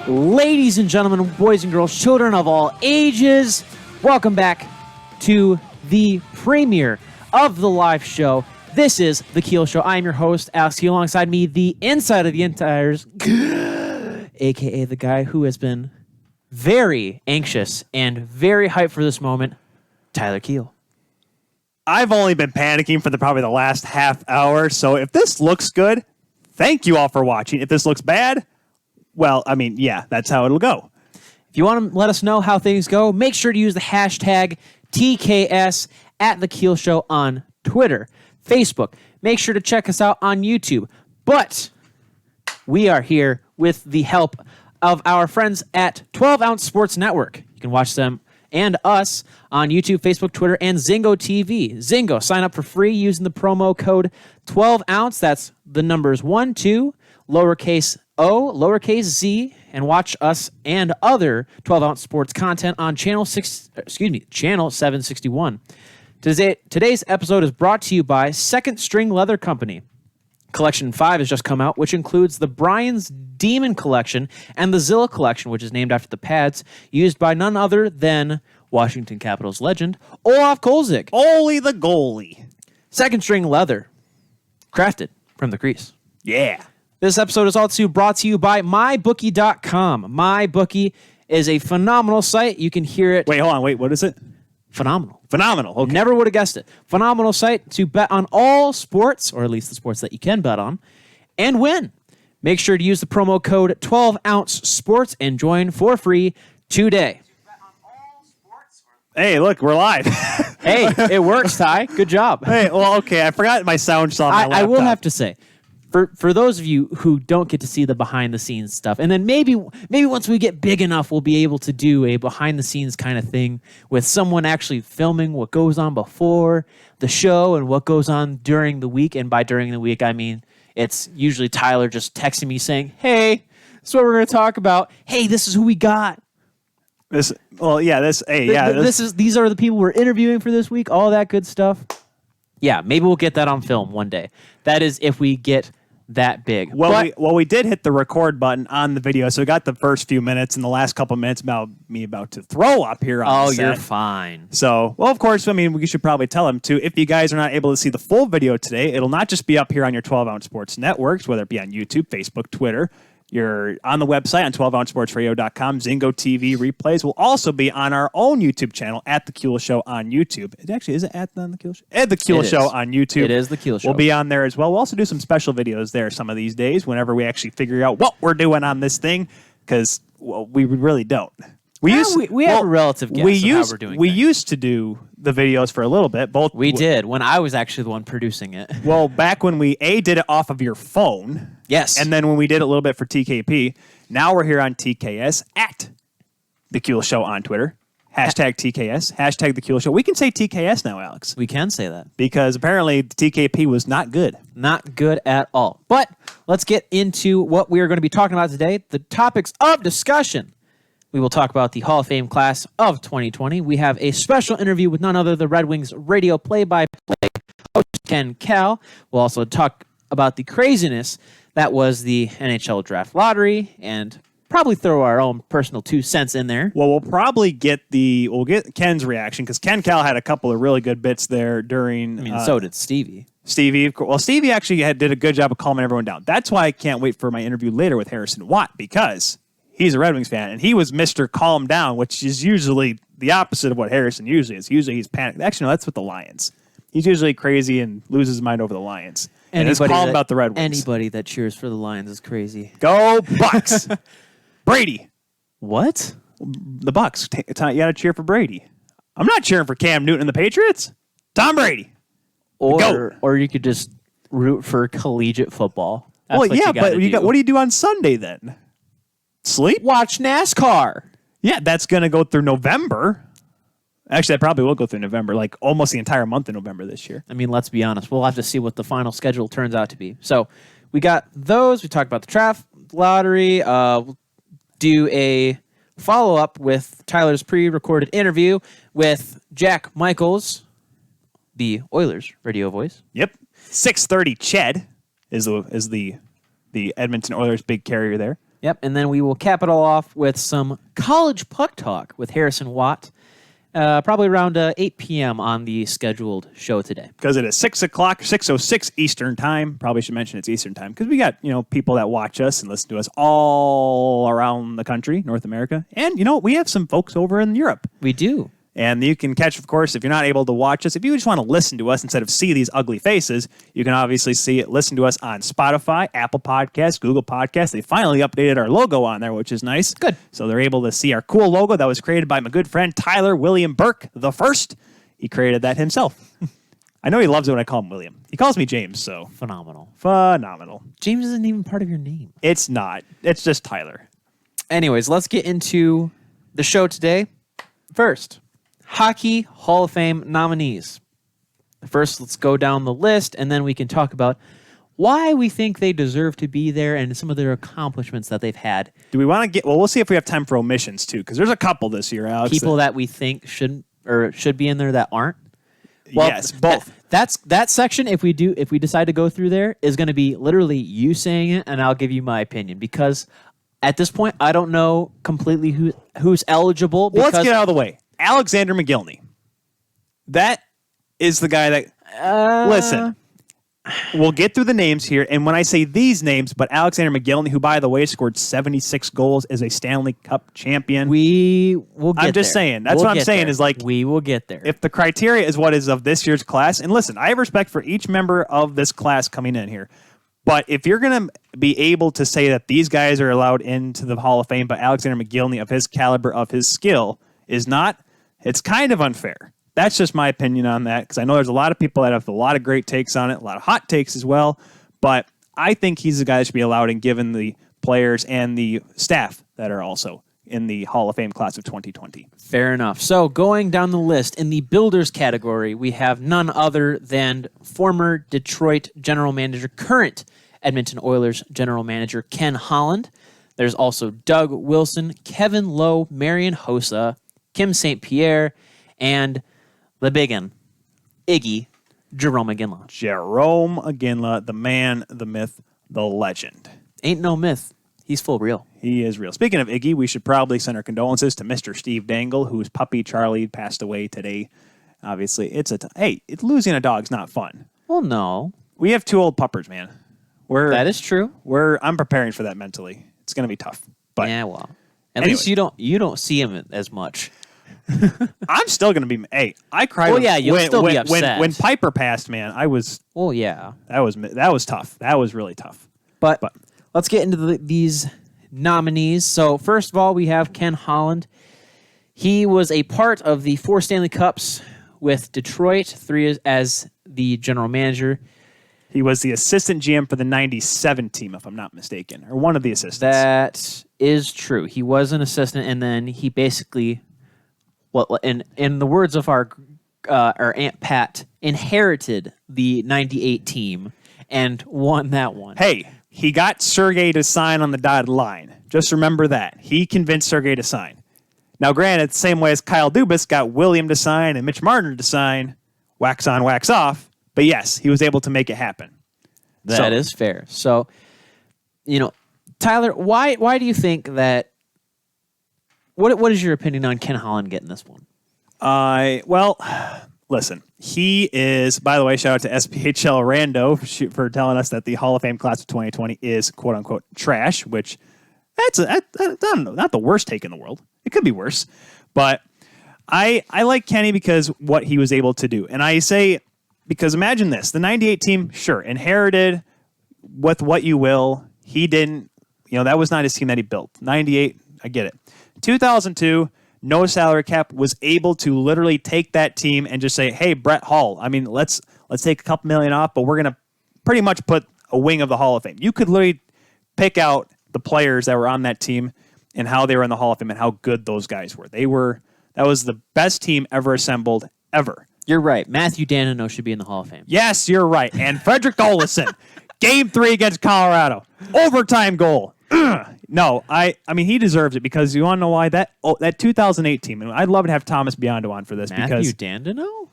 Ladies and gentlemen, boys and girls, children of all ages, welcome back to the premiere of the live show. This is The Keel Show. I am your host, Alex Keel. Alongside me, the inside of the entires, a.k.a. the guy who has been very anxious and very hyped for this moment, Tyler Keel. I've only been panicking for probably the last half hour, so if this looks good, thank you all for watching. If this looks bad, well, I mean, yeah, that's how it'll go. If you want to let us know how things go, make sure to use the hashtag TKS at The Keel Show on Twitter, Facebook. Make sure to check us out on YouTube. But we are here with the help of our friends at 12 Ounce Sports Network. You can watch them and us on YouTube, Facebook, Twitter, and Zingo TV. Zingo, sign up for free using the promo code 12ounce. That's the numbers 12, lowercase o, lowercase z, and watch us and other 12 Ounce Sports content on channel 761. Today's episode is brought to you by Second String Leather Company. Collection 5 has just come out, which includes the Brian's Demon Collection and the Zilla Collection, which is named after the pads used by none other than Washington Capitals legend Olaf Kolzig. Only the goalie. Second String Leather, crafted from the crease. Yeah. This episode is also brought to you by MyBookie.com. MyBookie is a phenomenal site. You can hear it. Wait, hold on. Wait, what is it? Phenomenal. Phenomenal. Okay. Never would have guessed it. Phenomenal site to bet on all sports, or at least the sports that you can bet on, and win. Make sure to use the promo code 12ounce sports and join for free today. Hey, look, we're live. Hey, it works, Ty. Good job. Hey, well, okay. I forgot my sound saw my laptop. I will have to say, for those of you who don't get to see the behind-the-scenes stuff, and then maybe once we get big enough, we'll be able to do a behind-the-scenes kind of thing with someone actually filming what goes on before the show and what goes on during the week. And by during the week, I mean it's usually Tyler just texting me saying, hey, this is what we're going to talk about. Hey, this is who we got. These are the people we're interviewing for this week, all that good stuff. Yeah, maybe we'll get that on film one day. That is if we get that big. We did hit the record button on the video, so we got the first few minutes and the last couple minutes about me about to throw up here on the set. You're fine. So, well, of course, I mean, we should probably tell them, too, if you guys are not able to see the full video today, it'll not just be up here on your 12 Ounce Sports networks, whether it be on YouTube, Facebook, Twitter. You're on the website on 12ouncesportsradio.com. Zingo TV replays will also be on our own YouTube channel at The Keel Show on YouTube. It actually is at The Keel Show? At The Keel Show on YouTube. It is The Keel Show. We'll be on there as well. We'll also do some special videos there some of these days whenever we actually figure out what we're doing on this thing, because we really don't. We have a relative guess of how we're doing We things. used to do the videos for a little bit. We did, when I was actually the one producing it. Well, back when we did it off of your phone. Yes. And then when we did it a little bit for TKP, now we're here on TKS at The Keel Show on Twitter. Hashtag TKS. Hashtag The Keel Show. We can say TKS now, Alex. We can say that. Because apparently the TKP was not good. Not good at all. But let's get into what we are going to be talking about today. The topics of discussion. We will talk about the Hall of Fame class of 2020. We have a special interview with none other than the Red Wings radio play-by-play coach Ken Kal. We'll also talk about the craziness that was the NHL draft lottery and probably throw our own personal 2 cents in there. Well, we'll probably get Ken's reaction, because Ken Kal had a couple of really good bits there during. I mean, so did Stevie. Stevie actually did a good job of calming everyone down. That's why I can't wait for my interview later with Harrison Watt, because he's a Red Wings fan, and he was Mr. Calm Down, which is usually the opposite of what Harrison usually is. Usually he's panicked. Actually, no, that's with the Lions. He's usually crazy and loses his mind over the Lions. And it's calm about the Red Wings. Anybody that cheers for the Lions is crazy. Go Bucks! Brady. What? The Bucks. You got to cheer for Brady. I'm not cheering for Cam Newton and the Patriots. Tom Brady. Or you could just root for collegiate football. That's what do you do on Sunday then? Sleep? Watch NASCAR. Yeah, that's going to go through November. Actually, that probably will go through November, like almost the entire month of November this year. I mean, let's be honest. We'll have to see what the final schedule turns out to be. So we got those. We talked about the draft lottery. We'll do a follow-up with Tyler's pre-recorded interview with Jack Michaels, the Oilers radio voice. Yep. 6:30 Ched is the Edmonton Oilers big carrier there. Yep, and then we will cap it all off with some college puck talk with Harrison Watt, probably around 8 p.m. on the scheduled show today. Because it is 6 o'clock, 6:06 Eastern time. Probably should mention it's Eastern time because we got, people that watch us and listen to us all around the country, North America. And, we have some folks over in Europe. We do. And you can catch, of course, if you're not able to watch us, if you just want to listen to us instead of see these ugly faces, you can obviously listen to us on Spotify, Apple Podcasts, Google Podcasts. They finally updated our logo on there, which is nice. Good. So they're able to see our cool logo that was created by my good friend Tyler William Burke the First. He created that himself. I know he loves it when I call him William. He calls me James, so. Phenomenal. James isn't even part of your name. It's not. It's just Tyler. Anyways, let's get into the show today. First, Hockey Hall of Fame nominees. First, let's go down the list, and then we can talk about why we think they deserve to be there and some of their accomplishments that they've had. Do we want to get... Well, we'll see if we have time for omissions, too, because there's a couple this year, Alex. People that we think should be in there that aren't. Well, yes, both. That section, if we decide to go through there, is going to be literally you saying it, and I'll give you my opinion, because at this point, I don't know completely who's eligible. Well, let's get out of the way. Alexander McGillney. That is the guy that... Listen, we'll get through the names here, and when I say these names, but Alexander McGillney, who, by the way, scored 76 goals as a Stanley Cup champion. We will get there. I'm just saying. That's what I'm saying is like... We will get there. If the criteria is what is of this year's class, and listen, I have respect for each member of this class coming in here, but if you're going to be able to say that these guys are allowed into the Hall of Fame, but Alexander McGillney, of his caliber, of his skill, is not... It's kind of unfair. That's just my opinion on that, because I know there's a lot of people that have a lot of great takes on it, a lot of hot takes as well, but I think he's the guy that should be allowed in, given the players and the staff that are also in the Hall of Fame class of 2020. Fair enough. So going down the list, in the builders category, we have none other than former Detroit general manager, current Edmonton Oilers general manager Ken Holland. There's also Doug Wilson, Kevin Lowe, Marian Hossa, Kim St. Pierre, and the big one, Iggy, Jerome Iginla. Jerome Iginla, the man, the myth, the legend. Ain't no myth. He's full real. He is real. Speaking of Iggy, we should probably send our condolences to Mr. Steve Dangle, whose puppy Charlie passed away today. Obviously, it's losing a dog's not fun. Well, no. We have 2 old puppers, man. That is true. I'm preparing for that mentally. It's going to be tough. But yeah, well. At least you don't see him as much. I'm still going to be... Hey, I cried you'll still be upset. When Piper passed, man, I was... Well, yeah. That was tough. That was really tough. But let's get into these nominees. So first of all, we have Ken Holland. He was a part of the 4 Stanley Cups with Detroit, 3 as the general manager. He was the assistant GM for the 97 team, if I'm not mistaken, or one of the assistants. That is true. He was an assistant, and then he basically... Well, in the words of our Aunt Pat, inherited the 98 team and won that one. Hey, he got Sergei to sign on the dotted line. Just remember that. He convinced Sergei to sign. Now, granted, the same way as Kyle Dubas got William to sign and Mitch Marner to sign, wax on, wax off. But yes, he was able to make it happen. That is fair. So, Tyler, why do you think that... What is your opinion on Ken Holland getting this one? Well, listen, he is, by the way, shout out to SPHL Rando for telling us that the Hall of Fame class of 2020 is quote unquote trash, which I don't know, not the worst take in the world. It could be worse, but I like Kenny because what he was able to do. And I say, because imagine this, the 98 team, sure, inherited with what you will. He didn't, that was not his team that he built. 98, I get it. 2002, no salary cap, was able to literally take that team and just say, hey, Brett Hull, let's take a couple million off, but we're going to pretty much put a wing of the Hall of Fame. You could literally pick out the players that were on that team and how they were in the Hall of Fame and how good those guys were. That was the best team ever assembled, ever. You're right. Matthew Danino should be in the Hall of Fame. Yes, you're right. And Frederick Olesen, Game 3 against Colorado, overtime goal. No, I mean he deserves it because you want to know why that 2008 team. And I'd love to have Thomas Biondo on for this Matthew Dandino?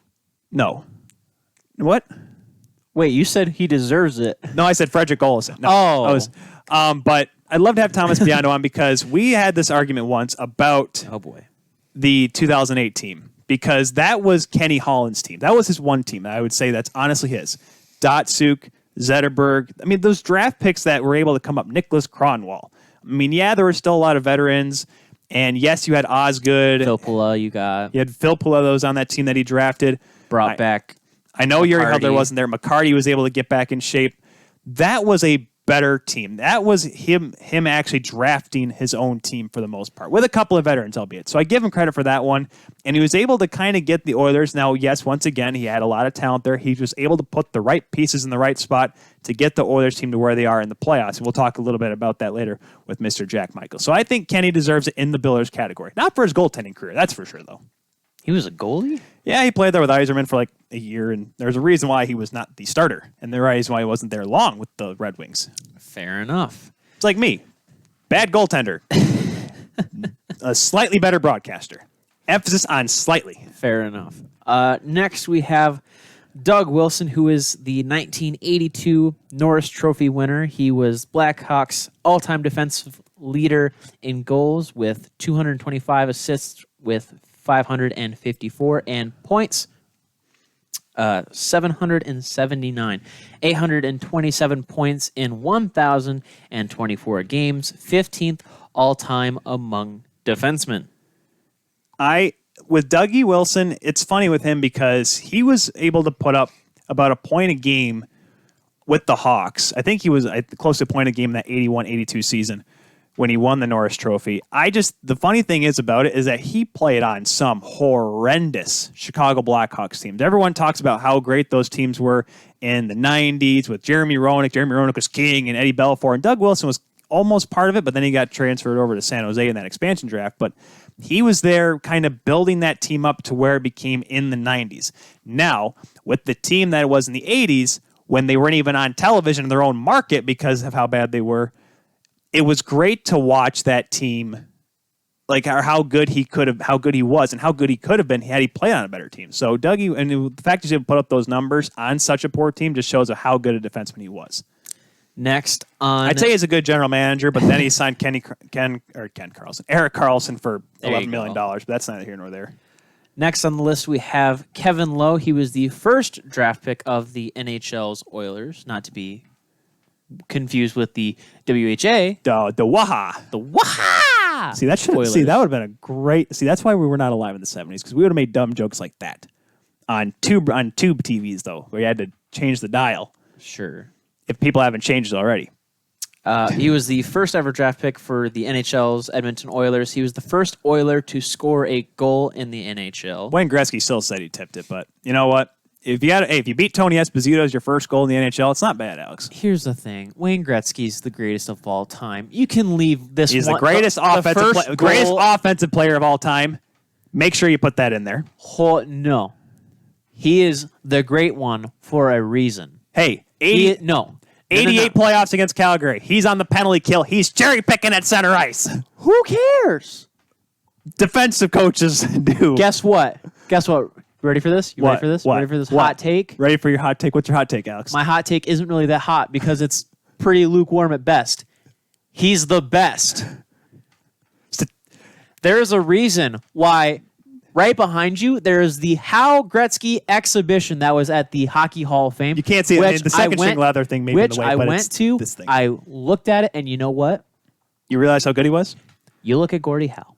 No, what? Wait, you said he deserves it. No, I said Frederick Olesen. No, oh, but I'd love to have Thomas Biondo on because we had this argument once about Oh boy. the 2008 team because that was Kenny Holland's team. That was his one team. I would say that's honestly his. Datsuk, Zetterberg. I mean, those draft picks that were able to come up, Nicholas Cronwall. I mean, yeah, there were still a lot of veterans. And yes, you had Osgood. Filppula, you got. You had Filppula that was on that team that he drafted. Brought back. I know Yuri McCarty. Hudler wasn't there. McCarty was able to get back in shape. That was a better team. That was him actually drafting his own team for the most part, with a couple of veterans, albeit. So I give him credit for that one. And he was able to kind of get the Oilers. Now, yes, once again, he had a lot of talent there. He was able to put the right pieces in the right spot to get the Oilers team to where they are in the playoffs. And we'll talk a little bit about that later with Mr. Jack Michael. So I think Kenny deserves it in the Billers category. Not for his goaltending career, that's for sure, though. He was a goalie? Yeah, he played there with Yzerman for like a year, and there's a reason why he was not the starter, and the reason why he wasn't there long with the Red Wings. Fair enough. It's like me. Bad goaltender. A slightly better broadcaster. Emphasis on slightly. Fair enough. Next, we have Doug Wilson, who is the 1982 Norris Trophy winner. He was Blackhawks' all-time defensive leader in goals with 225 assists with 554 and points. 779, 827 points in 1,024 games, 15th all-time among defensemen. With Dougie Wilson, it's funny with him because he was able to put up about a point a game with the Hawks. I think he was close to a point a game in that 81-82 season when he won the Norris Trophy. The funny thing is about it is that he played on some horrendous Chicago Blackhawks teams. Everyone talks about how great those teams were in the 90s with Jeremy Roenick. Jeremy Roenick was king, and Eddie Belfour, and Doug Wilson was almost part of it, but then he got transferred over to San Jose in that expansion draft. But he was there kind of building that team up to where it became in the 90s. Now, with the team that it was in the 80s, when they weren't even on television in their own market because of how bad they were, it was great to watch that team, like how good he was, and how good he could have been had he played on a better team. So Dougie, and the fact he's able to put up those numbers on such a poor team just shows how good a defenseman he was. Next on, I'd say he's a good general manager, but then he signed Erik Karlsson for $11 million, but that's neither here nor there. Next on the list, we have Kevin Lowe. He was the first draft pick of the NHL's Oilers, not to be confused with the WHA. The Waha. The Waha! See, that would have been a great... See, that's why we were not alive in the 70s, because we would have made dumb jokes like that. On tube TVs, though, where you had to change the dial. Sure. If people haven't changed it already. He was the first ever draft pick for the NHL's Edmonton Oilers. He was the first Oiler to score a goal in the NHL. Wayne Gretzky still said he tipped it, but you know what? If you beat Tony Esposito as your first goal in the NHL, it's not bad, Alex. Here's the thing: Wayne Gretzky's the greatest of all time. You can leave this. He's the greatest offensive player of all time. Make sure you put that in there. No, he is the great one for a reason. Hey, 88 playoffs against Calgary. He's on the penalty kill. He's cherry picking at center ice. Who cares? Defensive coaches do. Guess what? Ready for this? Ready for this? What? Ready for this What? hot take? Ready for your hot take? What's your hot take, Alex? My hot take isn't really that hot because it's pretty lukewarm at best. He's the best. There is a reason why right behind you there is the Hal Gretzky exhibition that was at the Hockey Hall of Fame. You can't see it. The second string leather thing maybe in the way, I but went to. this thing. I looked at it, and you know what? You realize how good he was? You look at Gordie Howe.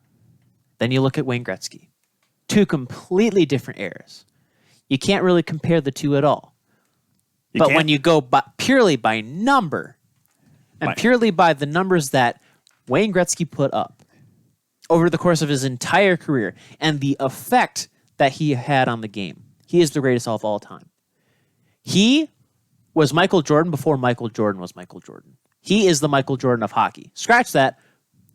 Then you look at Wayne Gretzky. Two completely different eras. You can't really compare the two at all. But when you go purely by number, and purely by the numbers that Wayne Gretzky put up over the course of his entire career and the effect that he had on the game, he is the greatest of all time. He was Michael Jordan before Michael Jordan was Michael Jordan. He is the Michael Jordan of hockey. Scratch that.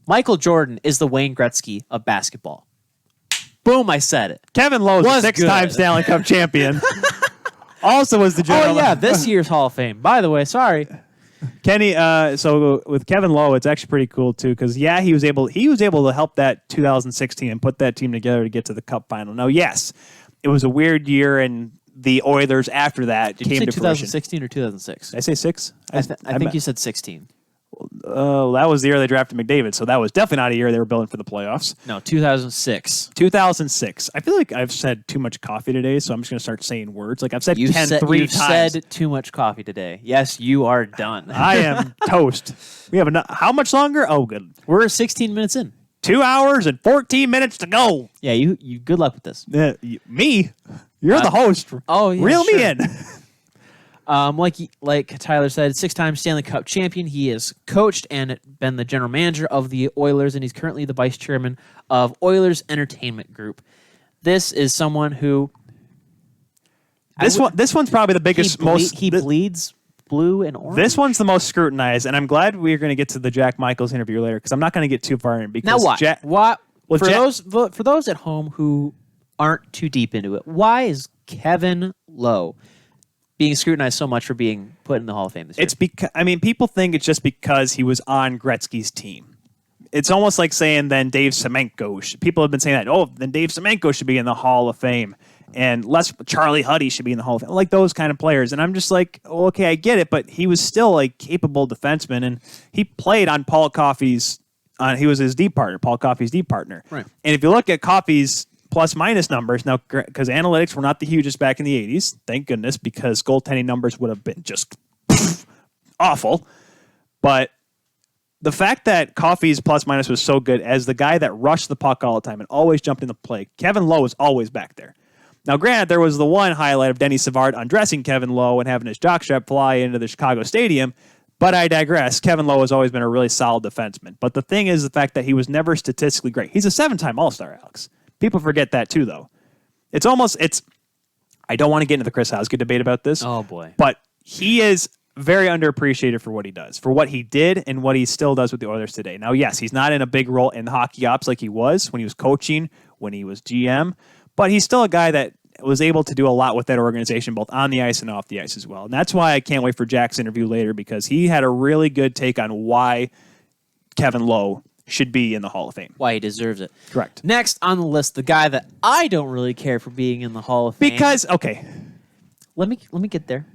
Michael Jordan is the Wayne Gretzky of basketball. Boom, I said it. Kevin Lowe is a 6-time Stanley Cup champion. Also was the general. Oh, yeah, this year's Hall of Fame. By the way, sorry. Kenny, so with Kevin Lowe, it's actually pretty cool, too, because, yeah, he was able to help that 2016 and put that team together to get to the Cup final. Now, yes, it was a weird year, and the Oilers after that came to 2016 or 2006? Did I say 6? I think you said 16. That was the year they drafted McDavid, so that was definitely not a year they were building for the playoffs. No, 2006. 2006. I feel like I've said too much coffee today, so I'm just going to start saying words. Like I've said You've 10 said, three you've times. said too much coffee today. Yes, you are done. I am toast. We have enough. How much longer? Oh, good. We're 16 minutes in. 2 hours and 14 mintes to go. Yeah, you good luck with this. Me? You're the host. Oh, yeah, Reel sure. me in. Like Tyler said, 6-time Stanley Cup champion. He has coached and been the general manager of the Oilers, and he's currently the vice chairman of Oilers Entertainment Group. This is someone who This one's probably the biggest, he bleeds blue and orange. This one's the most scrutinized, and I'm glad we're going to get to the Jack Michaels interview later because I'm not going to get too far in. Because now what? Well, for those at home who aren't too deep into it, why is Kevin Lowe being scrutinized so much for being put in the Hall of Fame this year? It's because people think it's just because he was on Gretzky's team. It's almost like saying then Dave Semenko. People have been saying that. Oh, then Dave Semenko should be in the Hall of Fame, and Charlie Huddy should be in the Hall of Fame. Like those kind of players. And I'm just like, oh, okay, I get it, but he was still a capable defenseman, and he played on Paul Coffey's. He was his deep partner, Paul Coffey's deep partner. Right. And if you look at Coffey's plus-minus numbers, now, because analytics were not the hugest back in the 80s, thank goodness, because goaltending numbers would have been just awful. But the fact that Coffey's plus-minus was so good as the guy that rushed the puck all the time and always jumped in the play, Kevin Lowe was always back there. Now, granted, there was the one highlight of Denny Savard undressing Kevin Lowe and having his jockstrap fly into the Chicago Stadium, but I digress. Kevin Lowe has always been a really solid defenseman. But the thing is the fact that he was never statistically great. He's a 7-time All-Star, Alex. People forget that too, though. I don't want to get into the Chris Housegood debate about this. Oh, boy. But he is very underappreciated for what he does, for what he did and what he still does with the Oilers today. Now, yes, he's not in a big role in hockey ops like he was when he was coaching, when he was GM, but he's still a guy that was able to do a lot with that organization, both on the ice and off the ice as well. And that's why I can't wait for Jack's interview later, because he had a really good take on why Kevin Lowe should be in the Hall of Fame. Why he deserves it. Correct. Next on the list, the guy that I don't really care for being in the Hall of Fame. Because, okay. Let me get there.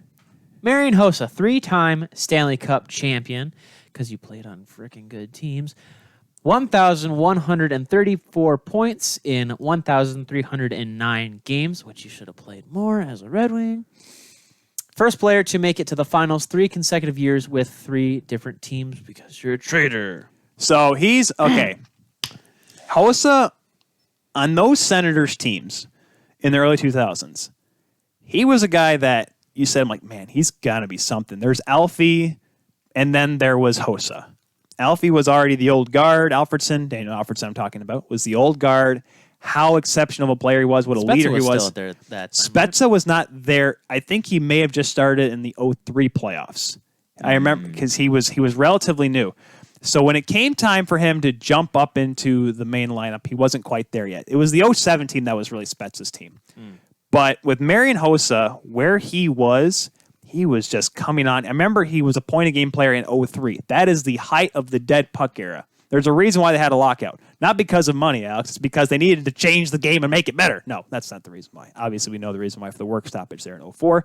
Marian Hossa, 3-time Stanley Cup champion, because you played on freaking good teams. 1,134 points in 1,309 games, which you should have played more as a Red Wing. First player to make it to the finals 3 consecutive years with 3 different teams, because you're a traitor. So he's, okay. Hossa, on those Senators teams in the early 2000s, he was a guy that you said, I'm like, man, he's got to be something. There's Alfie, and then there was Hossa. Alfie was already the old guard. Daniel Alfredson I'm talking about, was the old guard. How exceptional of a player he was, what a leader he was. Still there that time, Spezza was not there. I think he may have just started in the 2003 playoffs. I remember because he was relatively new. So when it came time for him to jump up into the main lineup, he wasn't quite there yet. It was the 2007 team that was really Spezza's team. But with Marian Hossa, where he was just coming on. I remember he was a point-a-game player in 2003. That is the height of the dead puck era. There's a reason why they had a lockout. Not because of money, Alex. It's because they needed to change the game and make it better. No, that's not the reason why. Obviously, we know the reason why for the work stoppage there in 2004.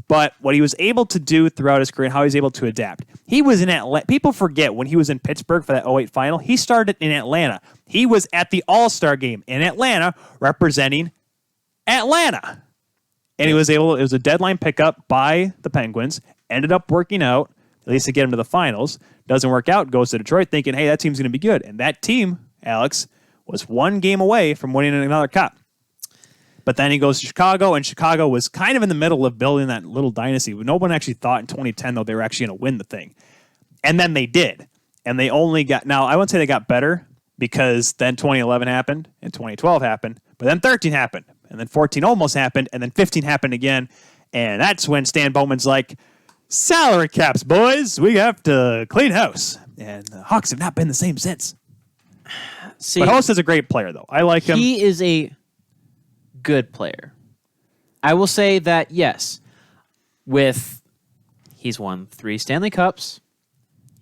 But what he was able to do throughout his career and how he was able to adapt. He was in Atlanta. People forget when he was in Pittsburgh for that 2008 final, he started in Atlanta. He was at the All-Star game in Atlanta representing Atlanta. And it was a deadline pickup by the Penguins. Ended up working out, at least to get him to the finals. Doesn't work out, goes to Detroit thinking, hey, that team's going to be good. And that team, Alex, was 1 game away from winning another cup. But then he goes to Chicago, and Chicago was kind of in the middle of building that little dynasty. No one actually thought in 2010, though, they were actually going to win the thing. And then they did. And they only got, now I wouldn't say they got better, because then 2011 happened, and 2012 happened, but then 13 happened. And then 14 almost happened, and then 15 happened again. And that's when Stan Bowman's like, salary caps, boys. We have to clean house. And the Hawks have not been the same since. See, but Hossa is a great player, though. I like him. He is a good player. I will say that, yes, he's won 3 Stanley Cups.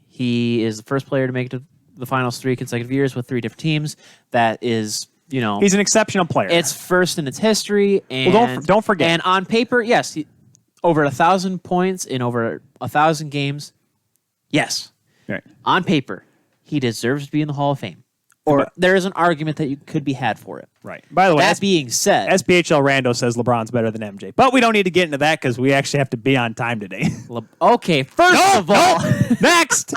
He is the first player to make it to the finals 3 consecutive years with 3 different teams. That is... he's an exceptional player. It's first in its history, and don't forget. And on paper, yes, over 1,000 points in over 1,000 games. Yes, Right. On paper, he deserves to be in the Hall of Fame. Or there is an argument that you could be had for it. Right. By the way, That being said, SPHL Rando says LeBron's better than MJ. But we don't need to get into that because we actually have to be on time today. okay, first of all, Next.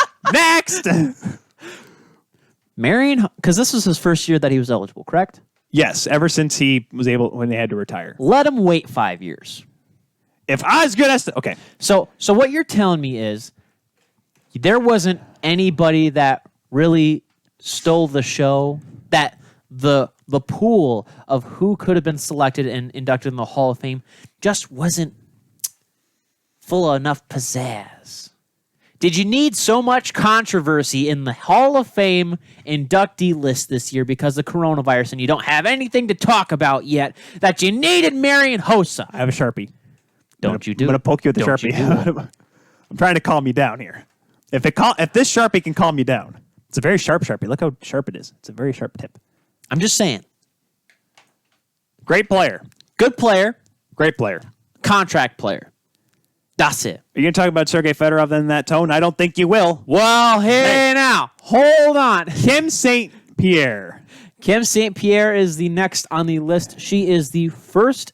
Marion, because this was his first year that he was eligible, correct? Yes, ever since he was able, when they had to retire. Let him wait 5 years. If Osgood has to, okay. So what you're telling me is there wasn't anybody that really stole the show, that the pool of who could have been selected and inducted in the Hall of Fame just wasn't full of enough pizzazz. Did you need so much controversy in the Hall of Fame inductee list this year because of coronavirus and you don't have anything to talk about yet that you needed Marion Hossa? I have a Sharpie. I'm going to poke you with the Sharpie. I'm trying to calm you down here. If this Sharpie can calm you down, it's a very sharp Sharpie. Look how sharp it is. It's a very sharp tip. I'm just saying. Great player. Good player. Great player. Contract player. That's it. Are you going to talk about Sergei Fedorov in that tone? I don't think you will. Well, hey now. Hold on. Kim St. Pierre. Kim St. Pierre is the next on the list. She is the first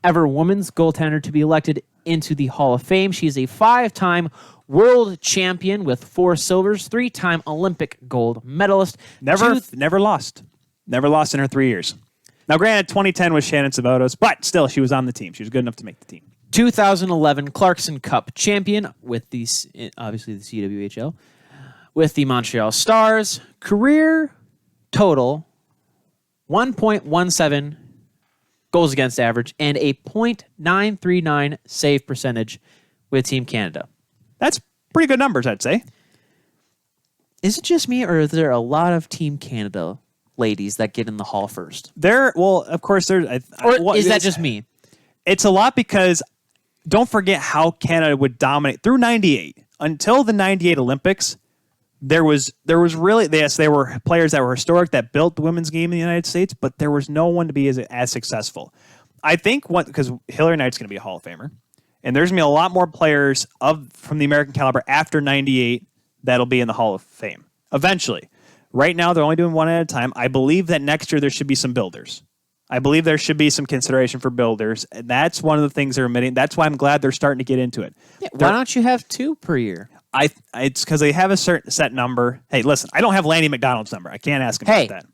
ever women's goaltender to be elected into the Hall of Fame. She's a 5-time world champion with 4 silvers, 3-time Olympic gold medalist. Never lost. Never lost in her 3 years. Now, granted, 2010 was Shannon Savatos, but still, she was on the team. She was good enough to make the team. 2011 Clarkson Cup champion with obviously the CWHL, with the Montreal Stars. Career total 1.17 goals against average and a .939 save percentage with Team Canada. That's pretty good numbers, I'd say. Is it just me, or is there a lot of Team Canada ladies that get in the Hall first? Of course, there's. Or is that just me? It's a lot because don't forget how Canada would dominate through 98. Until the 98 Olympics, there was really, yes, there were players that were historic that built the women's game in the United States, but there was no one to be as successful. I think because Hillary Knight's going to be a Hall of Famer, and there's going to be a lot more players from the American caliber after 98 that'll be in the Hall of Fame eventually. Right now, they're only doing one at a time. I believe that next year there should be some builders. I believe there should be some consideration for builders. And that's one of the things they're admitting. That's why I'm glad they're starting to get into it. Yeah, why don't you have 2 per year? It's because they have a certain set number. Hey, listen, I don't have Lanny McDonald's number. I can't ask him about that.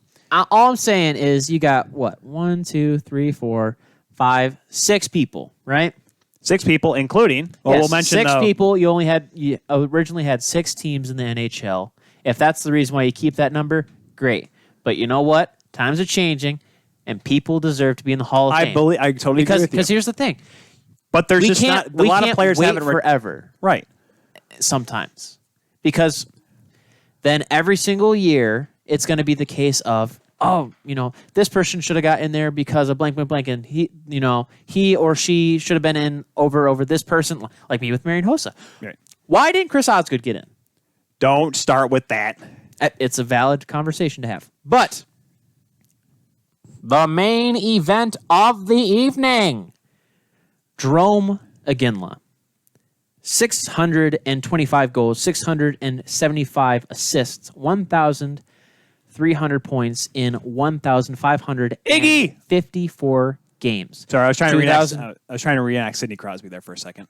All I'm saying is you got what? 1, 2, 3, 4, 5, 6 people, right? 6 people, including. Well, yes, we'll mention 6 people. You originally had 6 teams in the NHL. If that's the reason why you keep that number, great. But you know what? Times are changing, and people deserve to be in the Hall of Fame. I totally agree with you. Because here's the thing. But there's just not a lot of players wait haven't forever. Right. Sometimes. Because then every single year, it's going to be the case of, this person should have got in there because of blank, blank, blank, and he or she should have been in over this person, like me with Marion Hossa. Right. Why didn't Chris Osgood get in? Don't start with that. It's a valid conversation to have. But the main event of the evening, Jarome Iginla. 625 goals, 675 assists, 1,300 points in 1,554 games. Sorry, I was trying to reenact Sidney Crosby there for a second.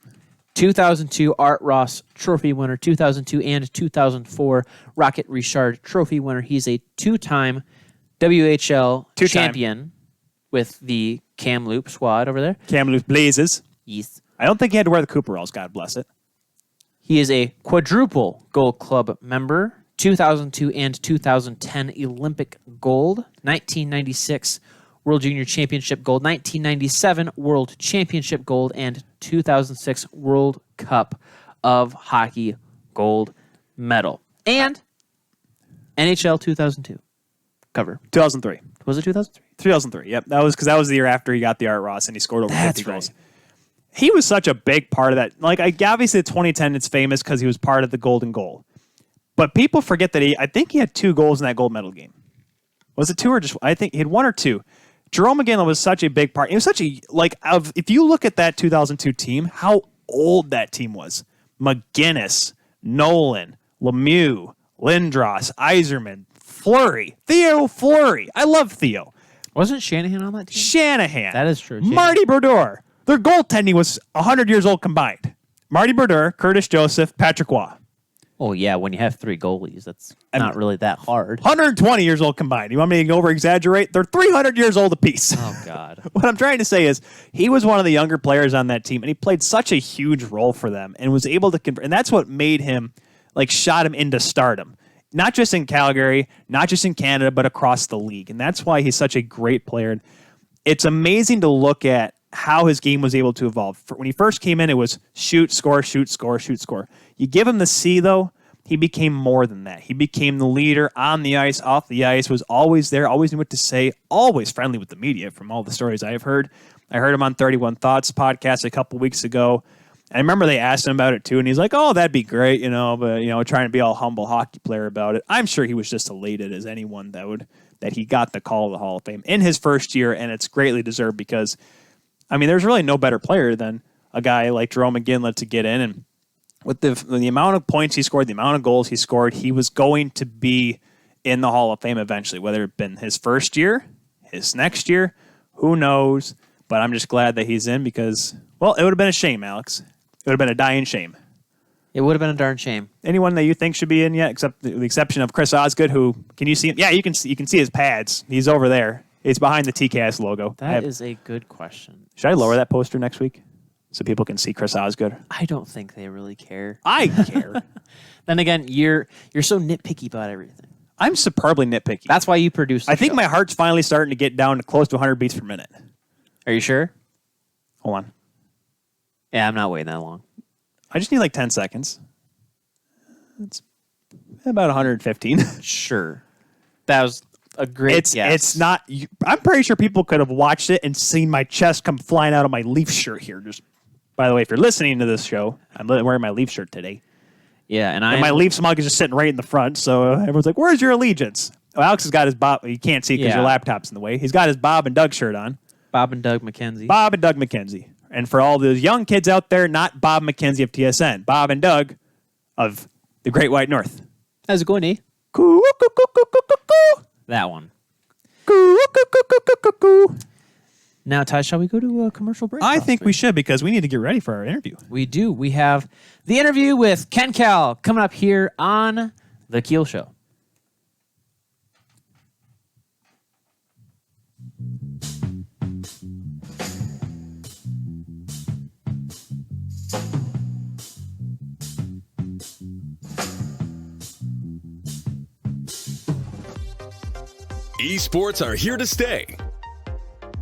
2002 Art Ross Trophy winner, 2002 and 2004 Rocket Richard Trophy winner. He's a 2-time WHL champion with the Kamloops squad over there. Kamloops Blazes. Yes. I don't think he had to wear the Cooperalls, God bless it. He is a quadruple Gold Club member, 2002 and 2010 Olympic gold, 1996 World Junior Championship gold, 1997 World Championship gold, and 2006 World Cup of Hockey gold medal. And NHL 2002 cover. 2003. Was it 2003? 2003, yep. That was because that was the year after he got the Art Ross and he scored over 50 goals. He was such a big part of that. Like, obviously, the 2010, it's famous because he was part of the Golden Goal. But people forget that I think he had 2 goals in that gold medal game. Was it 2 or just, I think he had 1 or 2. Jarome Iginla was such a big part. It was such a, if you look at that 2002 team, how old that team was. McGinnis, Nolan, Lemieux, Lindros, Yzerman, Fleury, Theo Fleury. I love Theo. Wasn't Shanahan on that team? Shanahan. That is true. Marty Brodeur. Their goaltending was 100 years old combined. Marty Brodeur, Curtis Joseph, Patrick Waugh. Oh, yeah, when you have 3 goalies, that's not really that hard. 120 years old combined. You want me to over-exaggerate? They're 300 years old apiece. Oh, God. What I'm trying to say is he was one of the younger players on that team, and he played such a huge role for them and was able to convert. And that's what made him, shot him into stardom. Not just in Calgary, not just in Canada, but across the league. And that's why he's such a great player. It's amazing to look at how his game was able to evolve. When he first came in, it was shoot, score, shoot, score, shoot, score. You give him the C, though, he became more than that. He became the leader on the ice, off the ice, was always there, always knew what to say, always friendly with the media from all the stories I've heard. I heard him on 31 Thoughts podcast a couple weeks ago. I remember they asked him about it, too, and he's like, oh, that'd be great, but, trying to be all humble hockey player about it. I'm sure he was just elated as anyone that he got the call to the Hall of Fame in his first year, and it's greatly deserved because there's really no better player than a guy like Jerome McGinley to get in. And with the amount of points he scored, the amount of goals he scored, he was going to be in the Hall of Fame eventually, whether it been his first year, his next year, who knows. But I'm just glad that he's in because, well, it would have been a shame, Alex. It would have been a dying shame. It would have been a darn shame. Anyone that you think should be in yet, except the exception of Chris Osgood, who, can you see him? Yeah, you can see his pads. He's over there. He's behind the TCAS logo. That is a good question. Should I lower that poster next week so people can see Chris Osgood? I don't think they really care. I care. Then again, you're so nitpicky about everything. I'm superbly nitpicky. That's why you produce the I think show. my heart's finally starting to get down to close to 100 beats per minute. Are you sure? Hold on. Yeah, I'm not waiting that long. I just need 10 seconds. It's about 115. Sure. That was a great guess. It's not. I'm pretty sure people could have watched it and seen my chest come flying out of my Leaf shirt here. Just by the way, if you're listening to this show, I'm wearing my Leaf shirt today. Yeah, and my Leafs mug is just sitting right in the front. So everyone's like, "Where's your allegiance?" Well, Alex has got his Bob. You can't see because your laptop's in the way. He's got his Bob and Doug shirt on. Bob and Doug McKenzie. Bob and Doug McKenzie. And for all those young kids out there, not Bob McKenzie of TSN, Bob and Doug of the Great White North. How's it going, E? Coo, coo, coo, coo, coo, coo, coo. That one. Coo, coo, coo, coo, coo, coo, coo. Now, Ty, shall we go to a commercial break? I think we should because we need to get ready for our interview. We do. We have the interview with Ken Kal coming up here on The Keel Show. Esports are here to stay.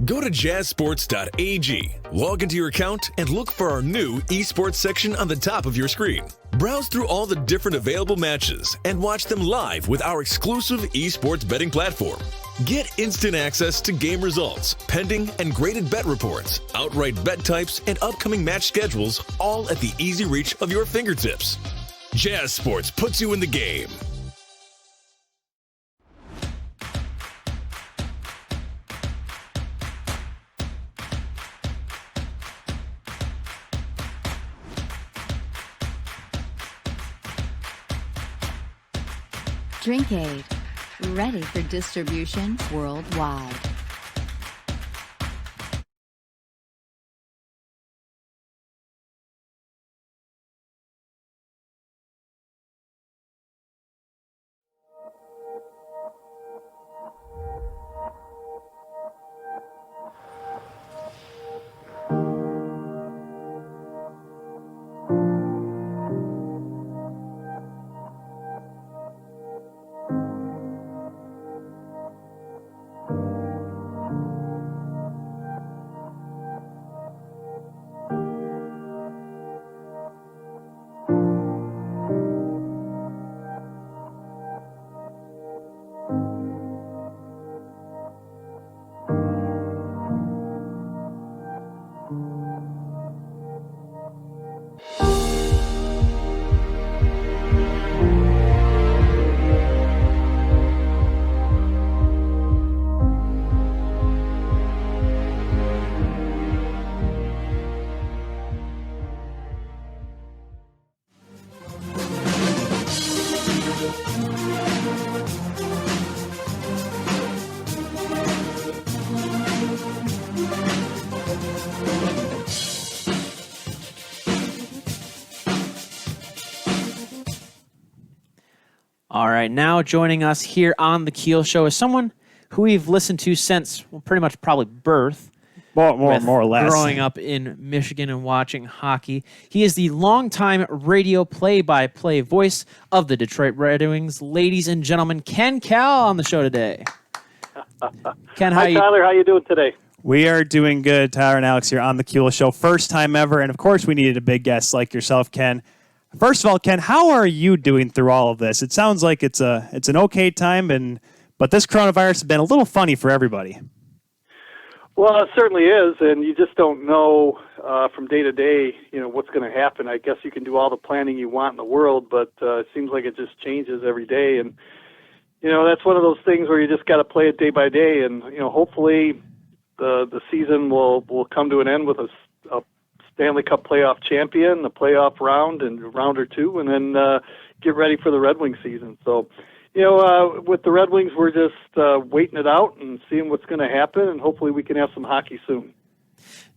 Go to jazzsports.ag, log into your account, and look for our new esports section on the top of your screen. Browse through all the different available matches and watch them live with our exclusive esports betting platform. Get instant access to game results, pending and graded bet reports, outright bet types, and upcoming match schedules, all at the easy reach of your fingertips. Jazz Sports puts you in the game. Drinkade, ready for distribution worldwide. All right, now joining us here on the Keel Show is someone who we've listened to since pretty much probably birth. More or less. Growing up in Michigan and watching hockey. He is the longtime radio play-by-play voice of the Detroit Red Wings. Ladies and gentlemen, Ken Kal on the show today. Ken, Hi, Tyler. How you doing today? We are doing good, Tyler and Alex here on the Keel Show. First time ever, and of course we needed a big guest like yourself, Ken. First of all, Ken, how are you doing through all of this? It sounds like it's an okay time, but this coronavirus has been a little funny for everybody. Well, it certainly is, and you just don't know from day to day, what's going to happen. I guess you can do all the planning you want in the world, but it seems like it just changes every day, and that's one of those things where you just got to play it day by day, and hopefully the season will come to an end with a Stanley Cup playoff champion, a playoff round and round or two, and then get ready for the Red Wings season. So. With the Red Wings, we're just waiting it out and seeing what's going to happen, and hopefully we can have some hockey soon.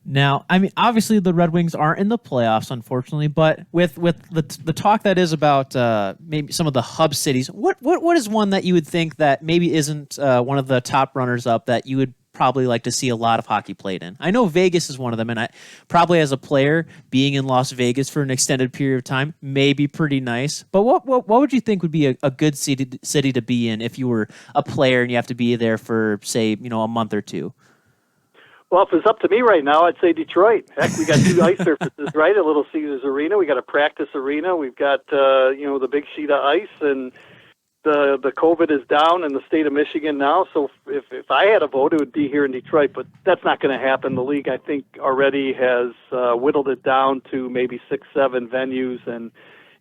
Now, I mean, obviously the Red Wings aren't in the playoffs, unfortunately, but with the talk that is about maybe some of the hub cities, what is one that you would think that maybe isn't one of the top runners up that you would probably like to see a lot of hockey played in? I know Vegas is one of them, and I probably as a player being in Las Vegas for an extended period of time may be pretty nice. But what would you think would be a good city to be in if you were a player and you have to be there for, say, a month or two? Well, if it's up to me right now, I'd say Detroit. Heck, we got two ice surfaces, right? A Little Caesars Arena. We got a practice arena. We've got the big sheet of ice, and the COVID is down in the state of Michigan now, so if I had a vote, it would be here in Detroit, but that's not going to happen. The league, I think, already has whittled it down to maybe 6-7 venues, and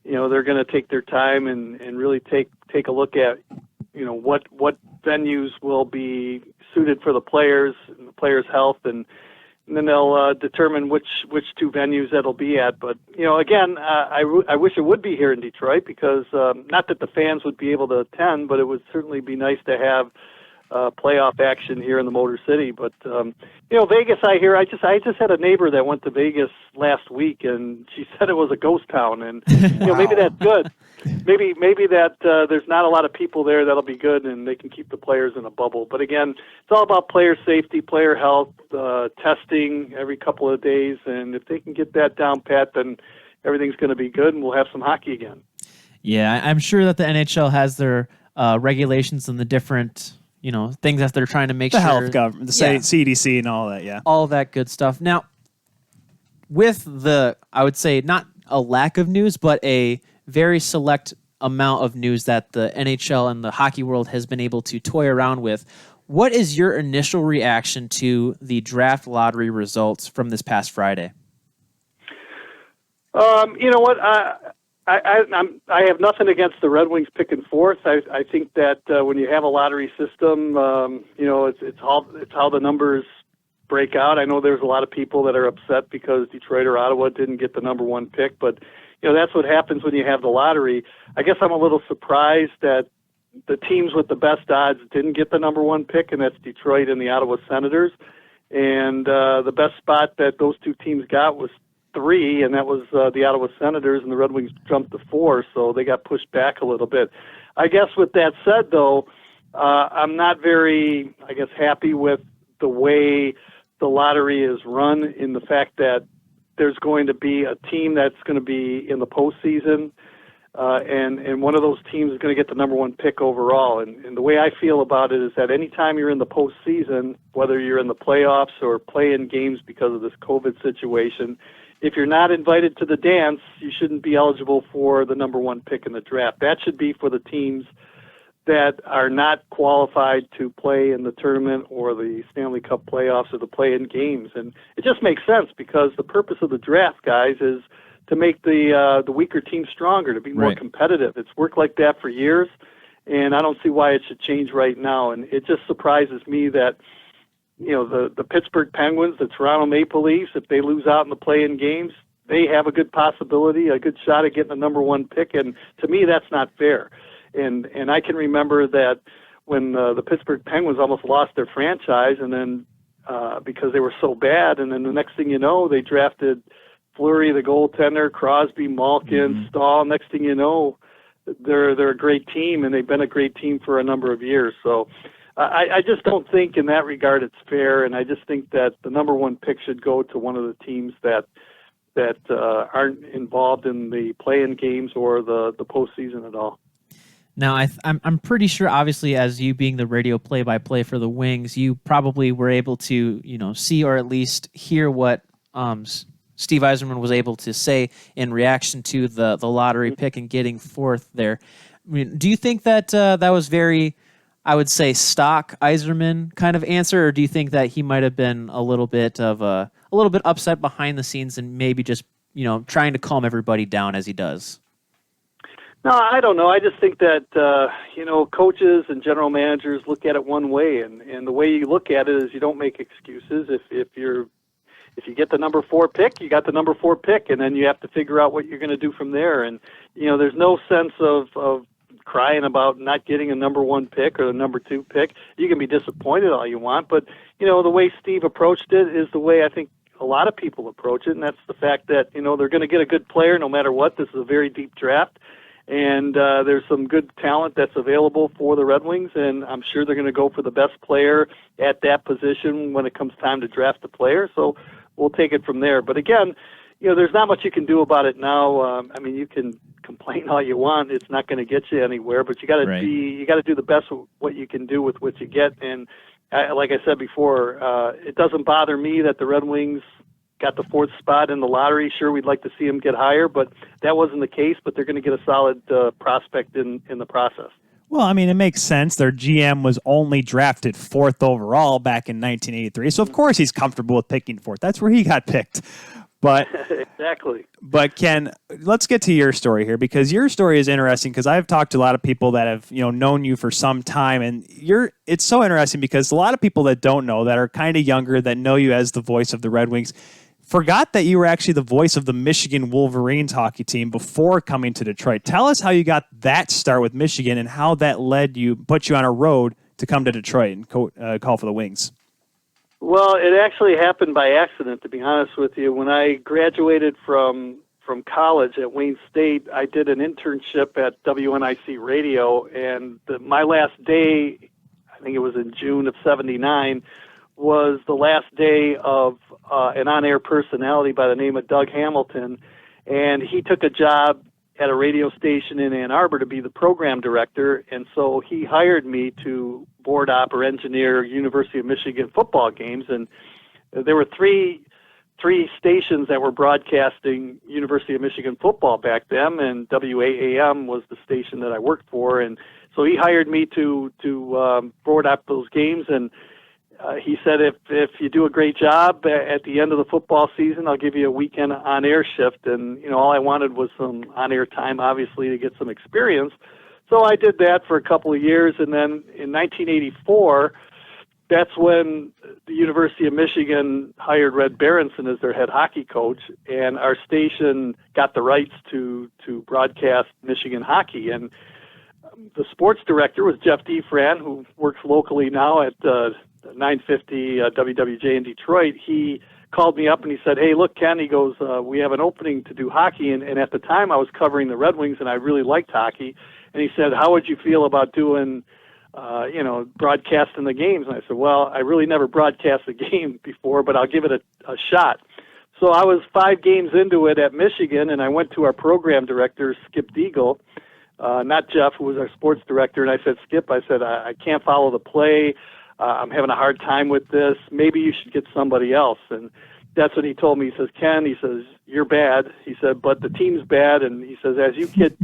they're going to take their time and really take a look at what venues will be suited for the players and the players' health, and then they'll determine which two venues that'll be at. But, again, I wish it would be here in Detroit because not that the fans would be able to attend, but it would certainly be nice to have playoff action here in the Motor City. But, Vegas, I just had a neighbor that went to Vegas last week, and she said it was a ghost town. And, maybe that's good. Maybe that there's not a lot of people there. That'll be good, and they can keep the players in a bubble. But again, it's all about player safety, player health, testing every couple of days, and if they can get that down pat, then everything's going to be good, and we'll have some hockey again. Yeah, I'm sure that the NHL has their regulations and the different things that they're trying to make the sure. Health government, the CDC, and all that. Yeah, all that good stuff. Now, with I would say not a lack of news, but a very select amount of news that the NHL and the hockey world has been able to toy around with. What is your initial reaction to the draft lottery results from this past Friday? You know what? I have nothing against the Red Wings picking fourth. I think that when you have a lottery system, it's how the numbers break out. I know there's a lot of people that are upset because Detroit or Ottawa didn't get the number one pick, but that's what happens when you have the lottery. I guess I'm a little surprised that the teams with the best odds didn't get the number one pick, and that's Detroit and the Ottawa Senators. And the best spot that those two teams got was 3, and that was the Ottawa Senators, and the Red Wings jumped to 4, so they got pushed back a little bit. I guess with that said, though, I'm not very, happy with the way the lottery is run, in the fact that there's going to be a team that's going to be in the postseason, and one of those teams is going to get the number one pick overall. And the way I feel about it is that anytime you're in the postseason, whether you're in the playoffs or play-in games because of this COVID situation, if you're not invited to the dance, you shouldn't be eligible for the number one pick in the draft. That should be for the teams that are not qualified to play in the tournament or the Stanley Cup playoffs or the play-in games. And it just makes sense because the purpose of the draft, guys, is to make the weaker teams stronger, to be more competitive. It's worked like that for years, and I don't see why it should change right now. And it just surprises me that the Pittsburgh Penguins, the Toronto Maple Leafs, if they lose out in the play-in games, they have a good possibility, a good shot at getting the number one pick. And to me, that's not fair. And I can remember that when the Pittsburgh Penguins almost lost their franchise, and then because they were so bad, and then the next thing you know, they drafted Fleury, the goaltender, Crosby, Malkin, Stahl. Next thing you know, they're a great team, and they've been a great team for a number of years. So I just don't think in that regard it's fair, and I just think that the number one pick should go to one of the teams that aren't involved in the play-in games or the postseason at all. Now, I'm pretty sure, obviously, as you being the radio play-by-play for the Wings, you probably were able to, see or at least hear what Steve Yzerman was able to say in reaction to the lottery pick and getting fourth there. I mean, do you think that that was very, I would say, stock Yzerman kind of answer, or do you think that he might have been a little bit upset behind the scenes and maybe just trying to calm everybody down as he does? No, I don't know. I just think that, coaches and general managers look at it one way, and the way you look at it is you don't make excuses. If you get the number 4 pick, you got the number 4 pick, and then you have to figure out what you're going to do from there. And, there's no sense of crying about not getting a number 1 pick or the number 2 pick. You can be disappointed all you want, but, the way Steve approached it is the way I think a lot of people approach it, and that's the fact that, they're going to get a good player no matter what. This is a very deep draft. And there's some good talent that's available for the Red Wings, and I'm sure they're going to go for the best player at that position when it comes time to draft a player. So we'll take it from there. But again, there's not much you can do about it now. You can complain all you want; it's not going to get you anywhere. But you got to you got to do the best of what you can do with what you get. And like I said before, it doesn't bother me that the Red Wings got the 4th spot in the lottery. Sure, we'd like to see them get higher, but that wasn't the case. But they're going to get a solid prospect in the process. Well, it makes sense. Their GM was only drafted 4th overall back in 1983, so of course he's comfortable with picking 4th. That's where he got picked. But exactly. But Ken, let's get to your story here, because your story is interesting. Because I've talked to a lot of people that have known you for some time, and it's so interesting because a lot of people that don't know, that are kind of younger, that know you as the voice of the Red Wings, forgot that you were actually the voice of the Michigan Wolverines hockey team before coming to Detroit. Tell us how you got that start with Michigan and how that put you on a road to come to Detroit and call for the Wings. Well, it actually happened by accident, to be honest with you. When I graduated from college at Wayne State, I did an internship at WNIC Radio, and my last day, I think it was in June of '79, was the last day of an on-air personality by the name of Doug Hamilton, and he took a job at a radio station in Ann Arbor to be the program director, and so he hired me to board op or engineer University of Michigan football games, and there were three stations that were broadcasting University of Michigan football back then, and WAAM was the station that I worked for, and so he hired me to board op those games, and he said, if you do a great job at the end of the football season, I'll give you a weekend on-air shift. And, all I wanted was some on-air time, obviously, to get some experience. So I did that for a couple of years. And then in 1984, that's when the University of Michigan hired Red Berenson as their head hockey coach. And our station got the rights to broadcast Michigan hockey. And the sports director was Jeff DeFran, who works locally now at 950 WWJ in Detroit. He called me up and he said, "Hey, look, Ken," he goes, "we have an opening to do hockey." And at the time I was covering the Red Wings and I really liked hockey. And he said, "How would you feel about doing, broadcasting the games?" And I said, "Well, I really never broadcast a game before, but I'll give it a shot." So I was 5 games into it at Michigan, and I went to our program director, Skip Deagle, not Jeff, who was our sports director. And I said, "Skip," I said, I can't follow the play. I'm having a hard time with this. Maybe you should get somebody else." And that's what he told me. He says, "Ken," he says, "you're bad." He said, "but the team's bad." And he says, "as you get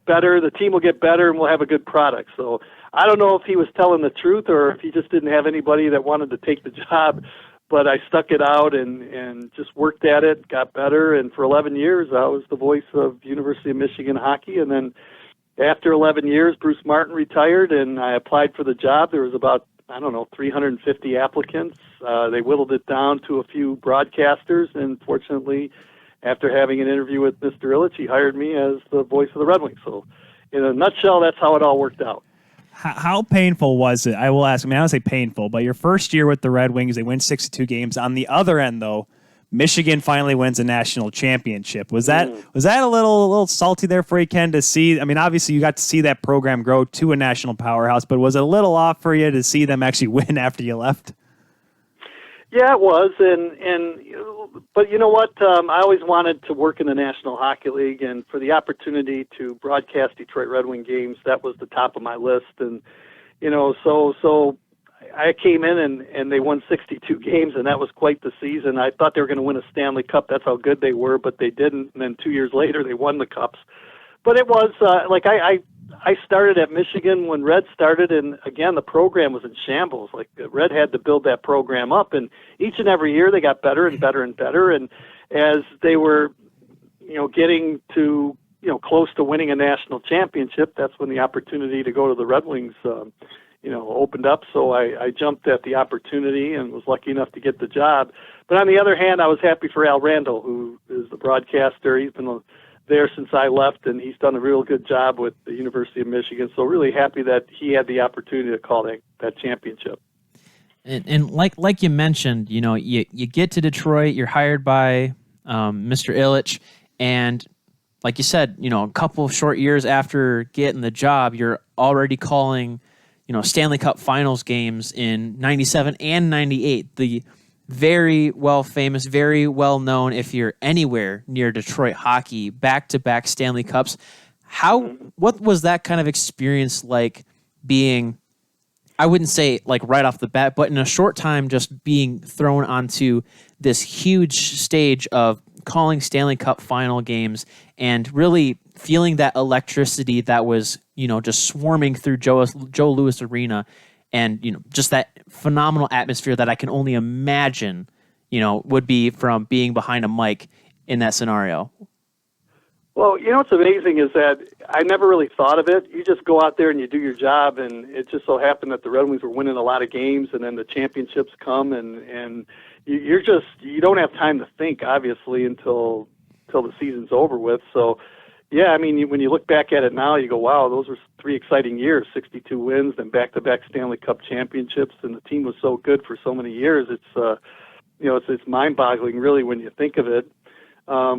better, the team will get better and we'll have a good product." So I don't know if he was telling the truth or if he just didn't have anybody that wanted to take the job. But I stuck it out and just worked at it, got better. And for 11 years, I was the voice of University of Michigan hockey. And then after 11 years, Bruce Martin retired and I applied for the job. There was about 350 applicants. They whittled it down to a few broadcasters, and fortunately, after having an interview with Mr. Ilitch, he hired me as the voice of the Red Wings. So, in a nutshell, that's how it all worked out. How painful was it? I will ask. I don't say painful, but your first year with the Red Wings, they win 62 games. On the other end, though, Michigan finally wins a national championship. Was that a little salty there for you, Ken, to see? I mean, obviously you got to see that program grow to a national powerhouse, but was it a little off for you to see them actually win after you left? Yeah, it was, but you know what? I always wanted to work in the National Hockey League, and for the opportunity to broadcast Detroit Red Wing games, that was the top of my list. And so I came in and they won 62 games, and that was quite the season. I thought they were going to win a Stanley Cup. That's how good they were, but they didn't. And then 2 years later, they won the Cups. But it was I started at Michigan when Red started, and again, the program was in shambles. Like Red had to build that program up, and each and every year they got better and better and better. And as they were, getting to close to winning a national championship, that's when the opportunity to go to the Red Wings, opened up. So I jumped at the opportunity and was lucky enough to get the job. But on the other hand, I was happy for Al Randall, who is the broadcaster. He's been there since I left, and he's done a real good job with the University of Michigan. So really happy that he had the opportunity to call that championship. And like you mentioned, you get to Detroit, you're hired by Mr. Ilitch, and like you said, a couple of short years after getting the job, you're already calling, Stanley Cup Finals games in 97 and 98. The very well famous, very well known, if you're anywhere near Detroit hockey, back-to-back Stanley Cups. What was that kind of experience like being, I wouldn't say like right off the bat, but in a short time just being thrown onto this huge stage of calling Stanley Cup final games and really feeling that electricity that was, just swarming through Joe Louis Arena, and just that phenomenal atmosphere that I can only imagine, would be from being behind a mic in that scenario. Well, what's amazing is that I never really thought of it. You just go out there and you do your job, and it just so happened that the Red Wings were winning a lot of games, and then the championships come, and you don't have time to think, obviously, until the season's over with. So, yeah, I mean, when you look back at it now, you go, wow, those were 3 exciting years, 62 wins, then back-to-back Stanley Cup championships, and the team was so good for so many years. It's, it's mind-boggling, really, when you think of it. I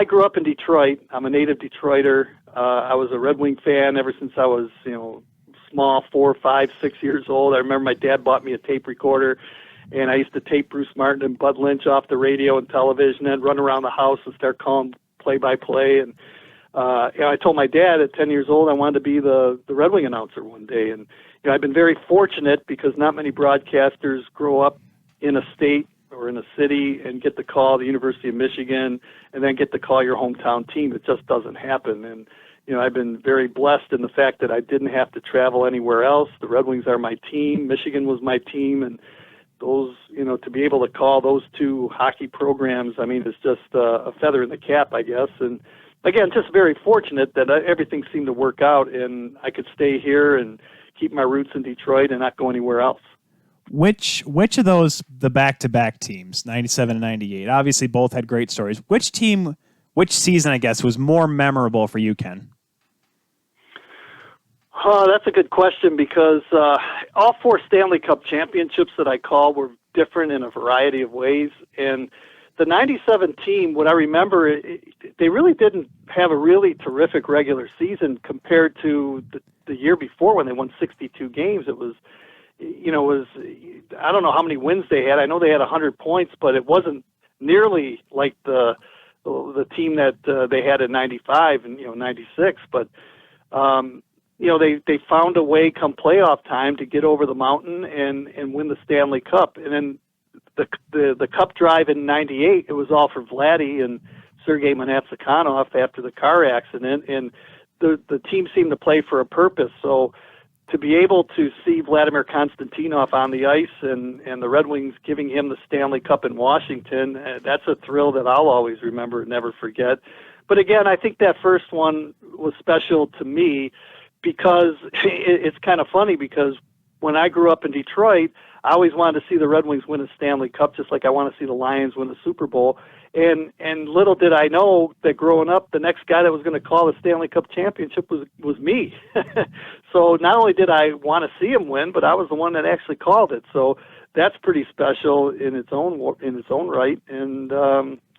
grew up in Detroit. I'm a native Detroiter. I was a Red Wing fan ever since I was, small, 4, 5, 6 years old. I remember my dad bought me a tape recorder, and I used to tape Bruce Martin and Bud Lynch off the radio and television and run around the house and start calling play-by-play. And I told my dad at 10 years old I wanted to be the Red Wing announcer one day. And I've been very fortunate because not many broadcasters grow up in a state or in a city and get to call the University of Michigan and then get to call your hometown team. It just doesn't happen. And I've been very blessed in the fact that I didn't have to travel anywhere else. The Red Wings are my team. Michigan was my team, and those, to be able to call those 2 hockey programs, I mean, it's just a feather in the cap, I guess. And again, just very fortunate that everything seemed to work out, and I could stay here and keep my roots in Detroit and not go anywhere else. Which of those, the back-to-back teams, 97 and 98, obviously both had great stories. Which season, I guess, was more memorable for you, Ken? That's a good question because all 4 Stanley Cup championships that I called were different in a variety of ways. And the 97 team, what I remember, they really didn't have a really terrific regular season compared to the year before when they won 62 games. It was, I don't know how many wins they had. I know they had 100 points, but it wasn't nearly like the team that they had in 95 and 96. But they found a way come playoff time to get over the mountain and win the Stanley Cup. And then the Cup drive in 98, it was all for Vladdy and Sergei Manatsakanov after the car accident, and the team seemed to play for a purpose. So to be able to see Vladimir Konstantinov on the ice and the Red Wings giving him the Stanley Cup in Washington, that's a thrill that I'll always remember and never forget. But again, I think that first one was special to me because it's kind of funny because when I grew up in Detroit, I always wanted to see the Red Wings win a Stanley Cup, just like I want to see the Lions win the Super Bowl. And little did I know that growing up, the next guy that was going to call the Stanley Cup championship was me. So not only did I want to see him win, but I was the one that actually called it. So that's pretty special in its own right, and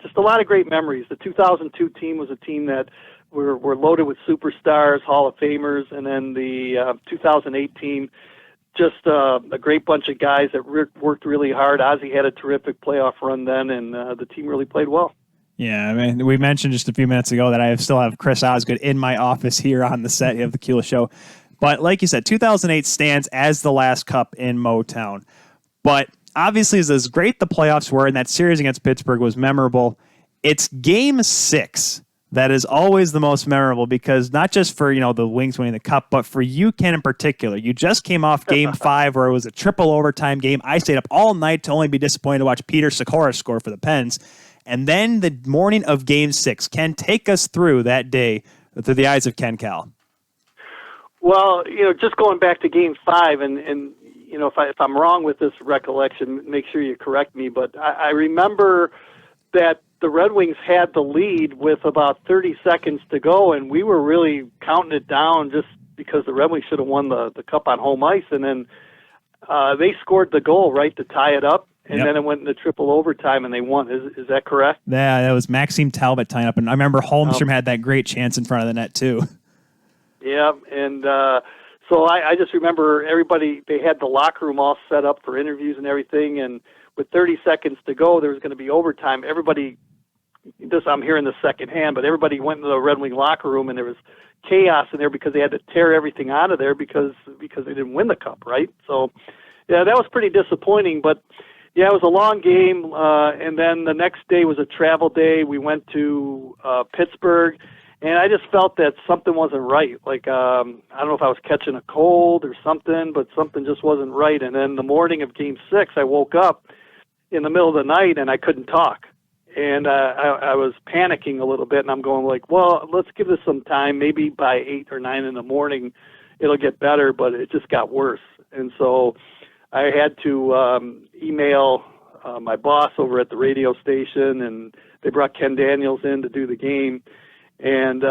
just a lot of great memories. The 2002 team was a team that were loaded with superstars, Hall of Famers, and then the 2008 team, just a great bunch of guys that worked really hard. Ozzie had a terrific playoff run then, and the team really played well. Yeah, I mean, we mentioned just a few minutes ago that I still have Chris Osgood in my office here on the set of the Keel Show. But like you said, 2008 stands as the last cup in Motown. But obviously, as great the playoffs were, and that series against Pittsburgh was memorable, it's Game 6 that is always the most memorable, because not just for, the Wings winning the cup, but for you, Ken, in particular. You just came off Game 5 where it was a triple overtime game. I stayed up all night to only be disappointed to watch Peter Sikora score for the Pens. And then the morning of Game 6. Ken, take us through that day through the eyes of Ken Kal. Well, just going back to Game 5, and if I'm wrong with this recollection, make sure you correct me. But I remember that the Red Wings had the lead with about 30 seconds to go, and we were really counting it down just because the Red Wings should have won the cup on home ice. And then they scored the goal, right, to tie it up. And then it went into triple overtime, and they won. Is that correct? Yeah, that was Maxime Talbot tying up. And I remember Holmstrom had that great chance in front of the net, too. Yeah, and so I just remember everybody, they had the locker room all set up for interviews and everything, and with 30 seconds to go, there was going to be overtime. Everybody, I'm hearing this secondhand, but everybody went into the Red Wing locker room, and there was chaos in there because they had to tear everything out of there because they didn't win the cup, right? So, yeah, that was pretty disappointing, but yeah, it was a long game, and then the next day was a travel day. We went to Pittsburgh, and I just felt that something wasn't right. Like, I don't know if I was catching a cold or something, but something just wasn't right. And then the morning of Game 6, I woke up in the middle of the night, and I couldn't talk. And I was panicking a little bit, and I'm going like, well, let's give this some time. Maybe by 8 or 9 in the morning, it'll get better, but it just got worse. And so I had to email my boss over at the radio station, and they brought Ken Daniels in to do the game. And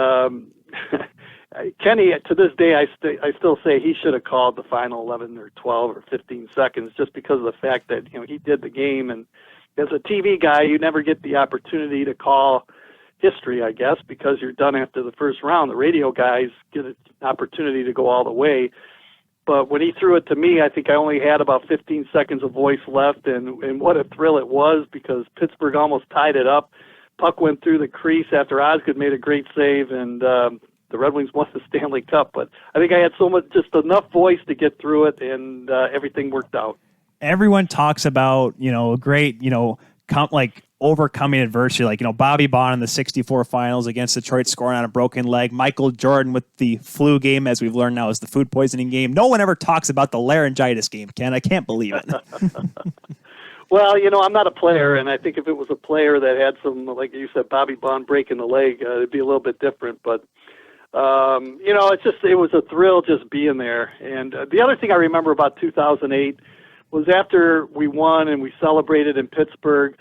Kenny, to this day, I still say he should have called the final 11 or 12 or 15 seconds, just because of the fact that he did the game. And as a TV guy, you never get the opportunity to call history, I guess, because you're done after the first round. The radio guys get an opportunity to go all the way. But when he threw it to me, I think I only had about 15 seconds of voice left, and what a thrill it was, because Pittsburgh almost tied it up. Puck went through the crease after Osgood made a great save, and the Red Wings won the Stanley Cup. But I think I had just enough voice to get through it, and everything worked out. Everyone talks about, a great, overcoming adversity, like, Bobby Baun in the 64 finals against Detroit scoring on a broken leg. Michael Jordan with the flu game, as we've learned now, is the food poisoning game. No one ever talks about the laryngitis game, Ken. I can't believe it. Well, I'm not a player, and I think if it was a player that had some, like you said, Bobby Baun breaking the leg, it'd be a little bit different. But, it was a thrill just being there. And the other thing I remember about 2008 was after we won and we celebrated in Pittsburgh,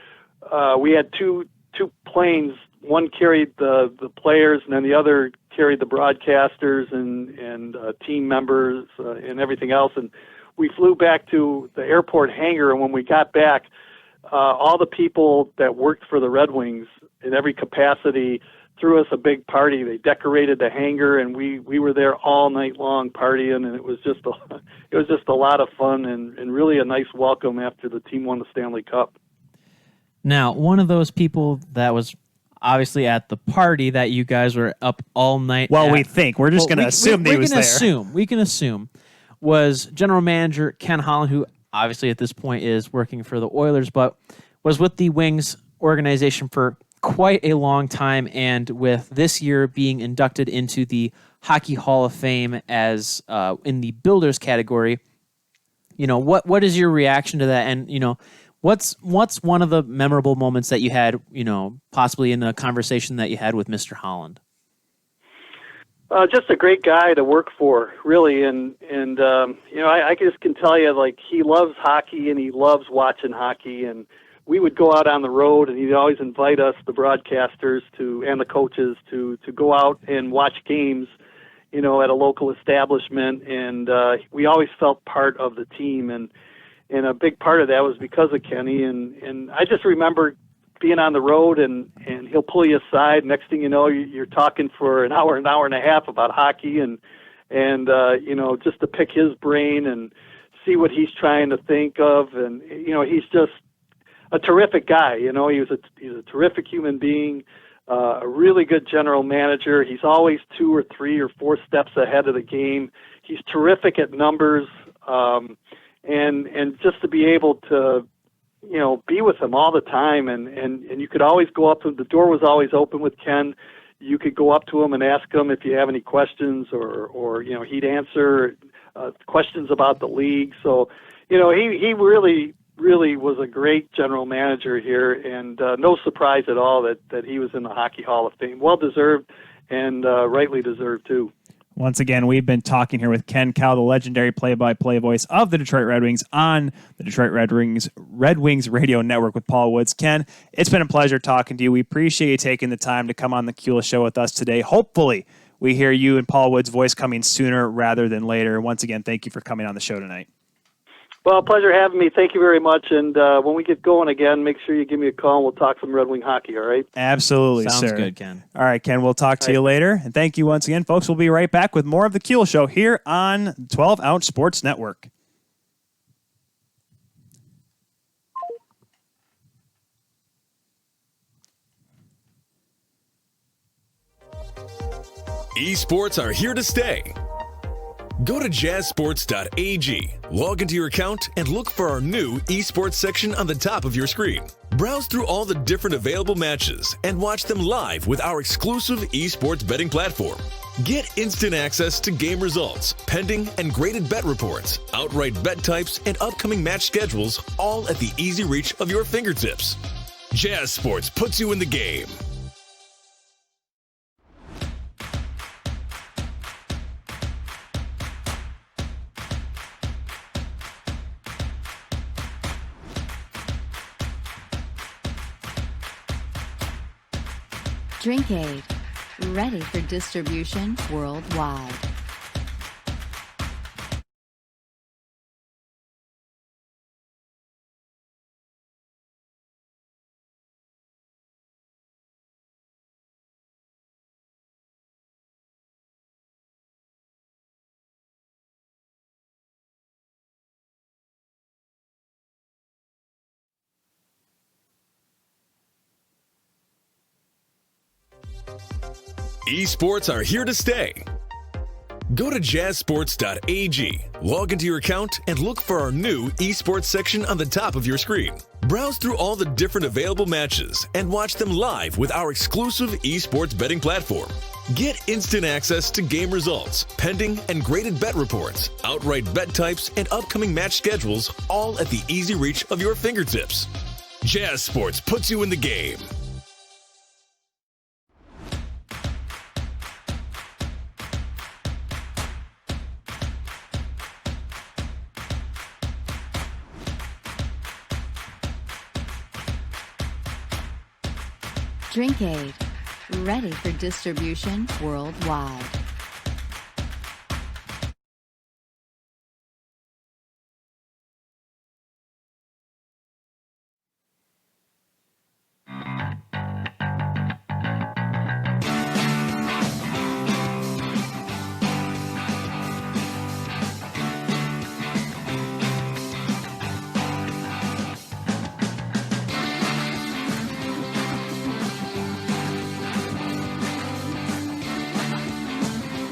we had two planes. One carried the players, and then the other carried the broadcasters and team members and everything else. And we flew back to the airport hangar, and when we got back, all the people that worked for the Red Wings in every capacity threw us a big party. They decorated the hangar, and we were there all night long partying, and it was just a lot of fun and really a nice welcome after the team won the Stanley Cup. Now, one of those people that was obviously at the party that you guys were up all night. Well, we think. We're just going to assume that he was there. We can assume was General Manager Ken Holland, who obviously at this point is working for the Oilers, but was with the Wings organization for quite a long time, and with this year being inducted into the Hockey Hall of Fame as in the Builders category. What is your reaction to that? And what's one of the memorable moments that you had, possibly in a conversation that you had with Mr. Holland? Just a great guy to work for, really, and I just can tell you, like, he loves hockey and he loves watching hockey, and we would go out on the road, and he'd always invite us, the broadcasters, and the coaches, to go out and watch games, at a local establishment, and we always felt part of the team, and and a big part of that was because of Kenny. And I just remember being on the road, and he'll pull you aside. Next thing you know, you're talking for an hour and a half about hockey, and just to pick his brain and see what he's trying to think of. And he's just a terrific guy. He's a terrific human being, a really good general manager. He's always 2 or 3 or 4 steps ahead of the game. He's terrific at numbers, and just to be able to be with him all the time, and you could always go up to him. The door was always open with Ken. You could go up to him and ask him if you have any questions, or he'd answer questions about the league. So he really was a great general manager here, and no surprise at all that he was in the Hockey Hall of Fame. Well deserved, and rightly deserved too. Once again, we've been talking here with Ken Kal, the legendary play-by-play voice of the Detroit Red Wings on the Detroit Red Wings Radio Network with Paul Woods. Ken, it's been a pleasure talking to you. We appreciate you taking the time to come on the Kuehl Show with us today. Hopefully, we hear you and Paul Woods' voice coming sooner rather than later. Once again, thank you for coming on the show tonight. Well, pleasure having me. Thank you very much. And when we get going again, make sure you give me a call and we'll talk some Red Wing hockey, all right? Absolutely, Sounds sir. good, Ken. All right, Ken, we'll talk to you later. And thank you once again, folks. We'll be right back with more of the Kuehl Show here on 12 Ounce Sports Network. Esports are here to stay. Go to jazzsports.ag, log into your account, and look for our new esports section on the top of your screen. Browse through all the different available matches and watch them live with our exclusive esports betting platform. Get instant access to game results, pending and graded bet reports, outright bet types, and upcoming match schedules, all at the easy reach of your fingertips. Jazz Sports puts you in the game. Drinkade, ready for distribution worldwide. Esports are here to stay. Go to jazzsports.ag, log into your account, and look for our new esports section on the top of your screen. Browse through all the different available matches and watch them live with our exclusive esports betting platform. Get instant access to game results, pending and graded bet reports, outright bet types, and upcoming match schedules, all at the easy reach of your fingertips. Jazz Sports puts you in the game. Drinkade, ready for distribution worldwide.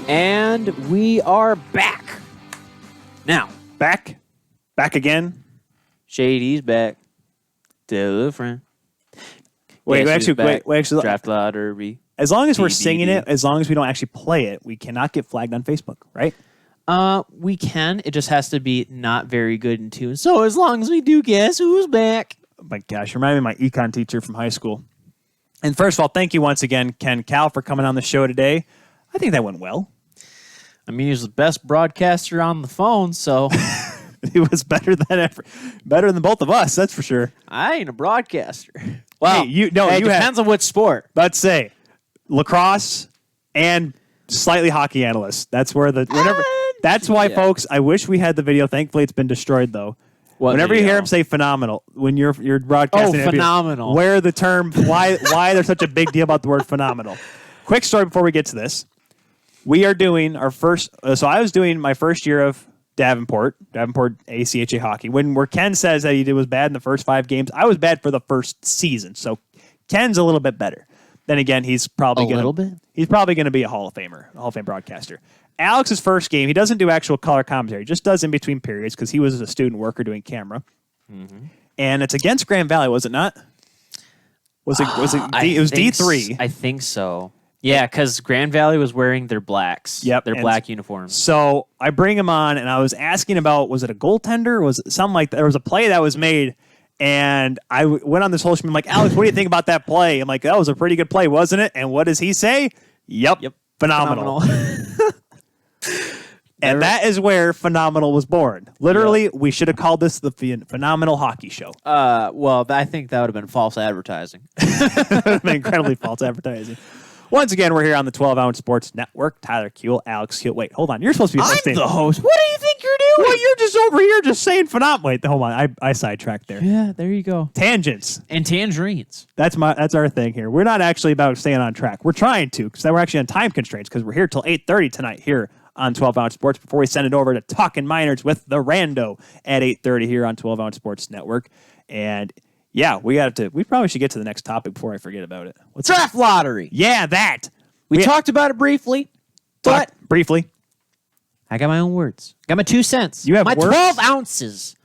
And we are back. Now, Back again. Shady's back. Tell a friend. Wait, Guess who's back? actually, Draft lottery. as long as we're BBD. singing it, as long as we don't actually play it, we cannot get flagged on Facebook, right? We can. It just has to be not very good in tune. So as long as we do guess who's back. Oh my gosh, remind me of my econ teacher from high school. And first of all, thank you once again, Ken Kal, for coming on the show today. I think that went well. I mean, he's the best broadcaster on the phone, so It was better than both of us, that's for sure. I ain't a broadcaster. Well, Hey, it depends on what sport. Let's say lacrosse and slightly hockey analyst. That's where that's why, yeah. folks, I wish we had the video. Thankfully, it's been destroyed, though. Whenever you video? hear him say phenomenal, when you're broadcasting, Oh, phenomenal. Where the term why there's such a big deal about the word phenomenal. Quick story before we get to this. We are doing our first. So I was doing my first year of Davenport ACHA hockey. Where Ken says that he was bad in the first 5 games, I was bad for the first season. So Ken's a little bit better. Then again, he's probably He's probably going to be a Hall of Famer, a Hall of Fame broadcaster. Alex's first game, he doesn't do actual color commentary, just does in between periods because he was a student worker doing camera. Mm-hmm. And it's against Grand Valley, was it not? Was it? It was D3. I think so. Yeah, because Grand Valley was wearing their blacks. Yep, their black uniforms. So I bring him on, and I was asking about, was it a goaltender? Was it something like that? There was a play that was made, and I went on this whole stream. I'm like, Alex, what do you think about that play? I'm like, that was a pretty good play, wasn't it? And what does he say? Yep. Phenomenal. And that is where Phenomenal was born. Literally, we should have called this the Phenomenal Hockey Show. Well, I think that would have been false advertising. Incredibly false advertising. Once again, we're here on the 12-Ounce Sports Network. Tyler Kuehl, Alex Kuehl. Wait, hold on. You're supposed to be hosting. I'm the host. What do you think you're doing? Well, you're just over here just saying phenomenal. Wait, hold on. I sidetracked there. Yeah, there you go. Tangents. And tangerines. That's our thing here. We're not actually about staying on track. We're trying to, because we're actually on time constraints, because we're here till 8:30 tonight here on 12-Ounce Sports before we send it over to Talkin' Minors with the Rando at 8:30 here on 12-Ounce Sports Network. And yeah, we probably should get to the next topic before I forget about it. What's Draft lottery. Yeah, that. We talked about it briefly, but briefly. I got my own words. Got my 2 cents. You have my words? 12 ounces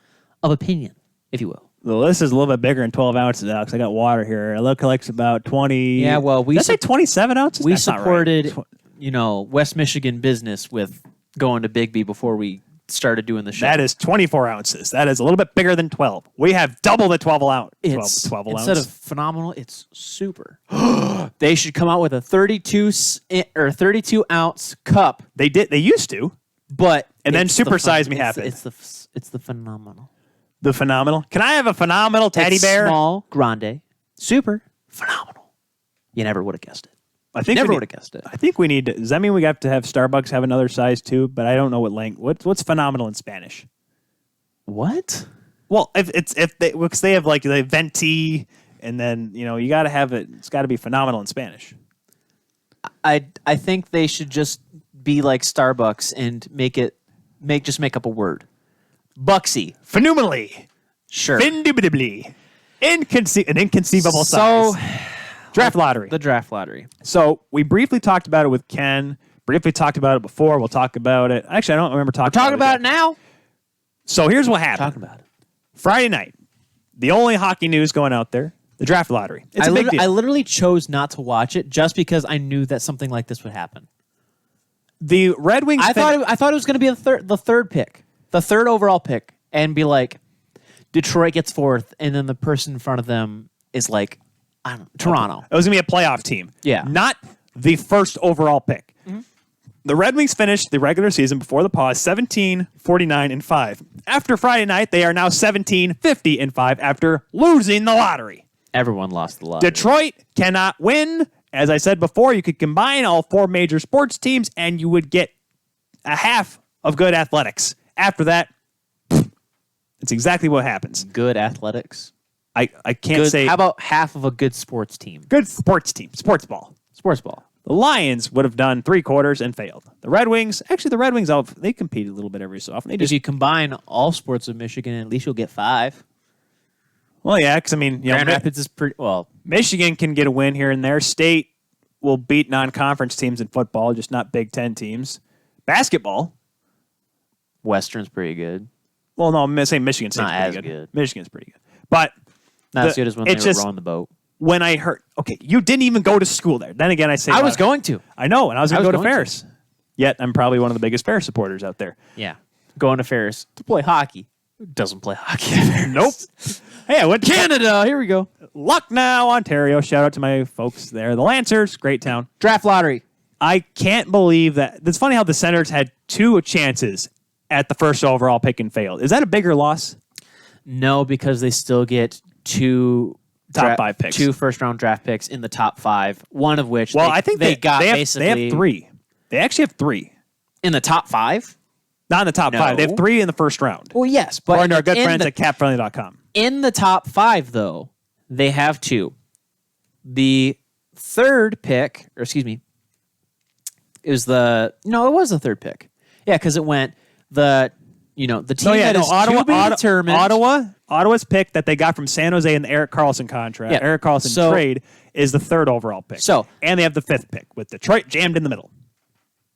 of opinion, if you will. Well, this is a little bit bigger than 12 ounces, Alex. I got water here. It looks like it's about 20. Yeah, well, Did I say 27 ounces? We That's not right. supported, West Michigan business with going to Bigby before we started doing the show. That is 24 ounces. That is a little bit bigger than 12. We have double the 12 ounce. Instead of phenomenal, it's super. They should come out with a 32 ounce cup. They used to, but and then Super Size Me happened. It's the phenomenal. The phenomenal. Can I have a phenomenal teddy bear? Small, grande, super, phenomenal. You never would have guessed it. I think never would have guessed it. I think we need to. Does that mean we have to have Starbucks have another size too? But I don't know what length. What's phenomenal in Spanish? What? Well, because they have like the venti, and then you got to have it. It's got to be phenomenal in Spanish. I think they should just be like Starbucks and make up a word. Bucksy. Phenomenally. Sure. Indubitably. An inconceivable So, size. Draft lottery. The draft lottery. So we briefly talked about it with Ken. Briefly talked about it before. We'll talk about it. Actually, I don't remember talking about it now. So here's what happened. Talking about it. Friday night. The only hockey news going out there. The draft lottery. It's a big deal. I literally chose not to watch it just because I knew that something like this would happen. The Red Wings. I thought it was going to be the third pick, the third overall pick, and be like, Detroit gets fourth, and then the person in front of them is like, I don't know, Toronto. It was going to be a playoff team. Yeah. Not the first overall pick. Mm-hmm. The Red Wings finished the regular season before the pause 17-49-5. After Friday night, they are now 17-50-5 after losing the lottery. Everyone lost the lottery. Detroit cannot win. As I said before, you could combine all 4 major sports teams and you would get a half of good athletics. After that, it's exactly what happens. Good athletics. I can't say. How about half of a good sports team? Good sports team. Sports ball. Sports ball. The Lions would have done 3 quarters and failed. The Red Wings, they compete a little bit every so often. If you combine all sports of Michigan, at least you'll get 5. Well, yeah, because Grand Rapids is pretty well. Michigan can get a win here and there. State will beat non-conference teams in football, just not Big Ten teams. Basketball. Western's pretty good. Well, no, I'm saying Michigan State's Not pretty as good. Michigan's pretty good. But not as good as when they were rowing the boat. When I heard, okay, you didn't even go to school there. Then again, I say I was going to. I know, and I was going to go to going Ferris. Yet I'm probably one of the biggest Ferris supporters out there. Yeah, going to Ferris to play hockey. Doesn't play hockey. At Ferris. Nope. Hey, I went to Canada. Here we go. Lucknow, Ontario. Shout out to my folks there. The Lancers, great town. Draft lottery. I can't believe that. It's funny how the Senators had 2 chances at the first overall pick and failed. Is that a bigger loss? No, because they still get 2 top 5 picks, 2 first-round draft picks in the top 5. One of which, I think they got they have, basically. They have 3. They actually have 3 in the top 5. Not in the top No. 5. They have 3 in the first round. Well, yes, but According to our good in friends the- at capfriendly.com. in the top 5, though, they have 2. The third pick, or excuse me, it was the third pick. Yeah, because it went the team that is to be determined. Ottawa's pick that they got from San Jose in the Eric Carlson contract, Yeah. Eric Carlson trade, is the 3rd overall pick. So- and they have the 5th pick with Detroit jammed in the middle.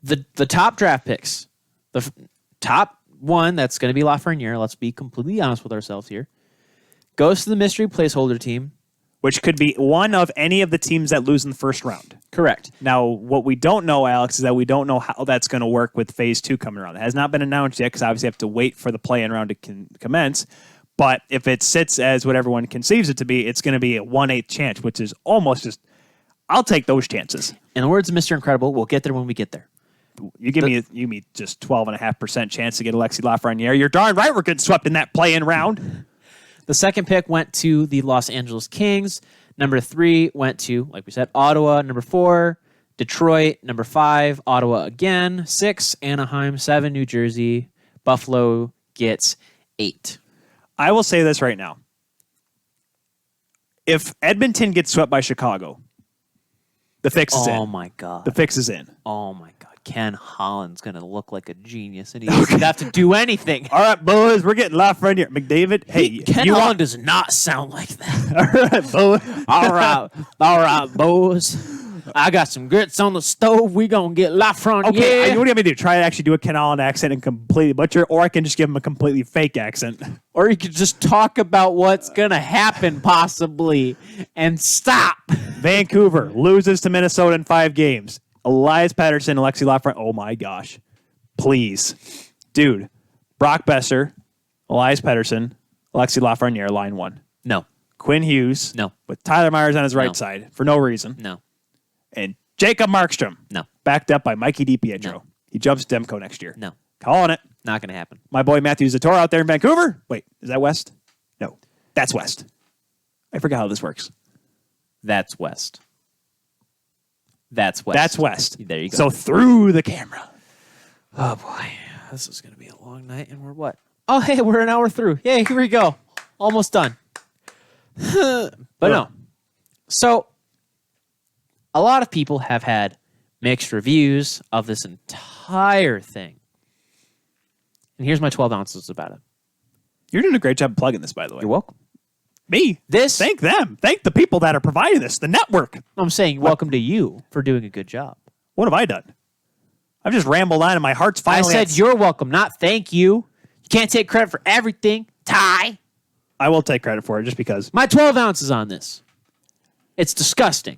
The top draft picks, top one that's going to be Lafreniere. Let's be completely honest with ourselves here. Goes to the mystery placeholder team. Which could be one of any of the teams that lose in the first round. Correct. Now, what we don't know, Alex, is that we don't know how that's going to work with Phase 2 coming around. It has not been announced yet because obviously you have to wait for the play-in round to commence. But if it sits as what everyone conceives it to be, it's going to be a 1/8 chance, which is almost just, I'll take those chances. In the words of Mr. Incredible, we'll get there when we get there. You give me just 12.5% chance to get Alexi Lafreniere. You're darn right we're getting swept in that play-in round. The second pick went to the Los Angeles Kings. Number 3 went to, like we said, Ottawa. Number 4, Detroit. Number 5, Ottawa again. 6, Anaheim. 7, New Jersey. Buffalo gets 8. I will say this right now. If Edmonton gets swept by Chicago, the fix is in. Oh, my God. The fix is in. Oh, my God. Ken Holland's going to look like a genius, and he doesn't have to do anything. All right, boys, we're getting Lafreniere. McDavid, hey, Ken you Holland does not sound like that. All right, boys. All right, boys. I got some grits on the stove. We gonna get Lafreniere. Okay, what do you want me to do? Try to actually do a Ken Holland accent and completely butcher, or I can just give him a completely fake accent. Or you could just talk about what's gonna happen possibly and stop. Vancouver loses to Minnesota in 5 games. Elias Pettersson, Alexi Lafreniere. Oh my gosh. Please. Dude. Brock Besser, Elias Pettersson, Alexi Lafreniere, line 1. No, Quinn Hughes. No. With Tyler Myers on his right No. side for no reason. no, And Jacob Markstrom. no, Backed up by Mikey DiPietro. No. He jumps Demko next year. no. Calling it. Not gonna happen. My boy Matthew Zator out there in Vancouver. Wait, is that West? No. That's West. I forgot how this works. That's West. That's West. That's West. There you go. So through the camera. Oh boy, this is gonna be a long night, and we're what? Oh hey, we're an hour through. Yay, here we go. Almost done. But no. So a lot of people have had mixed reviews of this entire thing. And here's my 12 ounces about it. You're doing a great job plugging this, by the way. You're welcome. Me? This Thank them. Thank the people that are providing this, the network. I'm saying welcome to you for doing a good job. What have I done? I've just rambled on and my heart's finally... I said you're welcome, not thank you. You can't take credit for everything. Ty. I will take credit for it just because. My 12 ounces on this. It's disgusting.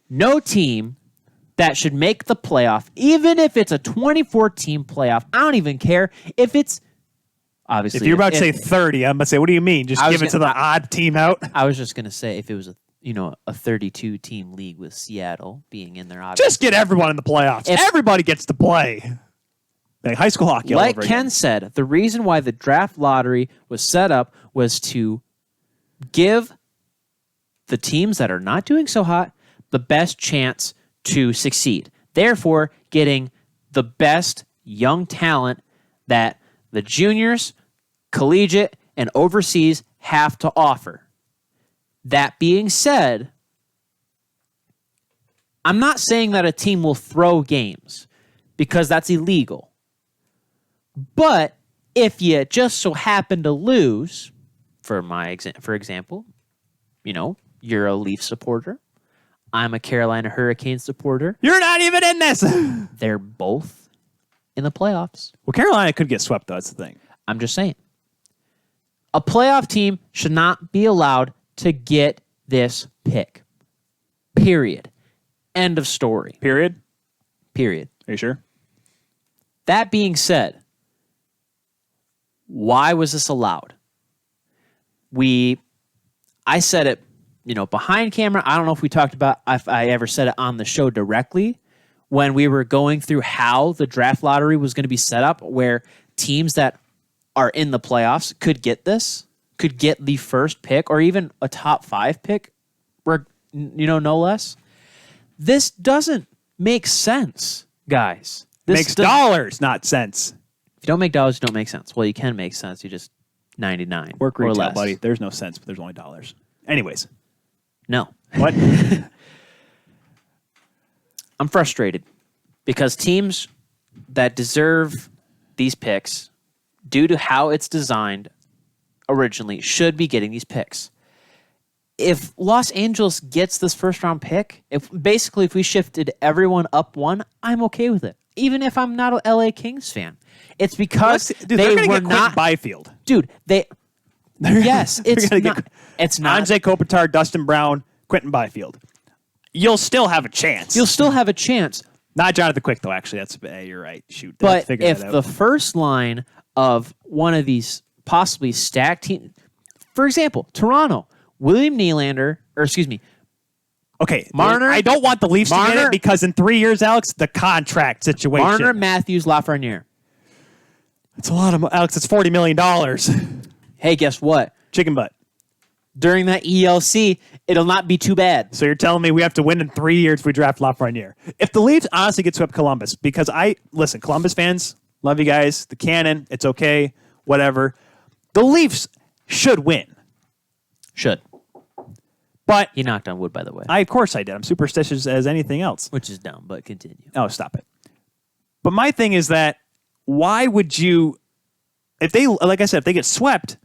No team that should make the playoff, even if it's a 24-team playoff. I don't even care if it's obviously. If you're about to say 30, I'm about to say, what do you mean? Just I give was it to the odd team out? I was just gonna say if it was a 32-team league with Seattle being in there. Obviously. Just get everyone in the playoffs. If- Everybody gets to play. Like high school hockey all Like over Ken again. said, the reason why the draft lottery was set up was to give the teams that are not doing so hot the best chance to succeed. Therefore, getting the best young talent that the juniors, collegiate, and overseas have to offer. That being said, I'm not saying that a team will throw games because that's illegal. But if you just so happen to lose, for example, you're a Leaf supporter. I'm a Carolina Hurricanes supporter. You're not even in this. Well, They're both in the playoffs. Carolina could get swept, though. That's the thing. I'm just saying. A playoff team should not be allowed to get this pick. Period. End of story. Period. Period. Are you sure? That being said, why was this allowed? I said it, behind camera. I don't know if we talked about if I ever said it on the show directly when we were going through how the draft lottery was going to be set up, where teams that are in the playoffs could get the first pick or even a top 5 pick, no less. This doesn't make sense, guys. Makes dollars, not cents. If you don't make dollars, you don't make sense. Well, you can make sense. You just 99 Work or retail, less. buddy. There's no cents, but there's only dollars. Anyways, No. what? I'm frustrated because teams that deserve these picks, due to how it's designed originally, should be getting these picks. If Los Angeles gets this first round pick, if we shifted everyone up one, I'm okay with it. Even if I'm not a LA Kings fan. It's because Dude, they're they gonna were get not Byfield. Dude, yes, it's gonna not. get It's not. Anze Kopitar, Dustin Brown, Quentin Byfield. You'll still have a chance. You'll still have a chance. Not Jonathan Quick, though, actually. That's you're right. Shoot. But figure if that out. the first line of one of these possibly stacked teams, for example, Toronto, William Nylander, Okay, Marner- I don't want the Leafs to get Marner- it because in 3 years, Alex, the contract situation. Marner, Matthews, Lafreniere. It's a lot of Alex. It's $40 million. Hey, guess what? Chicken butt. During that ELC, it'll not be too bad. So you're telling me we have to win in 3 years if we draft Lafreniere? If the Leafs honestly get swept Columbus, because listen, Columbus fans, love you guys. The Cannon, it's okay, whatever. The Leafs should win, Should. but He knocked on wood, by the way, of course I did. I'm superstitious as anything else. which is dumb, but continue. Oh, stop it. But my thing is that why would you, if they, like I said, if they get swept,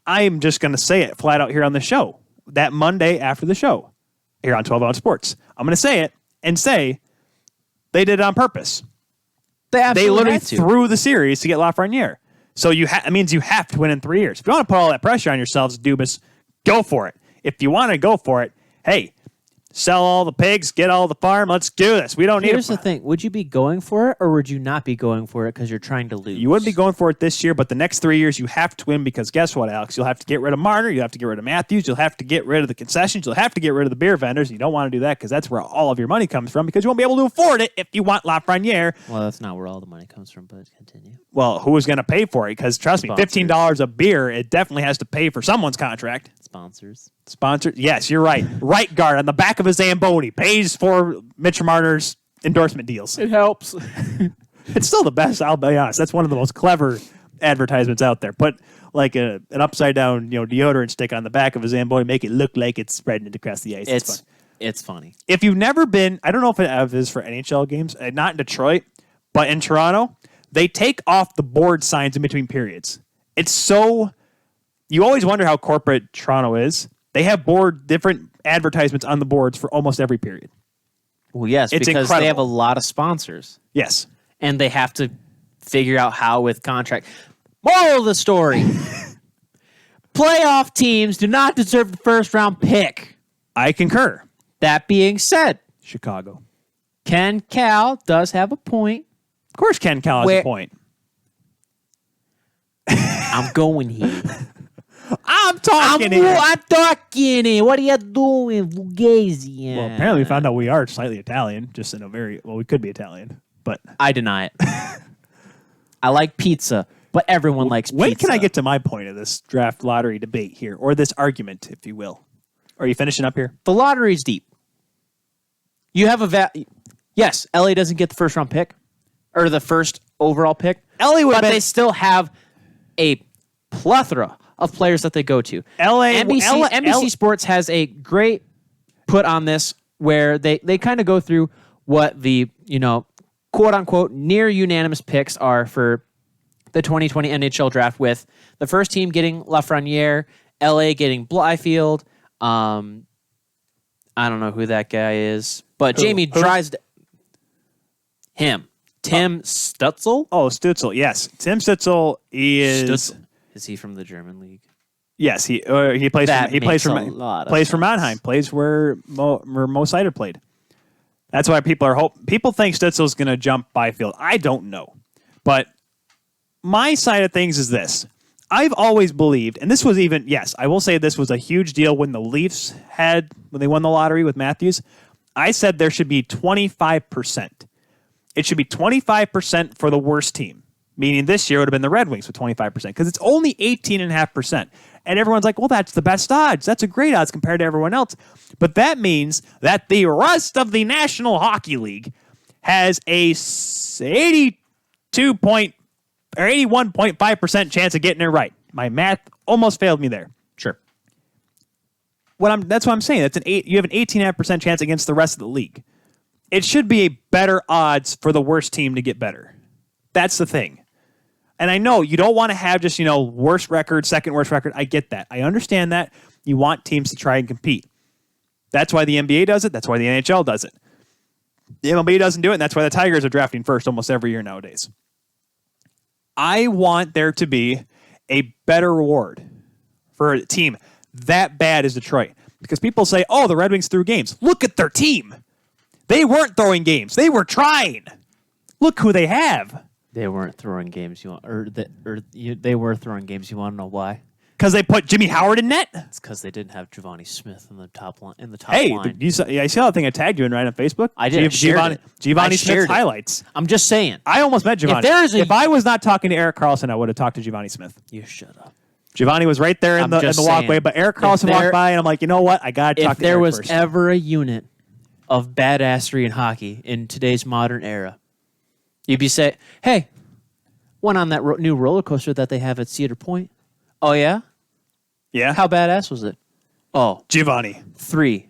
I'm just going to say it flat out here on the show. That Monday after the show here on 12 Ounce Sports. I'm going to say it and say they did it on purpose. They literally threw the series to get Lafreniere. So it means you have to win in 3 years. If you want to put all that pressure on yourselves, Dubas, go for it. If you want to go for it, hey, sell all the pigs, get all the farm. Let's do this. We don't need Here's it. the thing. Would you be going for it, or would you not be going for it because you're trying to lose? You wouldn't be going for it this year, but the next 3 years you have to win because guess what, Alex? You'll have to get rid of Marner. You'll have to get rid of Matthews. You'll have to get rid of the concessions. You'll have to get rid of the beer vendors. You don't want to do that because that's where all of your money comes from because you won't be able to afford it if you want Lafreniere. Well, that's not where all the money comes from, but continue. Well, who is going to pay for it? Because trust me, Sponsors. $15 a beer, it definitely has to pay for someone's contract. Sponsors. Sponsored? Yes, you're right. Right guard on the back of a Zamboni pays for Mitch Marner's endorsement deals. It helps. It's still the best, I'll be honest. That's one of the most clever advertisements out there. Put like an upside down, deodorant stick on the back of a Zamboni, make it look like it's spreading it across the ice. It's fun. It's funny. If you've never been, I don't know if it is for NHL games, not in Detroit, but in Toronto, they take off the board signs in between periods. It's so, you always wonder how corporate Toronto is. They have different advertisements on the boards for almost every period. Well, yes, It's because they have a incredible. lot of sponsors, Yes. and they have to figure out how with contract. Moral of the story: playoff teams do not deserve the first round pick. I concur. That being said, Chicago. Ken Cal does have a point. Of course Ken Cal has Where- a point. I'm going here. I'm talking here. I'm talking here. What are you doing, Fugazi? Well, apparently we found out we are slightly Italian, just in a we could be Italian, but I deny it. I like pizza, but everyone likes pizza. when can I get to my point of this draft lottery debate here, or this argument, if you will? Are you finishing up here? The lottery's deep. You have yes, LA doesn't get the first round pick or the first overall pick. LA would but have they still have a plethora of players that they go to. NBC Sports has a great put on this where they kind of go through what the, quote unquote near unanimous picks are for the 2020 NHL draft, with the first team getting Lafreniere, LA getting Blyfield. I don't know who that guy is, but Jamie Drysdale. Him. Tim Stutzel? Oh, Stutzel, yes. Tim Stutzel is... Stutzel. Is he from the German league? Yes, he plays That he plays makes for a lot of plays for sense. Mannheim, plays where Mo Seider played. That's why people think Stutzel's going to jump Byfield. I don't know. But my side of things is this. I've always believed, and this was even, yes, I will say this was a huge deal when the Leafs when they won the lottery with Matthews. I said there should be 25%. It should be 25% for the worst team, meaning this year it would have been the Red Wings with 25% because it's only 18.5%. And everyone's like, well, that's the best odds. That's a great odds compared to everyone else. But that means that the rest of the National Hockey League has a 81.5% chance of getting it right. My math almost failed me there. Sure. That's what I'm saying. You have an 18.5% chance against the rest of the league. It should be a better odds for the worst team to get better. That's the thing. And I know you don't want to have just, worst record, second worst record. I get that. I understand that. You want teams to try and compete. That's why the NBA does it. That's why the NHL does it. The MLB doesn't do it, and that's why the Tigers are drafting first almost every year nowadays. I want there to be a better reward for a team that bad as Detroit. Because people say, oh, the Red Wings threw games. Look at their team. They weren't throwing games. They were trying. Look who they have. They weren't throwing games. They were throwing games. You want to know why? Because they put Jimmy Howard in net? It's because they didn't have Giovanni Smith in the top line. Hey, line. I saw that thing I tagged you in right on Facebook. I did. Giovanni I shared Smith's it. highlights. I'm just saying. I almost met Giovanni. If I was not talking to Eric Carlson, I would have talked to Giovanni Smith. You shut up. Giovanni was right there in the walkway, but Eric Carlson walked by, and I'm like, you know what? I got to talk to Eric first. If there was ever a unit of badassery in hockey in today's modern era, you'd be saying, hey, went on that new roller coaster that they have at Cedar Point. Oh, yeah? Yeah? How badass was it? Oh, Giovanni. 3,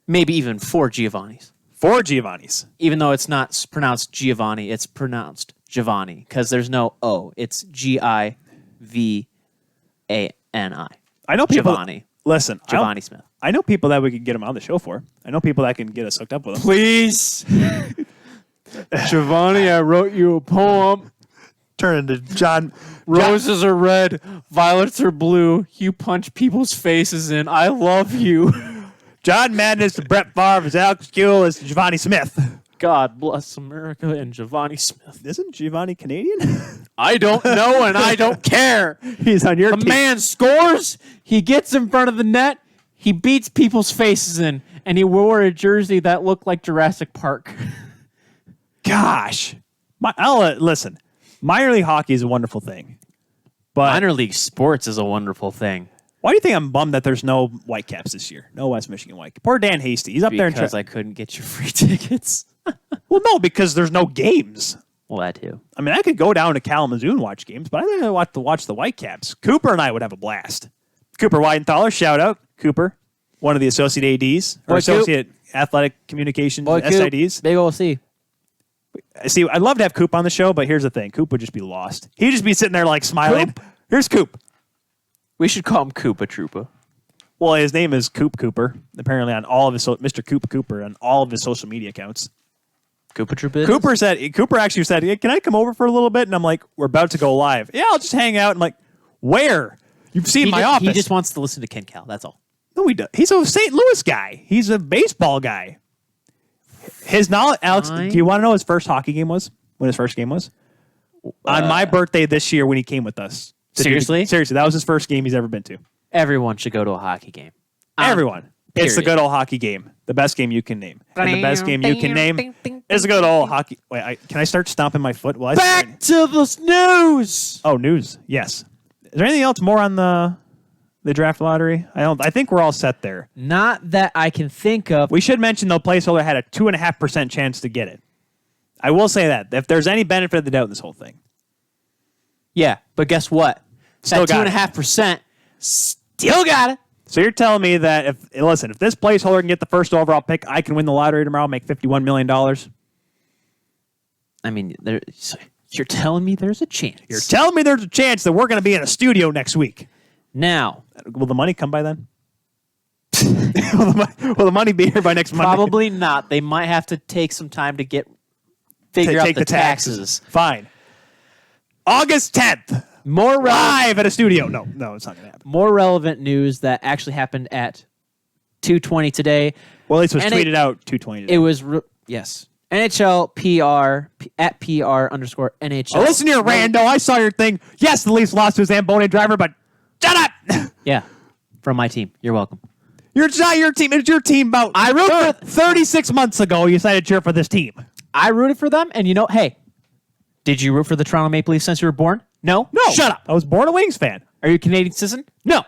maybe even 4 Giovannis. 4 Giovannis. Even though it's not pronounced Giovanni, it's pronounced Giovanni because there's no O. It's Givani. I know people. Giovanni. Listen, Giovanni Smith. I know people that we could get him on the show for. I know people that can get us hooked up with him. Please. Giovanni, I wrote you a poem. Turn into John. Roses are red, violets are blue. You punch people's faces in. I love you. John Madden is to Brett Favre, as Alex Kuehl is to Giovanni Smith. God bless America and Giovanni Smith. Isn't Giovanni Canadian? I don't know and I don't care. He's on your The team. man scores. He gets in front of the net. He beats people's faces in. And he wore a jersey that looked like Jurassic Park. Gosh. Listen, minor league hockey is a wonderful thing. But Minor league sports is a wonderful thing. why do you think I'm bummed that there's no Whitecaps this year? No West Michigan Whitecaps. Poor Dan Hasty. He's up there in Because I couldn't get you free tickets. Well, no, because there's no games. Well, that too. I mean, I could go down to Kalamazoo and watch games, but I think I'd watch the Whitecaps. Cooper and I would have a blast. Cooper Weidenthaler, shout out. Cooper, one of the associate ADs, or Boy, associate athletic communications SIDs. Big ol' C. See, I'd love to have Coop on the show, but here's the thing. Coop would just be lost. He'd just be sitting there like smiling. Coop? Here's Coop. We should call him Koopa Troopa. Well, his name is Coop Cooper, apparently on all of his, Mr. Coop Cooper on all of his social media accounts. Koopa Troopa? Cooper actually said, hey, can I come over for a little bit? And I'm like, we're about to go live. Yeah, I'll just hang out. I'm like, where? You've seen my office. He just wants to listen to Ken Cal. That's all. No, he does. He's a St. Louis guy. He's a baseball guy. His knowledge, Alex, do you want to know his first hockey game was? When his first game was? On my birthday this year when he came with us. Seriously? Seriously, that was his first game he's ever been to. Everyone should go to a hockey game. Everyone. It's the period. good old hockey game. The best game you can name. And the best game you can name is the good old hockey. Wait, can I start stomping my foot? While Back to the news. Oh, news. Yes. Is there anything else more on the draft lottery? I think we're all set there. Not that I can think of. We should mention the placeholder had a 2.5% chance to get it. I will say that if there's any benefit of the doubt in this whole thing. Yeah, but guess what? Still that got it. 2.5% still got it. So you're telling me that if this placeholder can get the first overall pick, I can win the lottery tomorrow, make $51 million? I mean, you're telling me there's a chance. You're telling me there's a chance that we're going to be in a studio next week. Now, Will the money come by then? will the money be here by next Monday? probably not. They might have to take some time to figure out Take the taxes. Fine. August 10th. More Live at a studio. No, it's not going to happen. More relevant news that actually happened at 2:20 today. Well, at least it was And tweeted out 2:20 today. It was yes. NHL PR at PR_NHL. Oh, listen here, Rando. I saw your thing. Yes, the Leafs lost to a Zamboni driver, but shut up. Yeah, from my team. You're welcome. It's not your team. It's your team. About I wrote 36 months ago, you decided to cheer for this team. I rooted for them, and hey, did you root for the Toronto Maple Leafs since you were born? No? No. Shut up. I was born a Wings fan. Are you a Canadian citizen? No.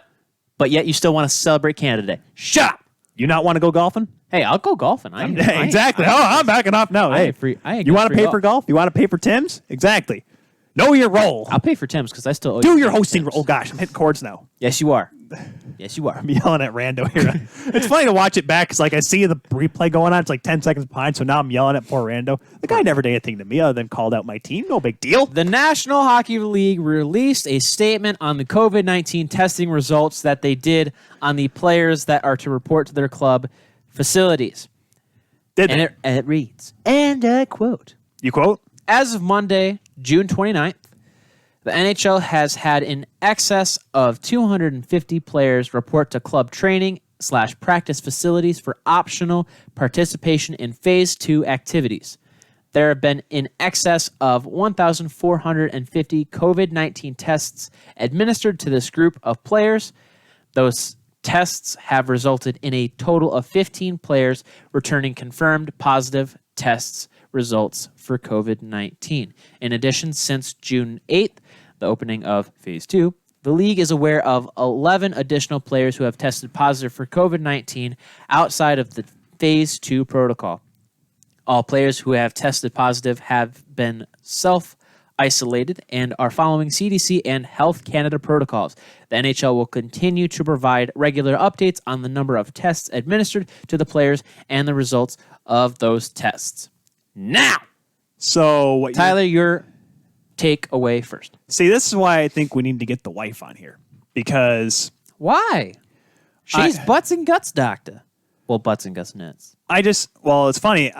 But yet you still want to celebrate Canada Day. Shut up. You not want to go golfing? Hey, I'll go golfing. Exactly. I'm backing off now. Hey, you want to pay for golf? You want to pay for Tim's? Exactly. Know your role. I'll pay for Tim's because I still owe Do you your for hosting Tim's. role. Oh, gosh, I'm hitting chords now. Yes, you are. Yes, you are. I'm yelling at Rando here. It's funny to watch it back because, like, I see the replay going on. It's like 10 seconds behind, so now I'm yelling at poor Rando. The guy never did anything to me other than called out my team. No big deal. The National Hockey League released a statement on the COVID-19 testing results that they did on the players that are to report to their club facilities. And it reads, and I quote, You quote? as of Monday, June 29th, the NHL has had in excess of 250 players report to club training/practice facilities for optional participation in Phase 2 activities. There have been in excess of 1,450 COVID-19 tests administered to this group of players. Those tests have resulted in a total of 15 players returning confirmed positive tests results for COVID-19. In addition, since June 8th, the opening of Phase 2, the league is aware of 11 additional players who have tested positive for COVID-19 outside of the Phase 2 protocol. All players who have tested positive have been self-isolated and are following CDC and Health Canada protocols. The NHL will continue to provide regular updates on the number of tests administered to the players and the results of those tests. Now, So, what Tyler, your take away first. see, this is why I think we need to get the wife on here because Why? She's butts and guts doctor. Well, butts and guts nuts. it's funny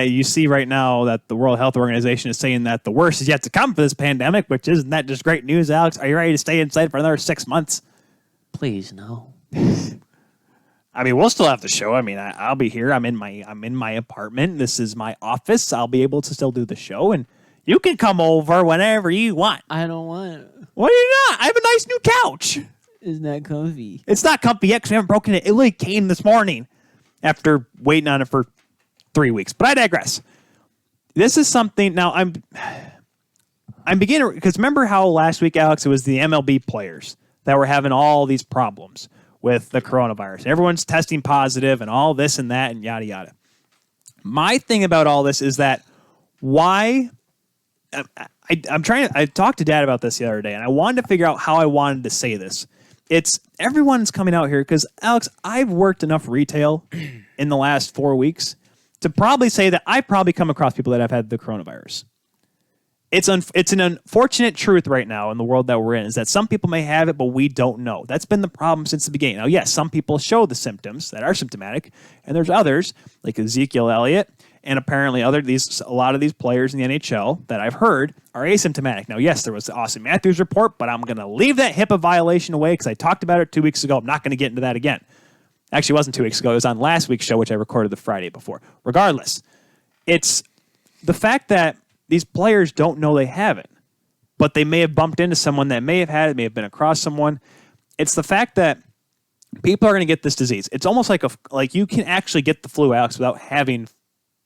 you see right now that the World Health Organization is saying that the worst is yet to come for this pandemic, which isn't that just great news, Alex? Are you ready to stay inside for another 6 months? Please, no. I mean, we'll still have the show. I mean, I'll be here. I'm in my apartment. This is my office. I'll be able to still do the show, and you can come over whenever you want. I don't want it. Why are you not? I have a nice new couch. Isn't that comfy? It's not comfy yet because we haven't broken it. It literally came this morning after waiting on it for 3 weeks. But I digress. This is something now. I'm beginning because remember how last week, Alex, it was the MLB players that were having all these problems with the coronavirus. Everyone's testing positive and all this and that and yada yada. My thing about all this is that why I talked to Dad about this the other day, and I wanted to figure out how I wanted to say this. It's everyone's coming out here because, Alex, I've worked enough retail in the last 4 weeks to probably say that I probably come across people that have had the coronavirus. It's an unfortunate truth right now in the world that we're in is that some people may have it, but we don't know. That's been the problem since the beginning. Now, yes, some people show the symptoms that are symptomatic, and there's others like Ezekiel Elliott and apparently a lot of these players in the NHL that I've heard are asymptomatic. Now, yes, there was the Austin Matthews report, but I'm going to leave that HIPAA violation away because I talked about it 2 weeks ago. I'm not going to get into that again. Actually, it wasn't 2 weeks ago. It was on last week's show, which I recorded the Friday before. Regardless, it's the fact that these players don't know they have it, but they may have bumped into someone that may have had it, may have been across someone. It's the fact that people are going to get this disease. It's almost like you can actually get the flu, Alex, without having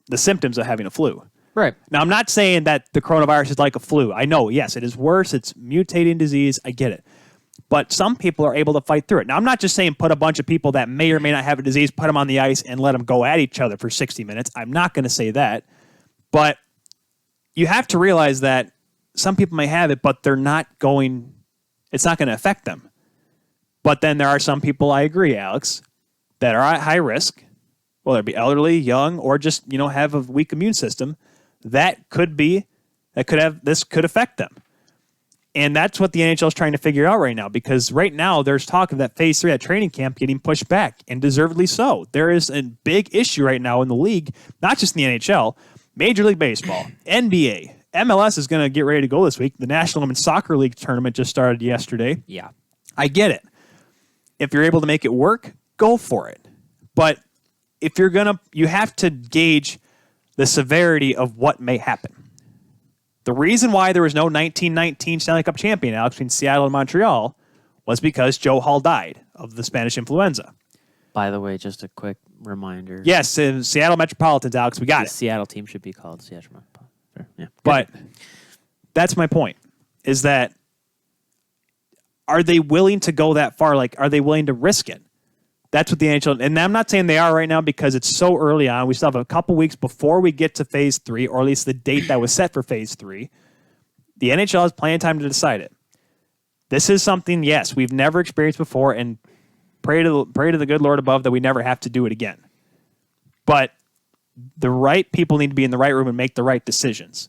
the symptoms of having a flu. Right. Now, I'm not saying that the coronavirus is like a flu. I know, yes, it is worse. It's mutating disease. I get it. But some people are able to fight through it. Now, I'm not just saying put a bunch of people that may or may not have a disease, put them on the ice and let them go at each other for 60 minutes. I'm not going to say that. But you have to realize that some people may have it, but it's not going to affect them. But then there are some people, I agree, Alex, that are at high risk, whether it be elderly, young, or just, have a weak immune system, this could affect them. And that's what the NHL is trying to figure out right now, because right now there's talk of that Phase 3, that training camp, getting pushed back, and deservedly so. There is a big issue right now in the league, not just in the NHL, Major League Baseball, NBA, MLS is going to get ready to go this week. The National Women's Soccer League tournament just started yesterday. Yeah. I get it. If you're able to make it work, go for it. But if you have to gauge the severity of what may happen. The reason why there was no 1919 Stanley Cup champion, Alex, between Seattle and Montreal was because Joe Hall died of the Spanish influenza. By the way, just a quick reminder. Yes, in Seattle Metropolitans, Alex, we got The it. Seattle team should be called Seattle Metropolitans. Yeah. But that's my point, is that are they willing to go that far? Like, are they willing to risk it? That's what the NHL, and I'm not saying they are right now because it's so early on. We still have a couple weeks before we get to phase 3, or at least the date that was set for phase 3. The NHL has plenty of time to decide it. This is something, yes, we've never experienced before, and pray to the good Lord above that we never have to do it again. But the right people need to be in the right room and make the right decisions.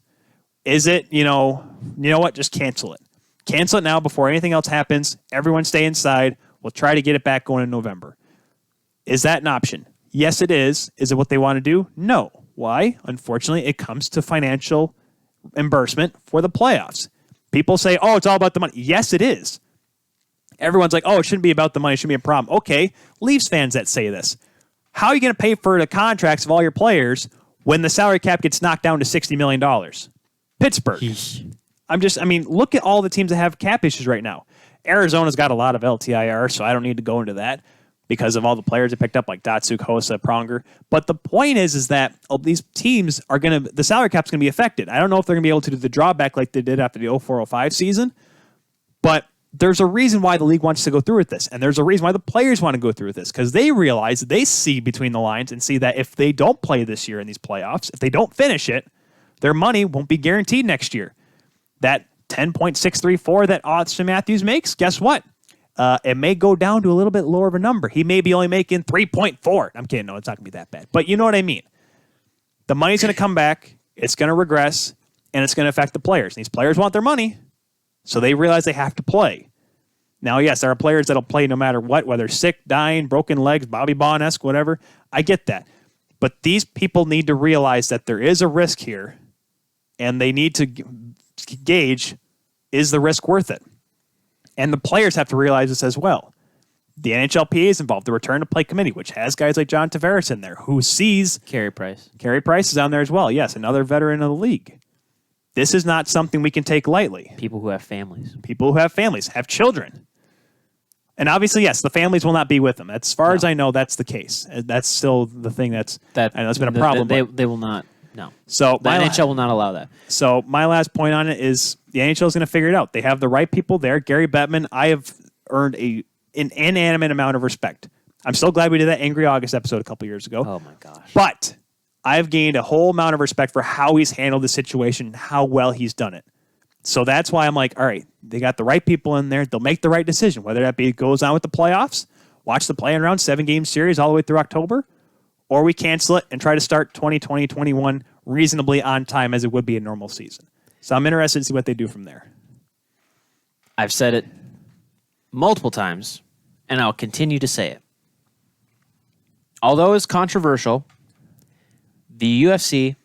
Is it, you know what? Just cancel it. Cancel it now before anything else happens. Everyone stay inside. We'll try to get it back going in November. Is that an option? Yes, it is. Is it what they want to do? No. Why? Unfortunately, it comes to financial reimbursement for the playoffs. People say, oh, it's all about the money. Yes, it is. Everyone's like, oh, it shouldn't be about the money. It shouldn't be a problem. Okay, Leafs fans that say this. How are you going to pay for the contracts of all your players when the salary cap gets knocked down to $60 million? Pittsburgh. Look at all the teams that have cap issues right now. Arizona's got a lot of LTIR, so I don't need to go into that because of all the players they picked up, like Datsuk, Hossa, Pronger. But the point is that these teams are the salary cap's going to be affected. I don't know if they're going to be able to do the drawback like they did after the 04-05 season, but there's a reason why the league wants to go through with this, and there's a reason why the players want to go through with this, because they realize, they see between the lines and see that if they don't play this year in these playoffs, if they don't finish it, their money won't be guaranteed next year. That 10.634 that Austin Matthews makes, guess what? It may go down to a little bit lower of a number. He may be only making 3.4. I'm kidding. No, it's not going to be that bad. But you know what I mean. The money's going to come back. It's going to regress, and it's going to affect the players. These players want their money, so they realize they have to play. Now, yes, there are players that'll play no matter what, whether sick, dying, broken legs, Bobby Baugh-esque, whatever. I get that. But these people need to realize that there is a risk here, and they need to gauge, is the risk worth it? And the players have to realize this as well. The NHLPA is involved, the Return to Play Committee, which has guys like John Tavares in there, who sees... Carey Price. Carey Price is on there as well. Yes, another veteran of the league. This is not something we can take lightly. People who have families. People who have families, have children. And obviously, yes, the families will not be with them. As far as I know, that's the case. That's still the thing I know it's been a problem. They will not. No. So the NHL will not allow that. So my last point on it is the NHL is going to figure it out. They have the right people there. Gary Bettman, I have earned an inanimate amount of respect. I'm so glad we did that Angry August episode a couple years ago. Oh, my gosh. But I've gained a whole amount of respect for how he's handled the situation and how well he's done it. So that's why I'm like, all right, they got the right people in there. They'll make the right decision, whether that be it goes on with the playoffs, watch the play-in round 7-game series all the way through October, or we cancel it and try to start 2020-21 reasonably on time as it would be a normal season. So I'm interested to see what they do from there. I've said it multiple times, and I'll continue to say it. Although it's controversial, the UFC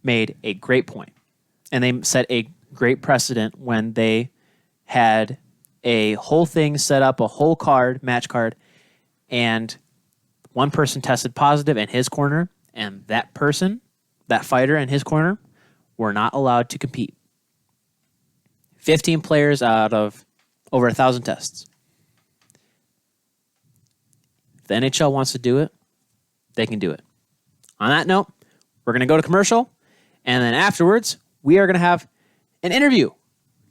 made a great point, and they set a great precedent when they had a whole thing set up, a whole match card, and one person tested positive in his corner, and that fighter in his corner, were not allowed to compete. 15 players out of over 1,000 tests. If the NHL wants to do it, they can do it. On that note, we're going to go to commercial, and then afterwards, we are going to have an interview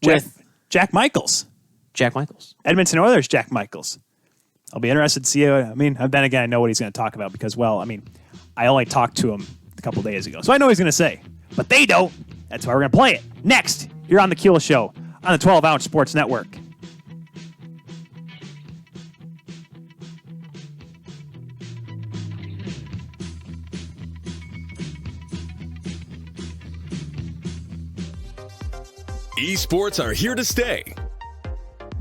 with Jack Michaels. Jack Michaels. Edmonton Oilers Jack Michaels. I'll be interested to see. Then again, I know what he's going to talk about because, I only talked to him a couple days ago. So I know what he's going to say. But they don't. That's why we're going to play it. Next, you're on The Keel Show on the 12 Ounce Sports Network. Esports are here to stay.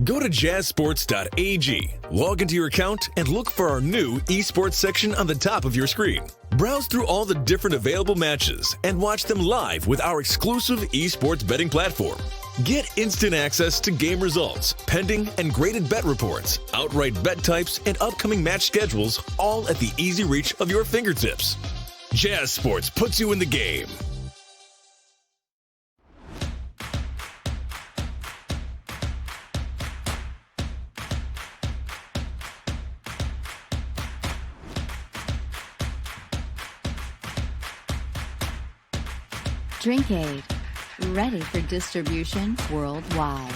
Go to jazzsports.ag, log into your account, and look for our new esports section on the top of your screen. Browse through all the different available matches and watch them live with our exclusive esports betting platform. Get instant access to game results, pending and graded bet reports, outright bet types, and upcoming match schedules, all at the easy reach of your fingertips. Jazz Sports puts you in the game. Drinkade, ready for distribution worldwide.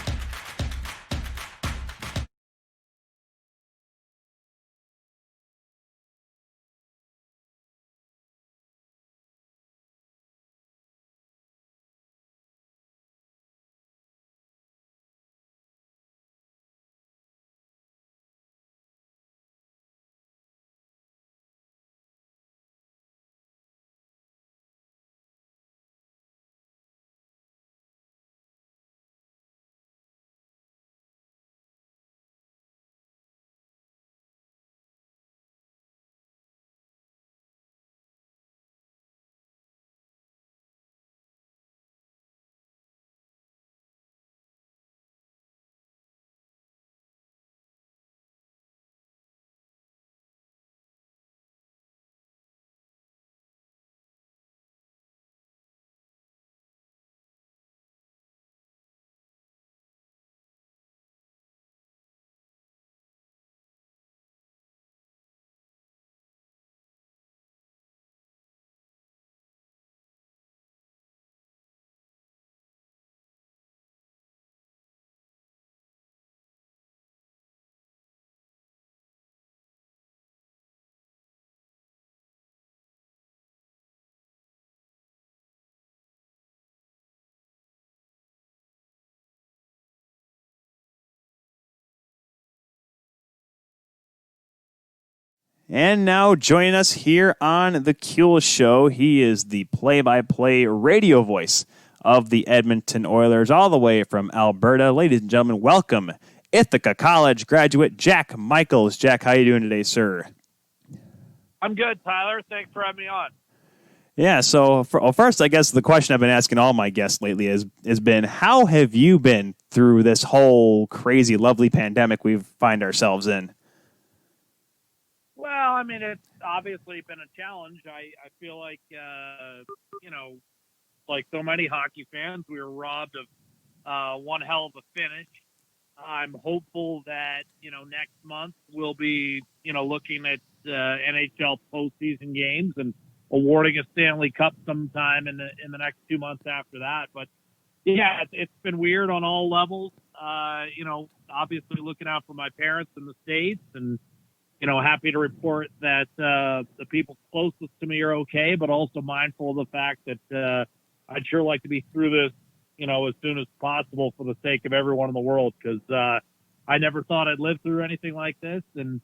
And now joining us here on the Kuehl Show, he is the play-by-play radio voice of the Edmonton Oilers, all the way from Alberta. Ladies and gentlemen, welcome Ithaca College graduate Jack Michaels. Jack, how are you doing today, sir? I'm good, Tyler. Thanks for having me on. Yeah, so first, I guess the question I've been asking all my guests lately has been, how have you been through this whole crazy, lovely pandemic we find ourselves in? Well, I mean, it's obviously been a challenge. I feel like, like so many hockey fans, we were robbed of one hell of a finish. I'm hopeful that, next month we'll be, looking at NHL postseason games and awarding a Stanley Cup sometime in the next 2 months after that. But yeah, it's been weird on all levels. Obviously looking out for my parents in the States, and happy to report that the people closest to me are okay, but also mindful of the fact that I'd sure like to be through this, as soon as possible for the sake of everyone in the world, because I never thought I'd live through anything like this, and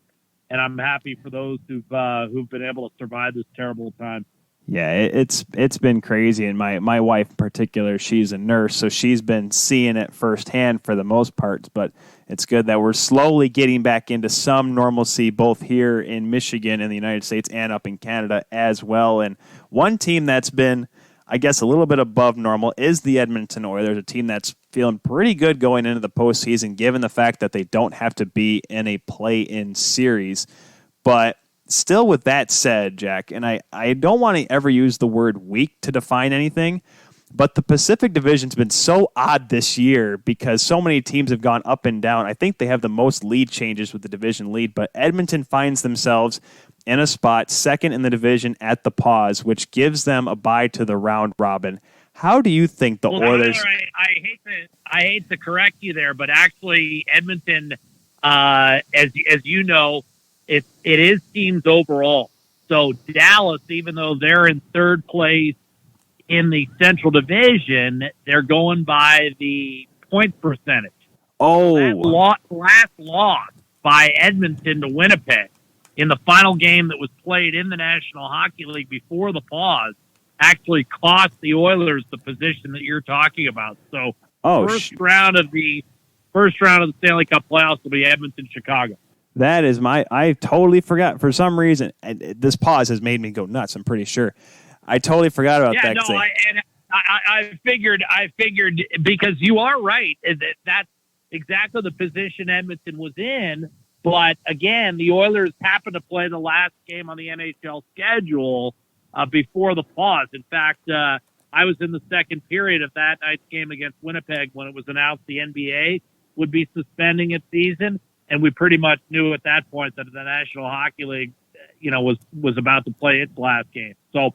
I'm happy for those who've been able to survive this terrible time. Yeah, it's been crazy, and my wife in particular, she's a nurse, so she's been seeing it firsthand for the most part, but it's good that we're slowly getting back into some normalcy, both here in Michigan in the United States and up in Canada as well. And one team that's been, I guess, a little bit above normal is the Edmonton Oilers, a team that's feeling pretty good going into the postseason, given the fact that they don't have to be in a play-in series. But still, with that said, Jack, and I don't want to ever use the word weak to define anything, but the Pacific Division's been so odd this year because so many teams have gone up and down. I think they have the most lead changes with the division lead, but Edmonton finds themselves in a spot second in the division at the pause, which gives them a bye to the round robin. How do you think the Oilers... I hate to correct you there, but actually Edmonton, as you know, it is teams overall. So Dallas, even though they're in third place in the Central Division, they're going by the point percentage. Oh. That last loss by Edmonton to Winnipeg in the final game that was played in the National Hockey League before the pause actually cost the Oilers the position that you're talking about. So first round of the Stanley Cup playoffs will be Edmonton-Chicago. That is I totally forgot. For some reason, this pause has made me go nuts, I'm pretty sure. I totally forgot about that. No, I figured because you are right. That's exactly the position Edmonton was in. But again, the Oilers happened to play the last game on the NHL schedule before the pause. In fact, I was in the second period of that night's game against Winnipeg when it was announced the NBA would be suspending its season. And we pretty much knew at that point that the National Hockey League, was about to play its last game. So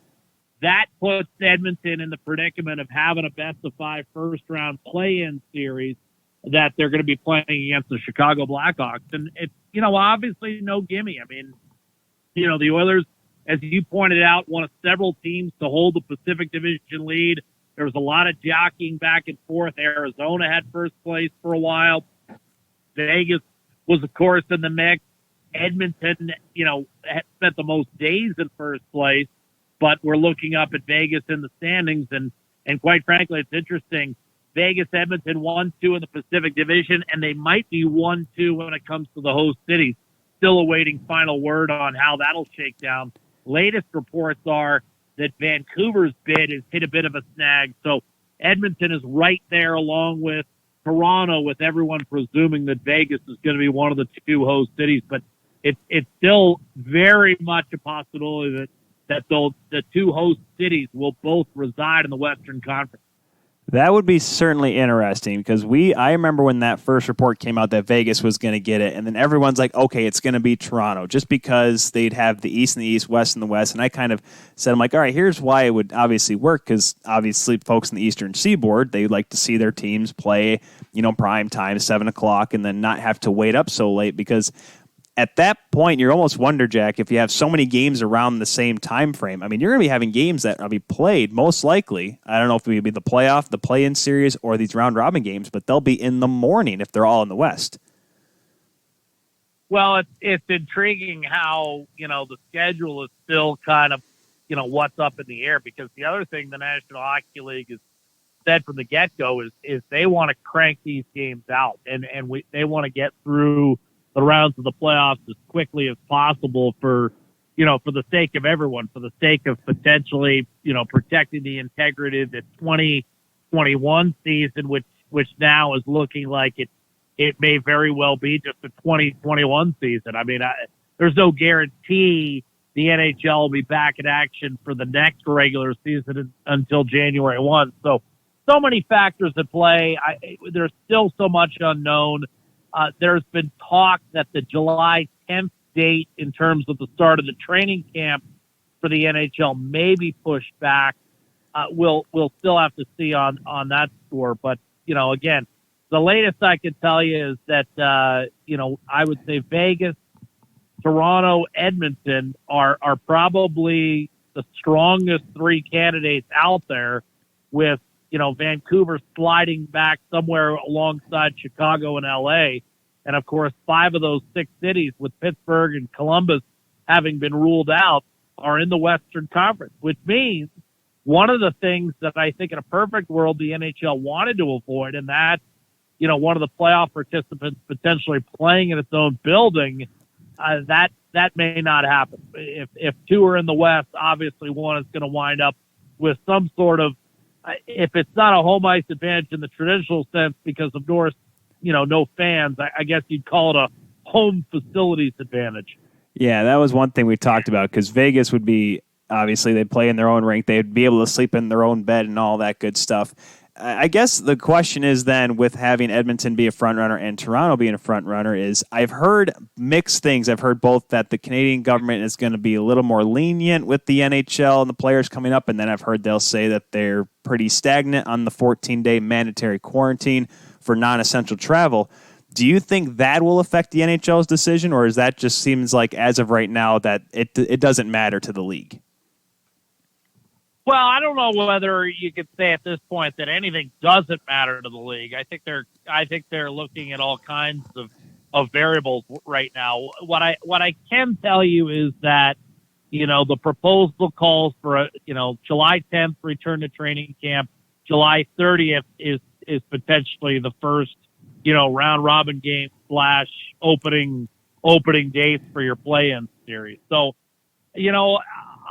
that puts Edmonton in the predicament of having a best-of-5 first-round play-in series that they're going to be playing against the Chicago Blackhawks. And it's, obviously no gimme. I mean, the Oilers, as you pointed out, one of several teams to hold the Pacific Division lead. There was a lot of jockeying back and forth. Arizona had first place for a while. Vegas was, of course, in the mix. Edmonton, had spent the most days in first place, but we're looking up at Vegas in the standings. And quite frankly, it's interesting. Vegas, Edmonton 1-2 in the Pacific Division, and they might be 1-2 when it comes to the host cities. Still awaiting final word on how that'll shake down. Latest reports are that Vancouver's bid has hit a bit of a snag. So Edmonton is right there along with Toronto, with everyone presuming that Vegas is going to be one of the two host cities. But it's still very much a possibility that the two host cities will both reside in the Western Conference. That would be certainly interesting because I remember when that first report came out that Vegas was going to get it, and then everyone's like, okay, it's going to be Toronto, just because they'd have the East and the East, West and the West. And I kind of said, I'm like, all right, here's why it would obviously work, because obviously folks in the Eastern Seaboard, they like to see their teams play, prime time, 7 o'clock, and then not have to wait up so late, because at that point, you almost wonder, Jack, if you have so many games around the same time frame. I mean, you're going to be having games that will be played, most likely. I don't know if it would be the playoff, the play-in series, or these round-robin games, but they'll be in the morning if they're all in the West. Well, it's intriguing how, the schedule is still kind of, what's up in the air, because the other thing the National Hockey League has said from the get-go is they want to crank these games out, and they want to get through the rounds of the playoffs as quickly as possible for the sake of everyone, for the sake of potentially, protecting the integrity of the 2021 season, which now is looking like it may very well be just a 2021 season. I mean, there's no guarantee the NHL will be back in action for the next regular season until January 1. So many factors at play. There's still so much unknown. There's been talk that the July 10th date in terms of the start of the training camp for the NHL may be pushed back. We'll still have to see on that score. But, again, the latest I can tell you is that, I would say Vegas, Toronto, Edmonton are probably the strongest three candidates out there, with, Vancouver sliding back somewhere alongside Chicago and LA. And of course, 5 of those 6 cities, with Pittsburgh and Columbus having been ruled out, are in the Western Conference, which means one of the things that I think in a perfect world the NHL wanted to avoid, and that, one of the playoff participants potentially playing in its own building, that may not happen. If 2 are in the West, obviously one is going to wind up with some sort of, if it's not a home ice advantage in the traditional sense because of Norris, no fans, I guess you'd call it a home facilities advantage. Yeah, that was one thing we talked about, because Vegas would be, obviously they play in their own rink. They'd be able to sleep in their own bed and all that good stuff. I guess the question is then, with having Edmonton be a front runner and Toronto being a front runner, is I've heard mixed things. I've heard both that the Canadian government is going to be a little more lenient with the NHL and the players coming up, and then I've heard they'll say that they're pretty stagnant on the 14-day mandatory quarantine for non-essential travel. Do you think that will affect the NHL's decision, or is that just seems like, as of right now, that it doesn't matter to the league? Well, I don't know whether you could say at this point that anything doesn't matter to the league. I think they're looking at all kinds of variables right now. What I can tell you is that, the proposal calls for a, July 10th return to training camp. July 30th is potentially the first, round robin game / opening dates for your play-in series. So,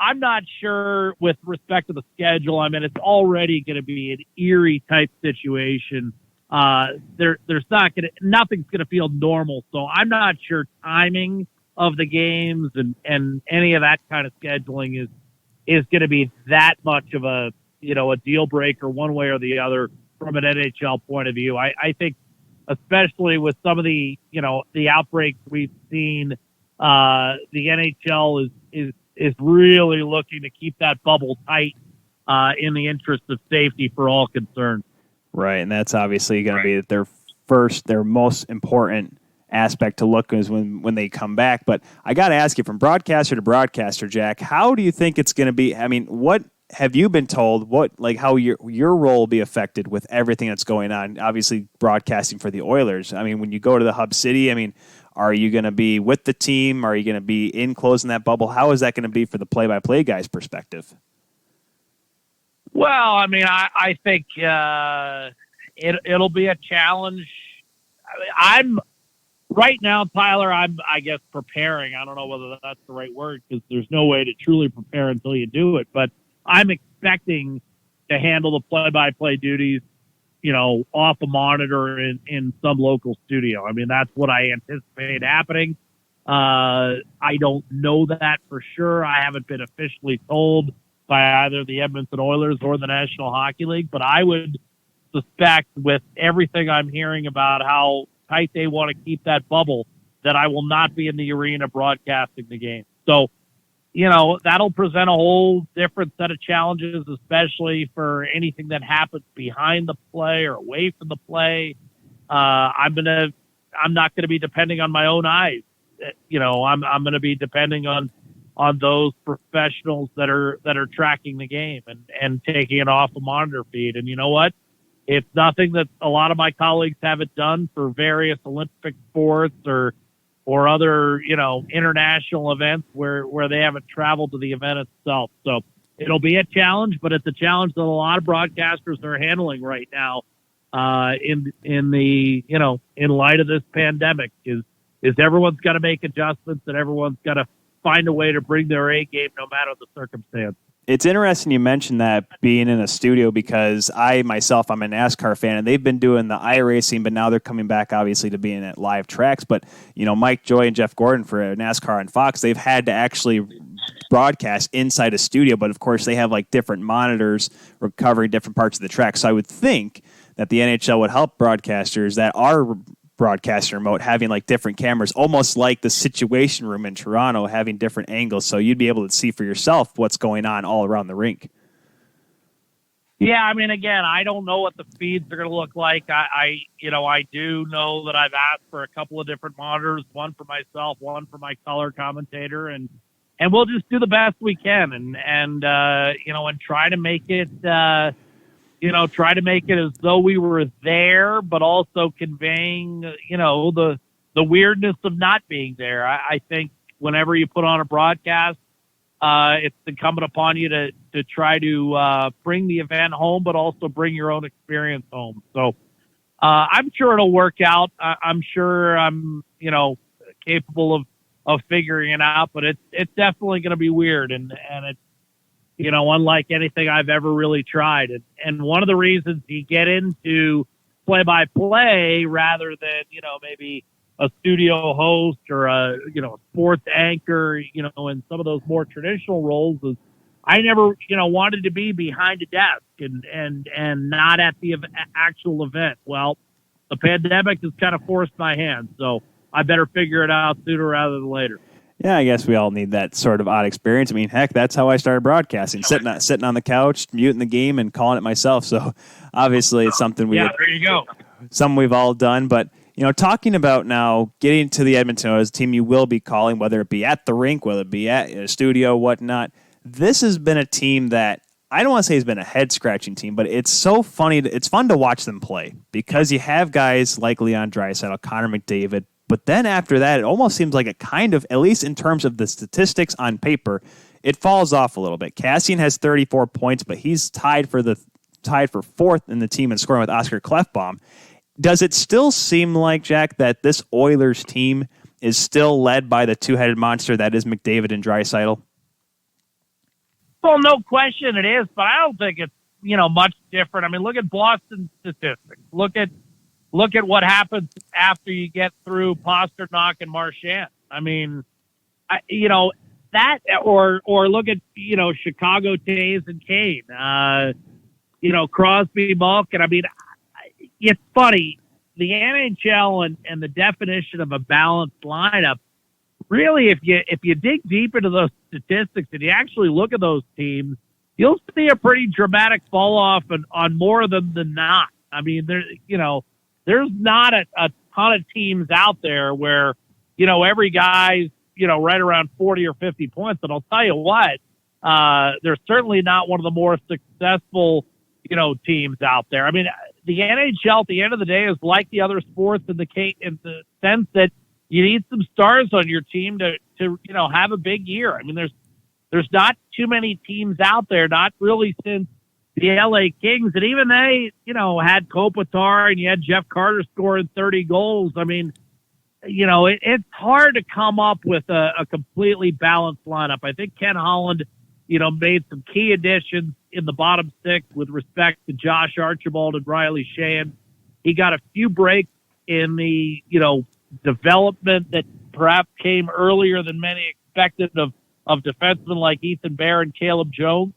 I'm not sure with respect to the schedule. I mean, it's already going to be an eerie type situation. Nothing's going to feel normal. So I'm not sure timing of the games and any of that kind of scheduling is going to be that much of a deal breaker one way or the other from an NHL point of view. I think, especially with some of the outbreaks we've seen, the NHL is really looking to keep that bubble tight in the interest of safety for all concerned. Right, and that's obviously going to be their most important aspect to look is when they come back. But I got to ask you, from broadcaster to broadcaster, Jack, how do you think it's going to be? I mean, what have you been told? How your role will be affected with everything that's going on? Obviously, broadcasting for the Oilers. I mean, when you go to the hub city, I mean, are you going to be with the team? Are you going to be in closing that bubble? How is that going to be for the play-by-play guy's perspective? Well, I mean, I think it'll be a challenge. I'm right now, Tyler. I guess preparing. I don't know whether that's the right word, because there's no way to truly prepare until you do it. But I'm expecting to handle the play-by-play duties, off a monitor in some local studio. I mean, that's what I anticipate happening. I don't know that for sure. I haven't been officially told by either the Edmonton Oilers or the National Hockey League, but I would suspect, with everything I'm hearing about how tight they want to keep that bubble, that I will not be in the arena broadcasting the game. So, that'll present a whole different set of challenges, especially for anything that happens behind the play or away from the play. I'm not going to be depending on my own eyes. I'm going to be depending on those professionals that are tracking the game and taking it off a monitor feed. And you know what? It's nothing that a lot of my colleagues haven't done for various Olympic sports or other, international events where they haven't traveled to the event itself. So it'll be a challenge, but it's a challenge that a lot of broadcasters are handling right now in light of this pandemic is everyone's got to make adjustments and everyone's got to find a way to bring their A game no matter the circumstance. It's interesting you mentioned that being in a studio because I'm a NASCAR fan, and they've been doing the iRacing, but now they're coming back, obviously, to being at live tracks. But, Mike Joy and Jeff Gordon for NASCAR on Fox, they've had to actually broadcast inside a studio, but, of course, they have, different monitors covering different parts of the track. So I would think that the NHL would help broadcasters that are broadcasting remote having different cameras, almost like the Situation Room in Toronto, having different angles, so you'd be able to see for yourself what's going on all around the rink. Yeah, I mean, again, I don't know what the feeds are going to look like. I do know that I've asked for a couple of different monitors, one for myself, one for my color commentator, and we'll just do the best we can and try to make it as though we were there, but also conveying, the weirdness of not being there. I think whenever you put on a broadcast, it's incumbent upon you to try to bring the event home, but also bring your own experience home. So I'm sure it'll work out. I'm sure I'm, capable of figuring it out, but it's definitely going to be weird. And it's, unlike anything I've ever really tried. And one of the reasons you get into play-by-play rather than, maybe a studio host or a sports anchor, in some of those more traditional roles is I never, wanted to be behind a desk and not at the actual event. Well, the pandemic has kind of forced my hand, so I better figure it out sooner rather than later. Yeah, I guess we all need that sort of odd experience. I mean, heck, that's how I started broadcasting, sitting on the couch, muting the game, and calling it myself. So obviously it's something there you go. Something we've all done. But, talking about now getting to the Edmonton Oilers team you will be calling, whether it be at the rink, whether it be at a studio, whatnot, this has been a team that I don't want to say has been a head-scratching team, but it's so funny. It's fun to watch them play because you have guys like Leon Draisaitl, Connor McDavid. But then after that, it almost seems like it kind of, at least in terms of the statistics on paper, it falls off a little bit. Kassian has 34 points, but he's tied for fourth in the team in scoring with Oscar Klefbom. Does it still seem like, Jack, that this Oilers team is still led by the two-headed monster that is McDavid and Draisaitl? Well, no question it is, but I don't think it's, much different. I mean, look at Boston's statistics. Look at what happens after you get through Pasternak and Marchand. I mean, that or look at, Chicago, Taves and Kane, Crosby, Malkin. I mean, it's funny. The NHL and the definition of a balanced lineup, really, if you dig deep into those statistics and you actually look at those teams, you'll see a pretty dramatic fall off on more of them than not. I mean, there's not a ton of teams out there where, every guy's, right around 40 or 50 points. And I'll tell you what, they're certainly not one of the more successful, teams out there. I mean, the NHL at the end of the day is like the other sports in the sense that you need some stars on your team to have a big year. I mean, there's not too many teams out there, not really since the LA Kings, and even they, had Kopitar and you had Jeff Carter scoring 30 goals. I mean, it's hard to come up with a completely balanced lineup. I think Ken Holland, made some key additions in the bottom six with respect to Josh Archibald and Riley Sheahan. He got a few breaks in the, development that perhaps came earlier than many expected of defensemen like Ethan Bear and Caleb Jones.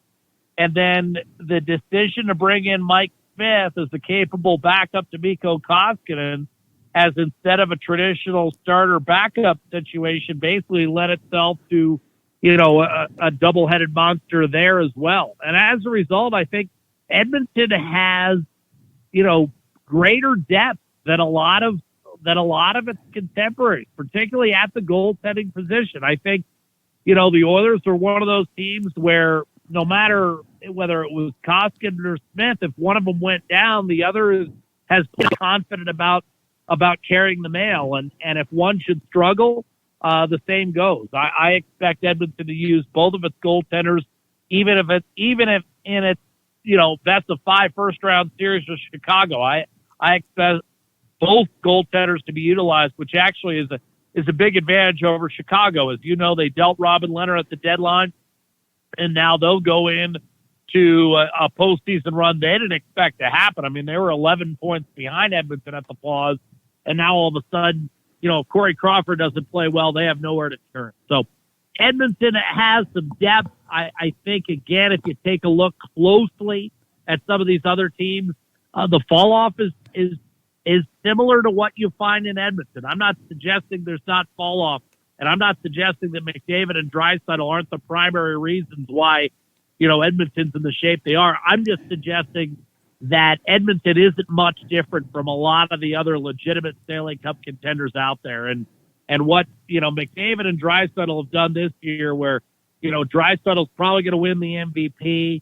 And then the decision to bring in Mike Smith as the capable backup to Mikko Koskinen, as instead of a traditional starter backup situation, basically led itself to, a double-headed monster there as well. And as a result, I think Edmonton has, greater depth than a lot of its contemporaries, particularly at the goaltending position. I think, the Oilers are one of those teams where no matter whether it was Koskinen or Smith, if one of them went down, the other has been confident about, about carrying the mail. And if one should struggle, the same goes. I expect Edmonton to use both of its goaltenders, even if in its, best of 5 first-round series with Chicago. I expect both goaltenders to be utilized, which actually is a big advantage over Chicago. As you know, they dealt Robin Lehner at the deadline, and now they'll go in to a postseason run they didn't expect to happen. I mean, they were 11 points behind Edmonton at the pause, and now all of a sudden, Corey Crawford doesn't play well. They have nowhere to turn. So Edmonton has some depth. I think, again, if you take a look closely at some of these other teams, the fall off is similar to what you find in Edmonton. I'm not suggesting there's not fall off, and I'm not suggesting that McDavid and Draisaitl aren't the primary reasons why, Edmonton's in the shape they are. I'm just suggesting that Edmonton isn't much different from a lot of the other legitimate Stanley Cup contenders out there. And what, McDavid and Draisaitl have done this year where, Draisaitl's probably going to win the MVP,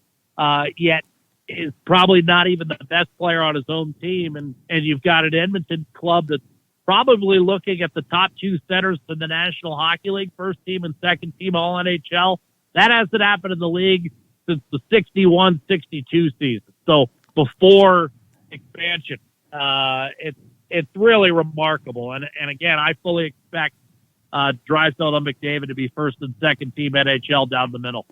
yet is probably not even the best player on his own team. And you've got an Edmonton club that's probably looking at the top 2 centers in the National Hockey League, first team and second team all NHL. That hasn't happened in the league since the 61-62 season. So before expansion, it's really remarkable. And again, I fully expect Draisaitl and McDavid to be first and second team NHL down the middle.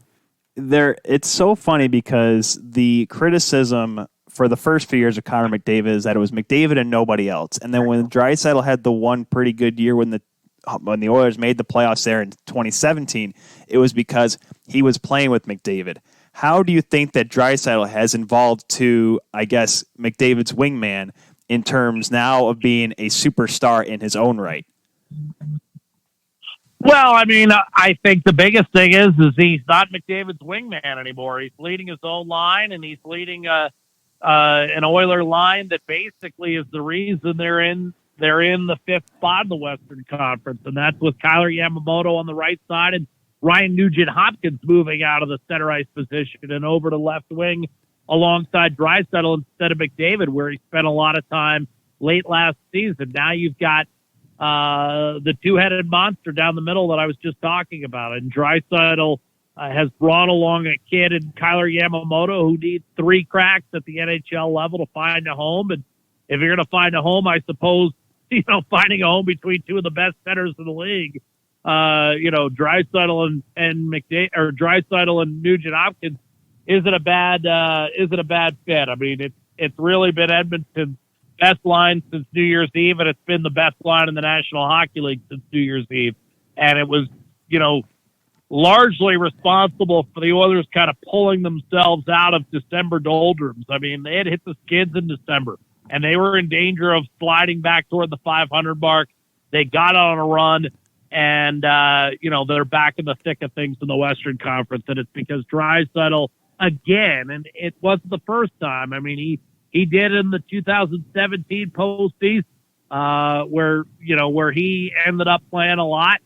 It's so funny because the criticism for the first few years of Connor McDavid is that it was McDavid and nobody else. And then when Draisaitl had the one pretty good year when the Oilers made the playoffs there in 2017, it was because he was playing with McDavid. How do you think that Draisaitl has evolved to, I guess, McDavid's wingman in terms now of being a superstar in his own right? Well, I mean, I think the biggest thing is he's not McDavid's wingman anymore. He's leading his own line, and he's leading an Oiler line that basically is the reason they're in the 5th spot in the Western Conference, and that's with Kyler Yamamoto on the right side and Ryan Nugent-Hopkins moving out of the center ice position and over to left wing alongside Draisaitl instead of McDavid, where he spent a lot of time late last season. Now you've got the two-headed monster down the middle that I was just talking about, and Draisaitl has brought along a kid in Kyler Yamamoto who needs 3 cracks at the NHL level to find a home. And if you're going to find a home, I suppose, finding a home between 2 of the best centers in the league, Draisaitl and McDavid, or Draisaitl and Nugent Hopkins isn't a bad fit. I mean, it's really been Edmonton's best line since New Year's Eve, and it's been the best line in the National Hockey League since New Year's Eve. And it was, largely responsible for the Oilers kind of pulling themselves out of December doldrums. I mean, they had hit the skids in December, and they were in danger of sliding back toward the 500 mark. They got on a run, and, they're back in the thick of things in the Western Conference, and it's because Draisaitl, again, and it wasn't the first time. I mean, he did in the 2017 postseason, where he ended up playing a lot,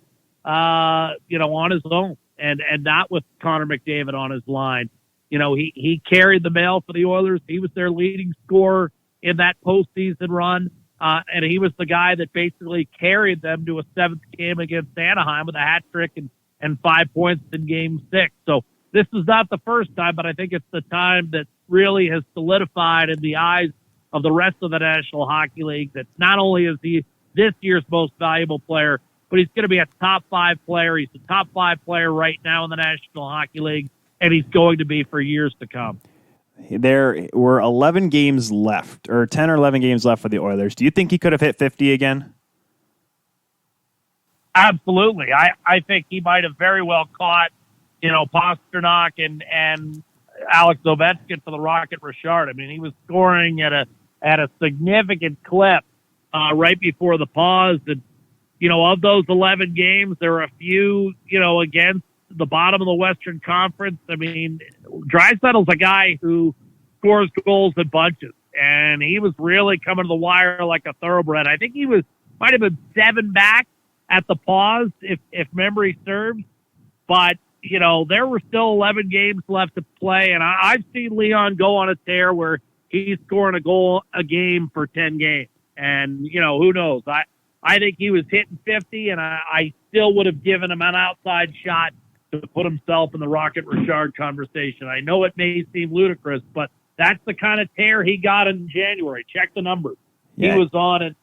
on his own and not with Connor McDavid on his line. He carried the mail for the Oilers. He was their leading scorer in that postseason run. And he was the guy that basically carried them to a 7th game against Anaheim with a hat trick and 5 points in Game 6. So this is not the first time, but I think it's the time that really has solidified in the eyes of the rest of the National Hockey League that not only is he this year's most valuable player, but he's going to be a top 5 player. He's the top 5 player right now in the National Hockey League, and he's going to be for years to come. There were 11 games left, or 10 or 11 games left for the Oilers. Do you think he could have hit 50 again? Absolutely. I think he might have very well caught, Pasternak and Alex Ovechkin for the Rocket Richard. I mean, he was scoring at a significant clip right before the pause. And, of those 11 games, there were a few, against the bottom of the Western Conference. I mean, Draisaitl's a guy who scores goals in bunches, and he was really coming to the wire like a thoroughbred. I think he might have been 7 back at the pause, if memory serves. But, there were still 11 games left to play, and I've seen Leon go on a tear where he's scoring a goal a game for 10 games. And, who knows? I think he was hitting 50, and I still would have given him an outside shot to put himself in the Rocket Richard conversation. I know it may seem ludicrous, but that's the kind of tear he got in January. Check the numbers. Yeah. He was on an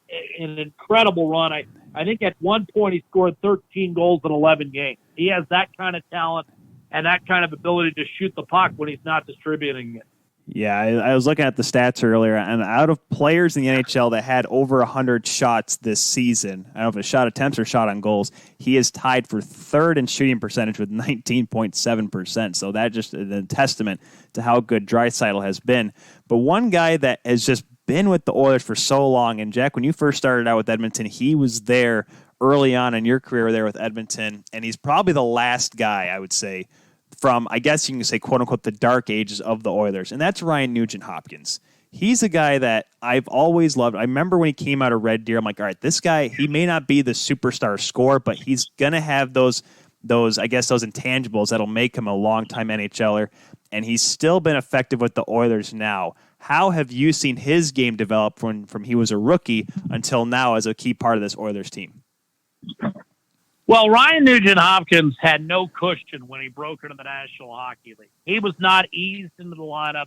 incredible run. I think at one point he scored 13 goals in 11 games. He has that kind of talent and that kind of ability to shoot the puck when he's not distributing it. Yeah, I was looking at the stats earlier, and out of players in the NHL that had over 100 shots this season, I don't know if it's shot attempts or shot on goals, he is tied for third in shooting percentage with 19.7%. So that just is a testament to how good Draisaitl has been. But one guy that has just been with the Oilers for so long, and Jack, when you first started out with Edmonton, he was there early on in your career there with Edmonton, and he's probably the last guy, I would say, from, I guess you can say, quote-unquote, the dark ages of the Oilers, and that's Ryan Nugent-Hopkins. He's a guy that I've always loved. I remember when he came out of Red Deer, I'm like, all right, this guy, he may not be the superstar scorer, but he's going to have those intangibles that'll make him a long-time NHLer, and he's still been effective with the Oilers now. How have you seen his game develop from he was a rookie until now as a key part of this Oilers team? Well, Ryan Nugent-Hopkins had no cushion when he broke into the National Hockey League. He was not eased into the lineup.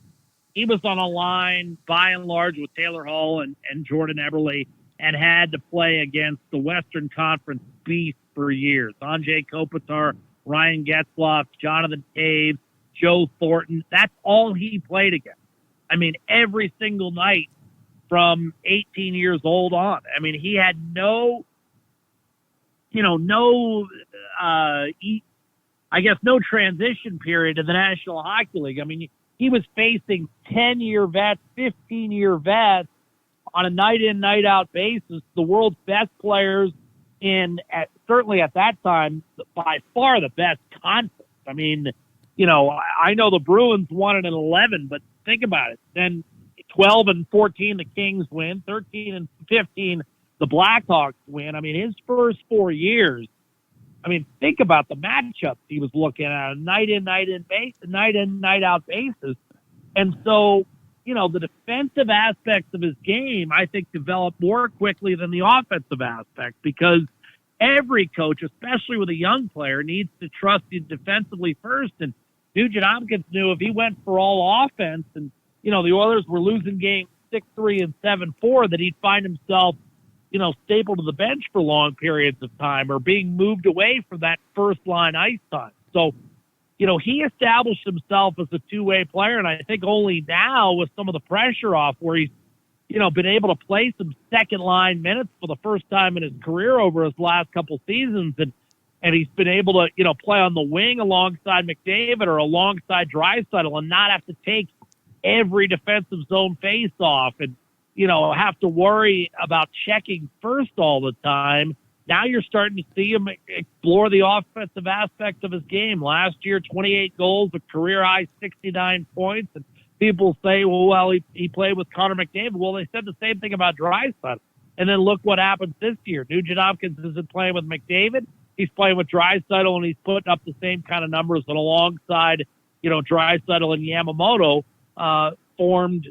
He was on a line, by and large, with Taylor Hall and Jordan Eberle, and had to play against the Western Conference beast for years. Andrzej Kopitar, Ryan Getzlaf, Jonathan Taves, Joe Thornton. That's all he played against. I mean, every single night from 18 years old on. I mean, he had no transition period in the National Hockey League. I mean, he was facing 10-year vets, 15-year vets on a night-in, night-out basis, the world's best players certainly at that time, by far the best conference. I mean, I know the Bruins won it in 11, but think about it. Then 12 and 14, the Kings win. 13 and 15, the Blackhawks win. I mean, his first 4 years, think about the matchups he was looking at, a night in, night out basis. And so, the defensive aspects of his game, I think, developed more quickly than the offensive aspect, because every coach, especially with a young player, needs to trust you defensively first. And Nugent-Hopkins knew if he went for all offense and, the Oilers were losing games 6-3 and 7-4, that he'd find himself, stapled to the bench for long periods of time or being moved away from that first line ice time. So, he established himself as a two-way player, and I think only now with some of the pressure off where he's, been able to play some second-line minutes for the first time in his career over his last couple seasons, and he's been able to, play on the wing alongside McDavid or alongside Draisaitl and not have to take every defensive zone face-off and, have to worry about checking first all the time. Now you're starting to see him explore the offensive aspect of his game. Last year, 28 goals, a career-high 69 points. And people say, well, he played with Connor McDavid. Well, they said the same thing about Draisaitl. And then look what happens this year. Nugent-Hopkins isn't playing with McDavid. He's playing with Draisaitl, and he's putting up the same kind of numbers. And alongside, Draisaitl and Yamamoto, formed,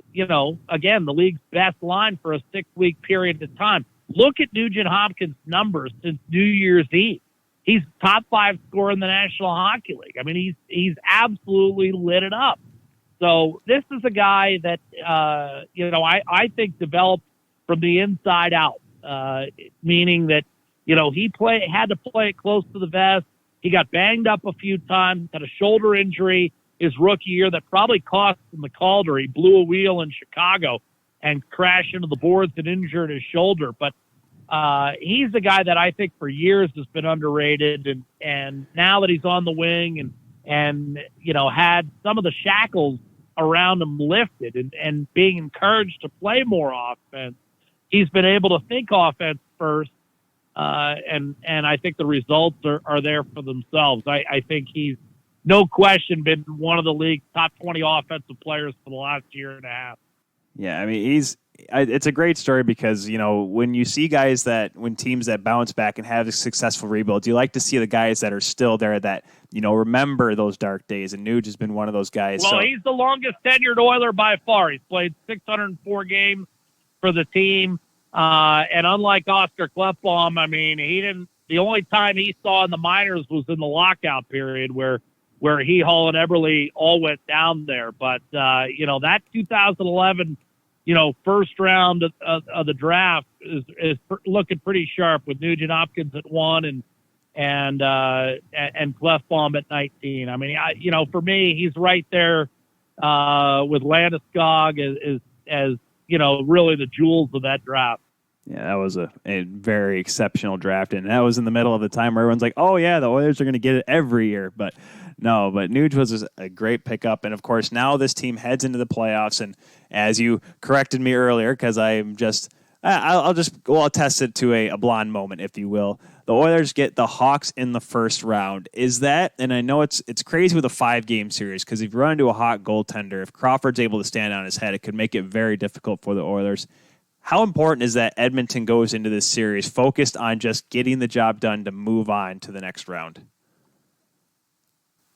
again, the league's best line for a 6-week period of time. Look at Nugent-Hopkins' numbers since New Year's Eve. He's top 5 scorer in the National Hockey League. I mean, he's absolutely lit it up. So this is a guy that, I think developed from the inside out, meaning that, he had to play it close to the vest. He got banged up a few times, had a shoulder injury his rookie year that probably cost him the Calder. He blew a wheel in Chicago and crashed into the boards and injured his shoulder. But he's the guy that I think for years has been underrated. And now that he's on the wing and had some of the shackles around him lifted and being encouraged to play more offense, he's been able to think offense first. And I think the results are there for themselves. I think he's, no question, been one of the league's top 20 offensive players for the last year and a half. Yeah, I mean, it's a great story because, when you see guys when teams that bounce back and have a successful rebuild, you like to see the guys that are still there that, remember those dark days. And Nuge has been one of those guys. Well, he's the longest tenured Oiler by far. He's played 604 games for the team. And unlike Oscar Klefbom, I mean, the only time he saw in the minors was in the lockout period where he, Hall, and Eberle all went down there. But, that 2011, first round of the draft is looking pretty sharp with Nugent Hopkins at 1 and Klefbom at 19. I mean, for me, he's right there with Landeskog as really the jewels of that draft. Yeah, that was a very exceptional draft, and that was in the middle of the time where everyone's like, oh, yeah, the Oilers are going to get it every year. But no, Nuge was a great pickup, and, of course, now this team heads into the playoffs, and as you corrected me earlier, because I'm just – I'll test it to a blonde moment, if you will. The Oilers get the Hawks in the first round. Is that, and I know it's crazy with a 5-game series, because if you run into a hot goaltender, if Crawford's able to stand on his head, it could make it very difficult for the Oilers. How important is that Edmonton goes into this series focused on just getting the job done to move on to the next round?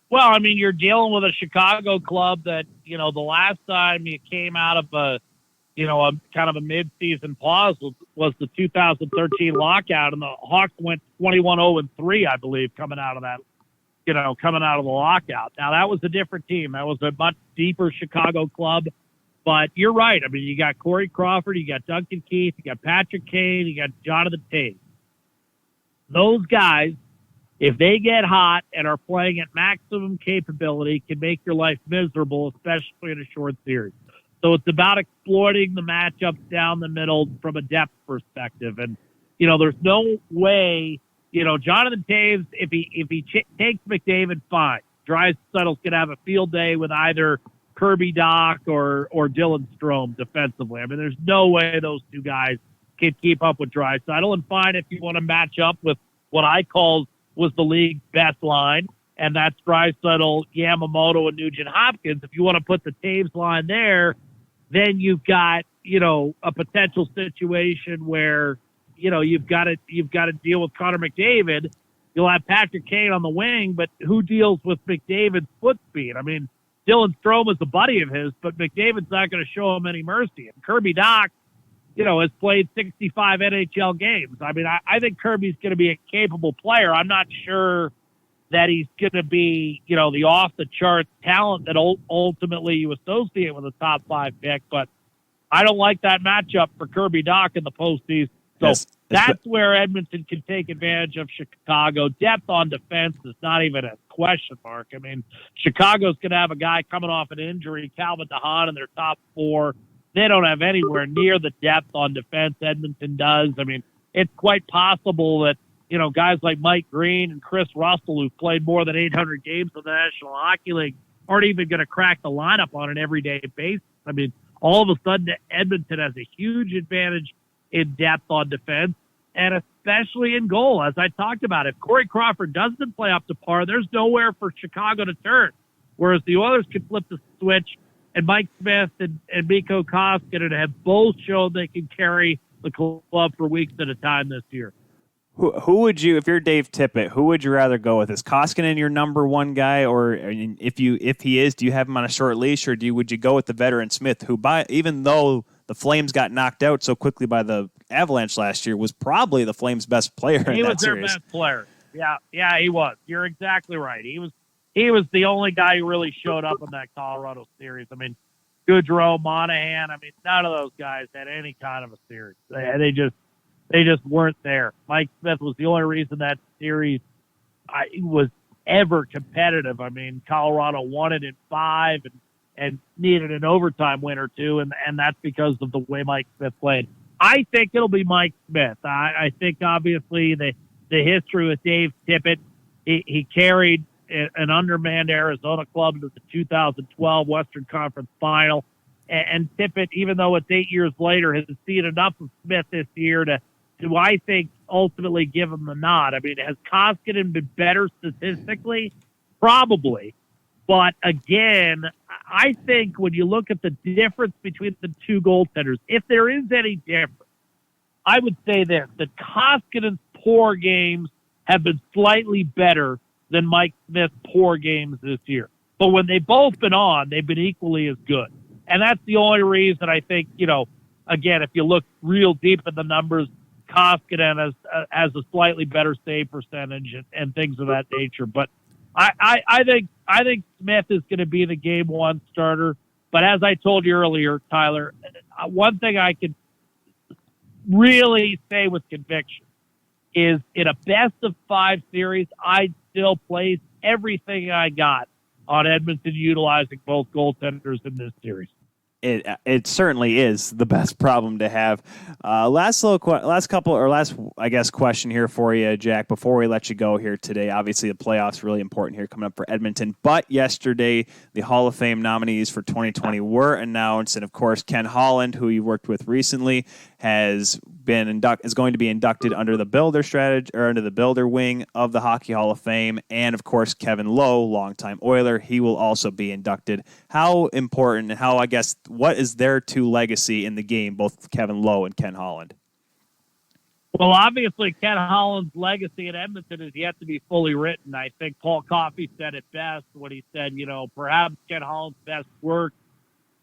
Well, I mean, you're dealing with a Chicago club that, the last time you came out of a kind of a mid-season pause was the 2013 lockout, and the Hawks went 21-0-3, I believe, coming out of the lockout. Now, that was a different team. That was a much deeper Chicago club. But you're right. I mean, you got Corey Crawford, you got Duncan Keith, you got Patrick Kane, you got Jonathan Toews. Those guys, if they get hot and are playing at maximum capability, can make your life miserable, especially in a short series. So it's about exploiting the matchups down the middle from a depth perspective. And, there's no way, Jonathan Toews, if he takes McDavid, fine. Draisaitl's going to have a field day with either Kirby Dach or Dylan Strome defensively. I mean, there's no way those two guys can keep up with Draisaitl. And fine if you want to match up with what I called was the league's best line, and that's Draisaitl, Yamamoto, and Nugent Hopkins. If you want to put the Toews line there, then you've got, a potential situation where, you've got to deal with Connor McDavid. You'll have Patrick Kane on the wing, but who deals with McDavid's foot speed? I mean, Dylan Strome is a buddy of his, but McDavid's not going to show him any mercy. And Kirby Dach, has played 65 NHL games. I mean, I think Kirby's going to be a capable player. I'm not sure that he's going to be, the off-the-charts talent that ultimately you associate with a top 5 pick, but I don't like that matchup for Kirby Dach in the postseason. So that's where Edmonton can take advantage of Chicago. Depth on defense is not even a question mark. I mean, Chicago's going to have a guy coming off an injury, Calvin DeHaan, in their top 4. They don't have anywhere near the depth on defense Edmonton does. I mean, it's quite possible that, guys like Mike Green and Chris Russell, who've played more than 800 games in the National Hockey League, aren't even going to crack the lineup on an everyday basis. I mean, all of a sudden, Edmonton has a huge advantage in depth on defense, and especially in goal. As I talked about, if Corey Crawford doesn't play up to par, there's nowhere for Chicago to turn. Whereas the Oilers could flip the switch, and Mike Smith and Mikko Koskinen have both shown they can carry the club for weeks at a time this year. Who would you, if you're Dave Tippett, who would you rather go with? Is Koskinen your number one guy, or if he is, do you have him on a short leash, or would you go with the veteran Smith, who even though the Flames got knocked out so quickly by the Avalanche last year, was probably the Flames' best player in that series? He was their best player. Yeah, he was. You're exactly right. He was the only guy who really showed up in that Colorado series. I mean, Goudreau, Monahan, none of those guys had any kind of a series. They just weren't there. Mike Smith was the only reason that series was ever competitive. I mean, Colorado won it in 5 and needed an overtime win or two, and that's because of the way Mike Smith played. I think it'll be Mike Smith. I think, obviously, the history with Dave Tippett, he carried an undermanned Arizona club into the 2012 Western Conference Final, and Tippett, even though it's 8 years later, has seen enough of Smith this year to I think, ultimately give him the nod. I mean, has Koskinen been better statistically? Probably. But again, I think when you look at the difference between the two goaltenders, if there is any difference, I would say this, that Koskinen's poor games have been slightly better than Mike Smith's poor games this year. But when they've both been on, they've been equally as good. And that's the only reason I think, again, if you look real deep at the numbers, Koskinen has a slightly better save percentage and things of that nature. But I think Smith is going to be the game one starter. But as I told you earlier, Tyler, one thing I can really say with conviction is in a best of 5 series, I'd still place everything I got on Edmonton utilizing both goaltenders in this series. It certainly is the best problem to have. Last question here for you, Jack, before we let you go here today. Obviously, the playoffs really important here coming up for Edmonton. But yesterday, the Hall of Fame nominees for 2020 were announced, and of course, Ken Holland, who you worked with recently, is going to be inducted under the Builder strategy or under the Builder wing of the Hockey Hall of Fame, and of course, Kevin Lowe, longtime Oiler, he will also be inducted. How important and what is their two legacy in the game, both Kevin Lowe and Ken Holland? Well, obviously, Ken Holland's legacy in Edmonton is yet to be fully written. I think Paul Coffey said it best when he said, perhaps Ken Holland's best work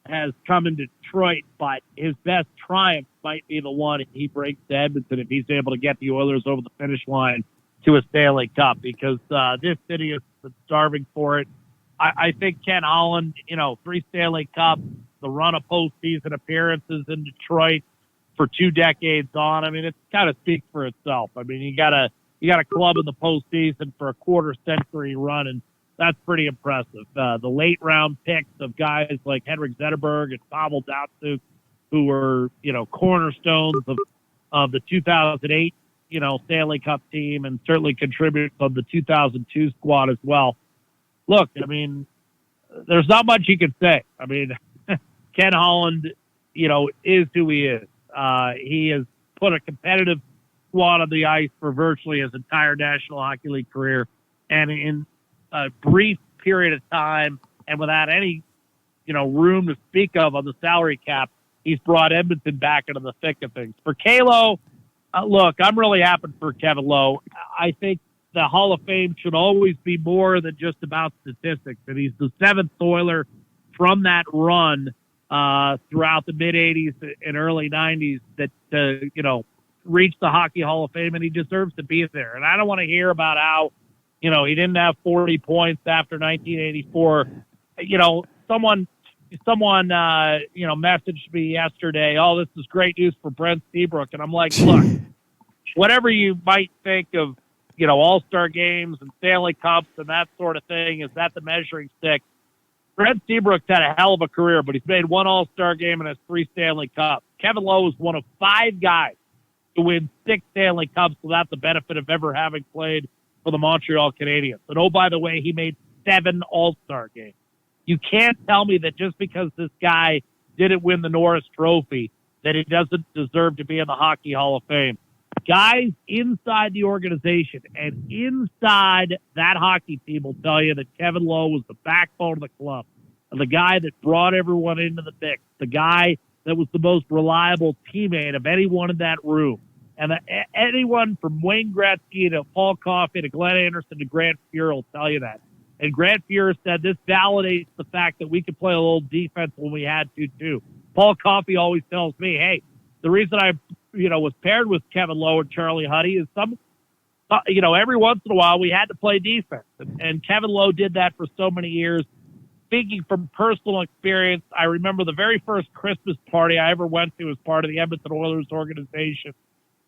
has come in Detroit, but his best triumph might be the one he brings to Edmonton if he's able to get the Oilers over the finish line to a Stanley Cup, because this city has been starving for it. I think Ken Holland, 3 Stanley Cups, the run of postseason appearances in Detroit for 2 decades on. I mean, it kind of speaks for itself. I mean, you got a club in the postseason for a quarter-century run, and that's pretty impressive. The late round picks of guys like Henrik Zetterberg and Pavel Datsyuk, who were, cornerstones of the 2008, Stanley Cup team, and certainly contributors of the 2002 squad as well. Look, I mean, there's not much you can say. I mean, Ken Holland, is who he is. He has put a competitive squad on the ice for virtually his entire National Hockey League career. And in a brief period of time and without any, room to speak of on the salary cap, he's brought Edmonton back into the thick of things. For Kalo, look, I'm really happy for Kevin Lowe. I think the Hall of Fame should always be more than just about statistics. And he's the 7th Oiler from that run throughout the mid-'80s and early '90s that, reached the Hockey Hall of Fame, and he deserves to be there. And I don't want to hear about how, he didn't have 40 points after 1984. Someone messaged me yesterday, oh, this is great news for Brent Seabrook. And I'm like, look, whatever you might think of, all-star games and Stanley Cups and that sort of thing, is that the measuring stick? Brent Seabrook's had a hell of a career, but he's made 1 all-star game and has 3 Stanley Cups. Kevin Lowe is one of 5 guys to win 6 Stanley Cups without the benefit of ever having played for the Montreal Canadiens. And oh, by the way, he made 7 all-star games. You can't tell me that just because this guy didn't win the Norris Trophy that he doesn't deserve to be in the Hockey Hall of Fame. Guys inside the organization and inside that hockey team will tell you that Kevin Lowe was the backbone of the club, and the guy that brought everyone into the mix, the guy that was the most reliable teammate of anyone in that room. And anyone from Wayne Gretzky to Paul Coffey to Glenn Anderson to Grant Fuhr will tell you that. And Grant Fuhr said this validates the fact that we could play a little defense when we had to, too. Paul Coffey always tells me, hey, the reason I was paired with Kevin Lowe and Charlie Huddy is every once in a while we had to play defense. And Kevin Lowe did that for so many years. Speaking from personal experience, I remember the very first Christmas party I ever went to as part of the Edmonton Oilers organization.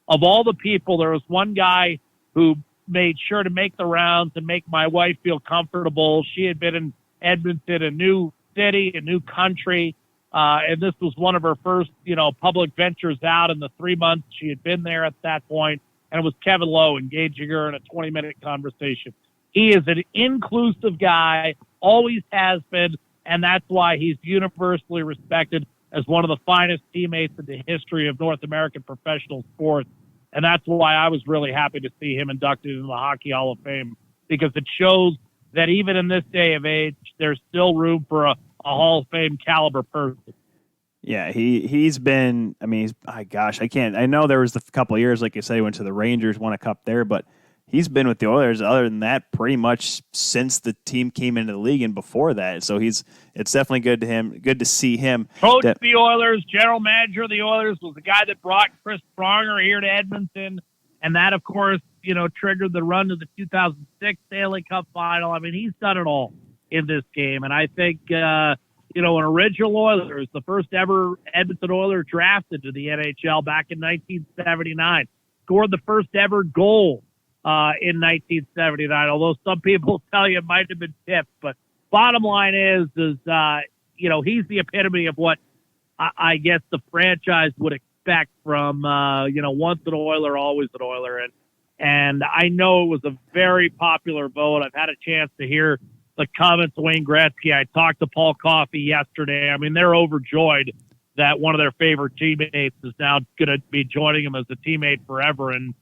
Of all the people, there was one guy who made sure to make the rounds and make my wife feel comfortable. She had been in Edmonton, a new city, a new country. And this was one of her first, public ventures out in the 3 months she had been there at that point. And it was Kevin Lowe engaging her in a 20-minute conversation. He is an inclusive guy, always has been, and that's why he's universally respected as one of the finest teammates in the history of North American professional sports. And that's why I was really happy to see him inducted into the Hockey Hall of Fame, because it shows that even in this day of age, there's still room for a Hall of Fame caliber person. Yeah, he's been, I know there was a couple of years, like you said, he went to the Rangers, won a cup there, but he's been with the Oilers other than that pretty much since the team came into the league and before that. So it's definitely good to see him. Coached the Oilers, general manager of the Oilers, was the guy that brought Chris Pronger here to Edmonton. And that, of course, triggered the run to the 2006 Stanley Cup final. I mean, he's done it all in this game. And I think, an original Oilers, the first ever Edmonton Oilers drafted to the NHL back in 1979, scored the first ever goal in 1979, although some people tell you it might have been tipped. But bottom line is he's the epitome of what I guess the franchise would expect from, once an Oiler, always an Oiler. And I know it was a very popular vote. I've had a chance to hear the comments of Wayne Gretzky. I talked to Paul Coffey yesterday. I mean, they're overjoyed that one of their favorite teammates is now going to be joining him as a teammate forever in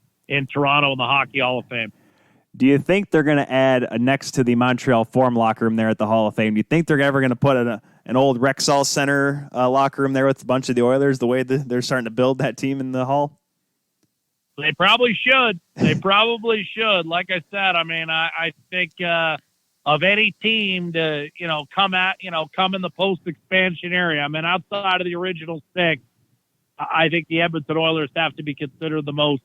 Toronto in the Hockey Hall of Fame. Do you think they're going to add next to the Montreal Forum locker room there at the Hall of Fame? Do you think they're ever going to put an old Rexall Center locker room there with a bunch of the Oilers, the way they're starting to build that team in the Hall? They probably should. They probably should. Like I said, I mean, I think of any team to, come in the post-expansion area. I mean, outside of the original six, I think the Edmonton Oilers have to be considered the most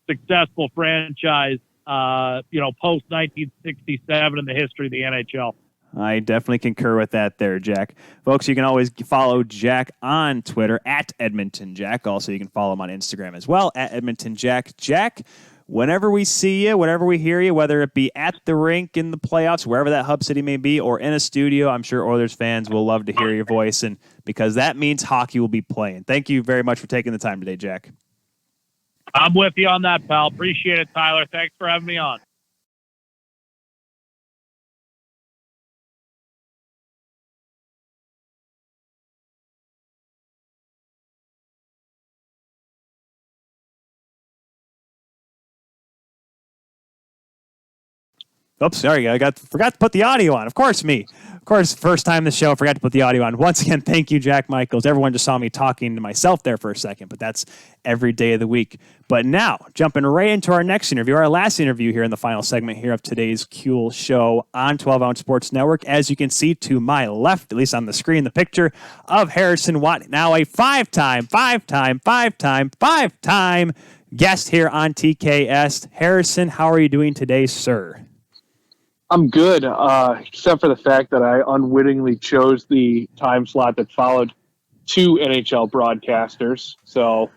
successful franchise, post-1967 in the history of the NHL. I definitely concur with that there, Jack. Folks, you can always follow Jack on Twitter at Edmonton Jack. Also, you can follow him on Instagram as well at Edmonton Jack. Jack, whenever we see you, whenever we hear you, whether it be at the rink in the playoffs, wherever that hub city may be, or in a studio, I'm sure Oilers fans will love to hear your voice, and because that means hockey will be playing. Thank you very much for taking the time today, Jack. I'm with you on that, pal. Appreciate it, Tyler. Thanks for having me on. Oops, sorry, I forgot to put the audio on. Of course, first time in the show, forgot to put the audio on. Once again, thank you, Jack Michaels. Everyone just saw me talking to myself there for a second, but that's every day of the week. But now, jumping right into our next interview, our last interview here in the final segment here of today's Kuehl Show on 12 Ounce Sports Network. As you can see to my left, at least on the screen, the picture of Harrison Watt, now a five-time guest here on TKS. Harrison, how are you doing today, sir? I'm good, except for the fact that I unwittingly chose the time slot that followed two NHL broadcasters. So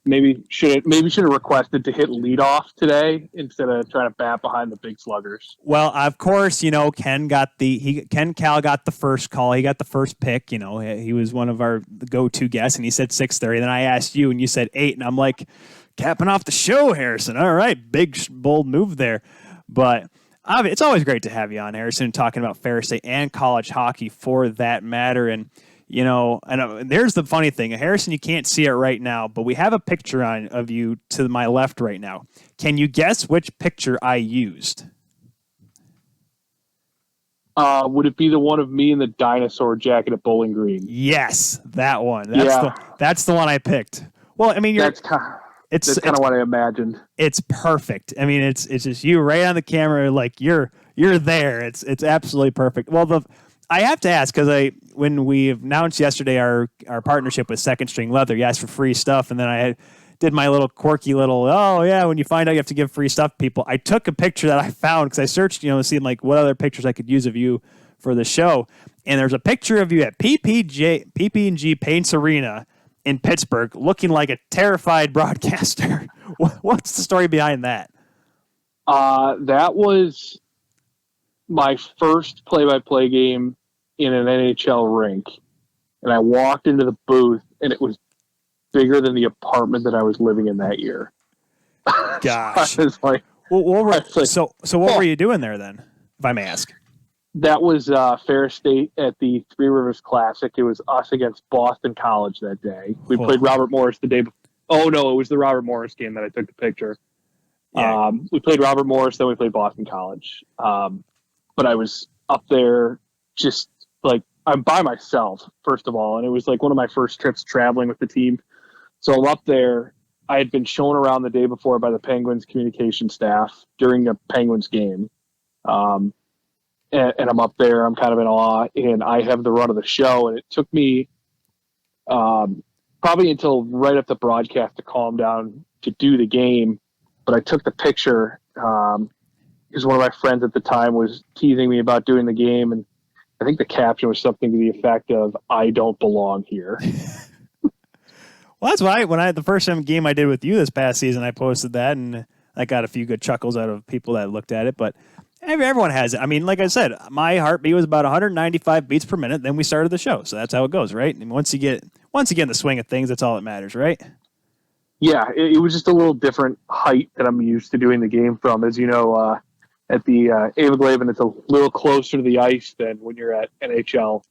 maybe should have requested to hit leadoff today instead of trying to bat behind the big sluggers. Well, of course, Ken Cal got the first call. He got the first pick. He was one of our go-to guests, and he said 6:30. Then I asked you, and you said 8, and I'm like, capping off the show, Harrison. All right, big bold move there, but. It's always great to have you on, Harrison, talking about Ferris State and college hockey for that matter. And, there's the funny thing. Harrison, you can't see it right now, but we have a picture of you to my left right now. Can you guess which picture I used? Would it be the one of me in the dinosaur jacket at Bowling Green? Yes, that one. That's the one I picked. Well, I mean, that's kind of what I imagined. It's perfect. I mean, it's just you right on the camera, like you're there. It's absolutely perfect. Well, I have to ask because when we announced yesterday our partnership with Second String Leather, you asked for free stuff, and then I did my little quirky little when you find out you have to give free stuff to people. I took a picture that I found because I searched seeing like what other pictures I could use of you for the show, and there's a picture of you at PP&G Paints Arena in Pittsburgh, looking like a terrified broadcaster. What's the story behind that? That was my first play-by-play game in an NHL rink. And I walked into the booth, and it was bigger than the apartment that I was living in that year. Gosh. So I was like, so what were you doing there then, if I may ask? That was Ferris State at the Three Rivers Classic. It was us against Boston College that day. We played Robert Morris the day before. Oh, no, it was the Robert Morris game that I took the picture. Yeah. We played Robert Morris, then we played Boston College. But I was up there just like, I'm by myself, first of all, and it was like one of my first trips traveling with the team. So I'm up there, I had been shown around the day before by the Penguins communication staff during a Penguins game. And I'm up there, I'm kind of in awe, and I have the run of the show. And it took me probably until right up the broadcast to calm down to do the game. But I took the picture because one of my friends at the time was teasing me about doing the game. And I think the caption was something to the effect of, "I don't belong here." Well, that's why the first game I did with you this past season, I posted that, and I got a few good chuckles out of people that looked at it. But everyone has it. I mean, like I said, my heartbeat was about 195 beats per minute. Then we started the show, so that's how it goes, right? And once you get in the swing of things, that's all that matters, right? Yeah, it was just a little different height that I'm used to doing the game from. As you know, at the Avoglaven, it's a little closer to the ice than when you're at NHL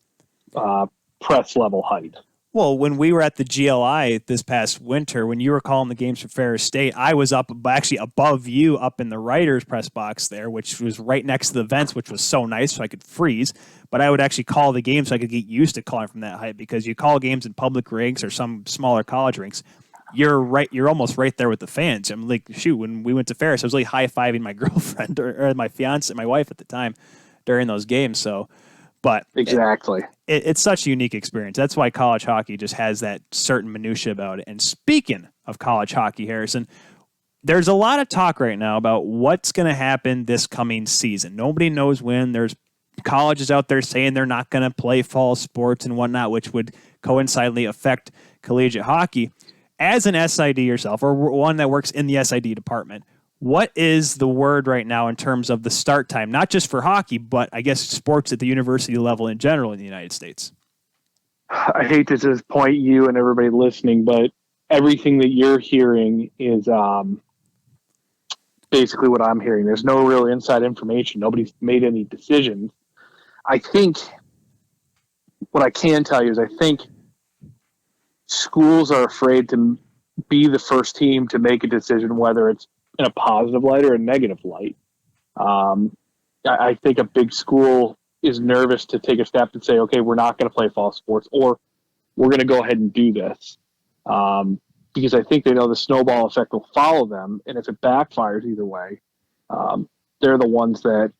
press level height. Well, when we were at the GLI this past winter, when you were calling the games for Ferris State, I was actually above you up in the writer's press box there, which was right next to the vents, which was so nice so I could freeze. But I would actually call the games so I could get used to calling from that height, because you call games in public rinks or some smaller college rinks, you're almost right there with the fans. I'm like, shoot, when we went to Ferris, I was like high-fiving my girlfriend or my fiance, my wife at the time during those games. So, but exactly. It's such a unique experience. That's why college hockey just has that certain minutia about it. And speaking of college hockey, Harrison, there's a lot of talk right now about what's going to happen this coming season. Nobody knows when. There's colleges out there saying they're not going to play fall sports and whatnot, which would coincidentally affect collegiate hockey. As an SID yourself, or one that works in the SID department, what is the word right now in terms of the start time, not just for hockey, but I guess sports at the university level in general in the United States? I hate to disappoint you and everybody listening, but everything that you're hearing is basically what I'm hearing. There's no real inside information. Nobody's made any decisions. I think what I can tell you is I think schools are afraid to be the first team to make a decision, whether it's in a positive light or a negative light. I think a big school is nervous to take a step and say, okay, we're not going to play fall sports, or we're going to go ahead and do this. Because I think they know the snowball effect will follow them. And if it backfires either way, they're the ones that,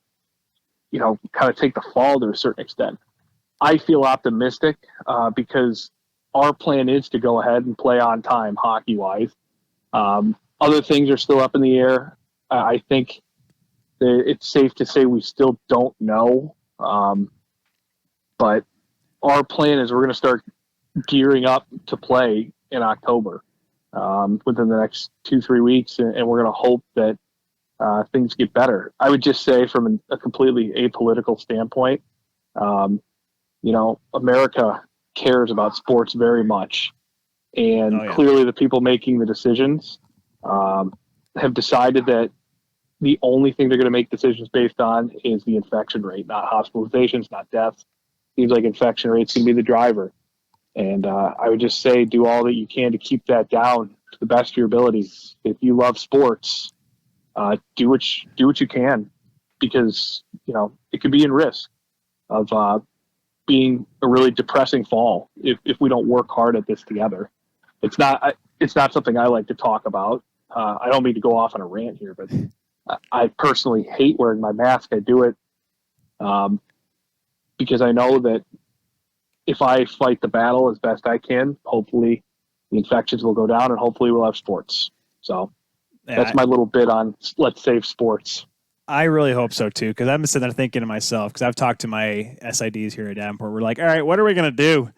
kind of take the fall to a certain extent. I feel optimistic because our plan is to go ahead and play on time hockey-wise. Other things are still up in the air. I think that it's safe to say we still don't know. But our plan is we're going to start gearing up to play in October within the next 2-3 weeks, and we're going to hope that things get better. I would just say from a completely apolitical standpoint, America cares about sports very much. And clearly the people making the decisions have decided that the only thing they're going to make decisions based on is the infection rate, not hospitalizations, not deaths. Seems like infection rate's going to be the driver. And I would just say do all that you can to keep that down to the best of your abilities. If you love sports, do what you can, because it could be in risk of being a really depressing fall if we don't work hard at this together. It's not something I like to talk about. I don't mean to go off on a rant here, but I personally hate wearing my mask. I do it because I know that if I fight the battle as best I can, hopefully the infections will go down and hopefully we'll have sports. So that's my little bit on let's save sports. I really hope so too, because I'm sitting there thinking to myself, because I've talked to my SIDs here at Davenport. We're like, all right, what are we going to do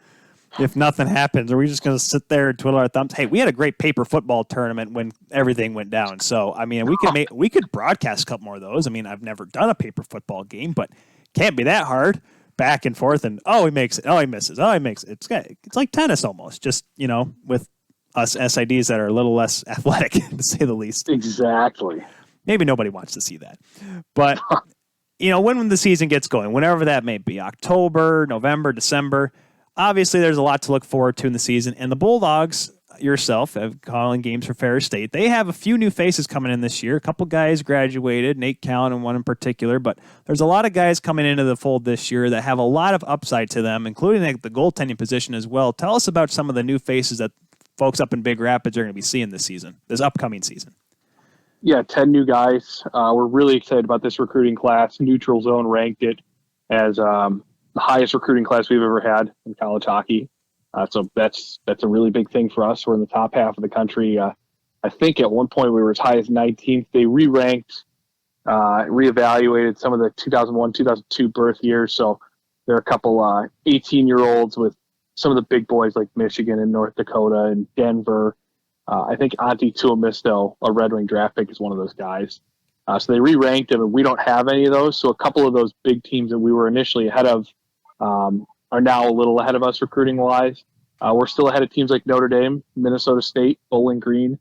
if nothing happens? Are we just going to sit there and twiddle our thumbs? Hey, we had a great paper football tournament when everything went down. So, I mean, we could broadcast a couple more of those. I mean, I've never done a paper football game, but can't be that hard. Back and forth, and he makes it. Oh, he misses. Oh, he makes it. It's like tennis almost, just, with us SIDs that are a little less athletic, to say the least. Exactly. Maybe nobody wants to see that. But, when the season gets going, whenever that may be, October, November, December, obviously there's a lot to look forward to in the season. And the Bulldogs, yourself, calling games for Ferris State, they have a few new faces coming in this year. A couple guys graduated, Nate Callan and one in particular. But there's a lot of guys coming into the fold this year that have a lot of upside to them, including the goaltending position as well. Tell us about some of the new faces that folks up in Big Rapids are going to be seeing this upcoming season? Yeah, 10 new guys. We're really excited about this recruiting class. Neutral Zone ranked it as the highest recruiting class we've ever had in college hockey. So that's a really big thing for us. We're in the top half of the country. I think at one point we were as high as 19th. They re-ranked, reevaluated some of the 2001, 2002 birth years. So there are a couple 18-year-olds with some of the big boys like Michigan and North Dakota and Denver. I think Antti Tuomisto, a Red Wing draft pick, is one of those guys. So they re-ranked him, and we don't have any of those. So a couple of those big teams that we were initially ahead of are now a little ahead of us recruiting-wise. We're still ahead of teams like Notre Dame, Minnesota State, Bowling Green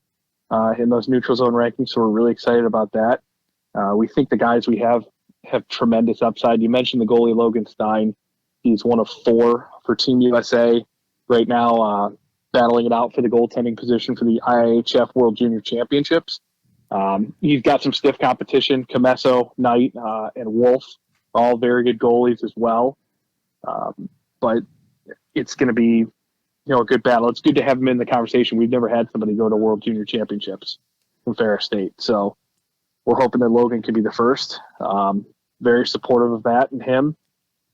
in those neutral zone rankings, so we're really excited about that. We think the guys we have tremendous upside. You mentioned the goalie Logan Stein. He's one of 4 for Team USA right now, battling it out for the goaltending position for the IIHF World Junior Championships. He's got some stiff competition. Comesso, Knight, and Wolf are all very good goalies as well. But it's going to be, a good battle. It's good to have him in the conversation. We've never had somebody go to World Junior Championships from Ferris State. So we're hoping that Logan can be the first. Very supportive of that and him.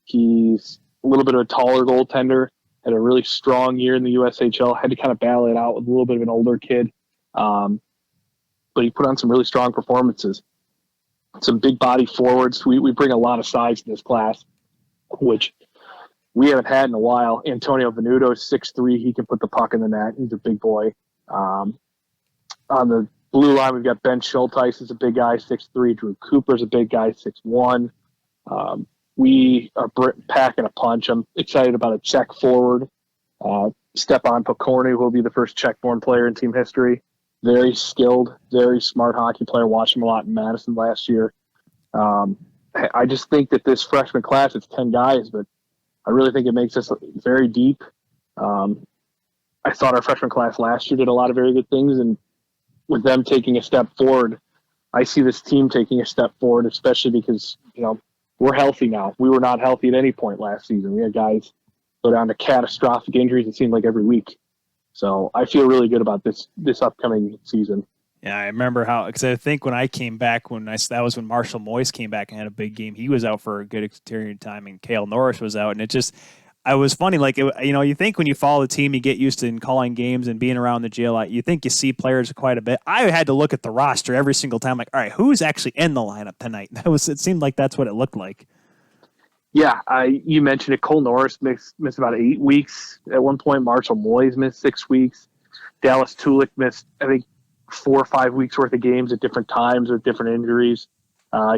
He's a little bit of a taller goaltender, had a really strong year in the USHL, had to kind of battle it out with a little bit of an older kid. But he put on some really strong performances. Some big body forwards. We bring a lot of size in this class, which we haven't had in a while. Antonio Venuto is 6'3". He can put the puck in the net. He's a big boy. On the blue line, we've got Ben Schulteis is a big guy, 6'3". Drew Cooper's a big guy, 6'1". We are packing a punch. I'm excited about a Czech forward, Stepan Pokorny, who will be the first Czech-born player in team history. Very skilled, very smart hockey player. Watched him a lot in Madison last year. I just think that this freshman class, it's 10 guys, but I really think it makes us very deep. I thought our freshman class last year did a lot of very good things, and with them taking a step forward, I see this team taking a step forward, especially because, we're healthy now. We were not healthy at any point last season. We had guys go down to catastrophic injuries, it seemed like every week. So I feel really good about this upcoming season. Yeah, I remember because I think when I came back, that was when Marshall Moyes came back and had a big game. He was out for a good period of time, and Cale Norris was out. And I was funny. You think when you follow the team, you get used to calling games and being around the jail. You think you see players quite a bit. I had to look at the roster every single time. Like, all right, who's actually in the lineup tonight? It seemed like that's what it looked like. Yeah, you mentioned it. Cole Norris missed about 8 weeks at one point. Marshall Moyes missed 6 weeks. Dallas Tulik missed, I think, 4 or 5 weeks worth of games at different times with different injuries.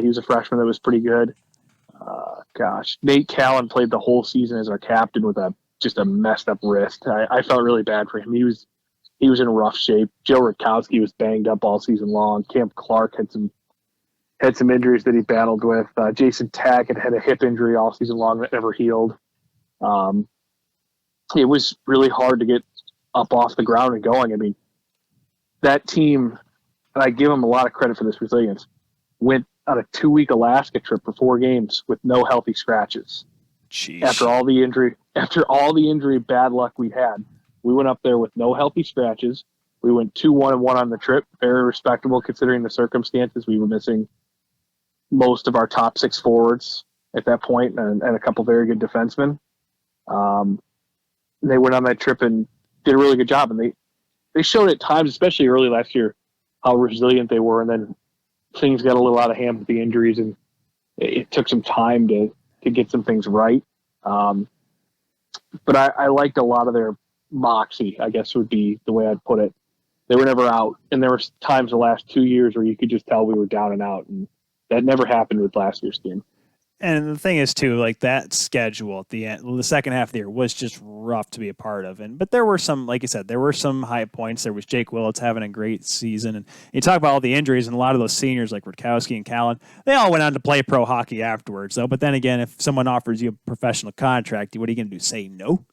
He was a freshman that was pretty good. Nate Callan played the whole season as our captain with just a messed up wrist. I felt really bad for him. He was in rough shape. Joe Rutkowski was banged up all season long. Camp Clark had some injuries that he battled with. Jason Tackett had a hip injury all season long that never healed. It was really hard to get up off the ground and going. I mean, that team, and I give them a lot of credit for this resilience, went on a 2-week Alaska trip for 4 games with no healthy scratches. Jeez. After all the injury bad luck we had, we went up there with no healthy scratches. We went 2-1-1 on the trip. Very respectable considering the circumstances. We were missing most of our top 6 forwards at that point and a couple very good defensemen. They went on that trip and did a really good job. And they showed at times, especially early last year, how resilient they were. And then things got a little out of hand with the injuries, and it took some time to get some things right. But I liked a lot of their moxie, I guess would be the way I'd put it. They were never out, and there were times the last 2 years where you could just tell we were down and out, and that never happened with last year's team. And the thing is, too, like that schedule at the end, the second half of the year was just rough to be a part of. But there were some, like you said, there were some high points. There was Jake Willits having a great season. And you talk about all the injuries, and a lot of those seniors like Rutkowski and Callan, they all went on to play pro hockey afterwards, though. But then again, if someone offers you a professional contract, what are you going to do? Say no?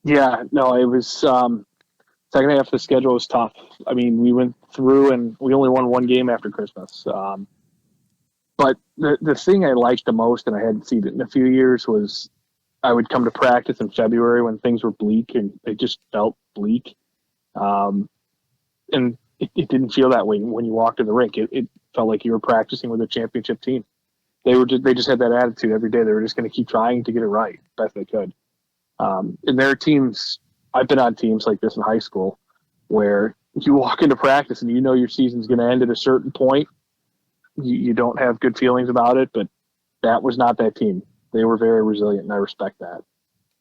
Yeah, no, it was second half of the schedule was tough. I mean, we went through and we only won 1 game after Christmas. But the thing I liked the most, and I hadn't seen it in a few years, was I would come to practice in February when things were bleak, and it just felt bleak. And it didn't feel that way when you walked in the rink. It felt like you were practicing with a championship team. They just had that attitude every day. They were just going to keep trying to get it right best they could. And there are teams, I've been on teams like this in high school, where you walk into practice and you know your season's going to end at a certain point. You don't have good feelings about it, but that was not that team. They were very resilient, and I respect that.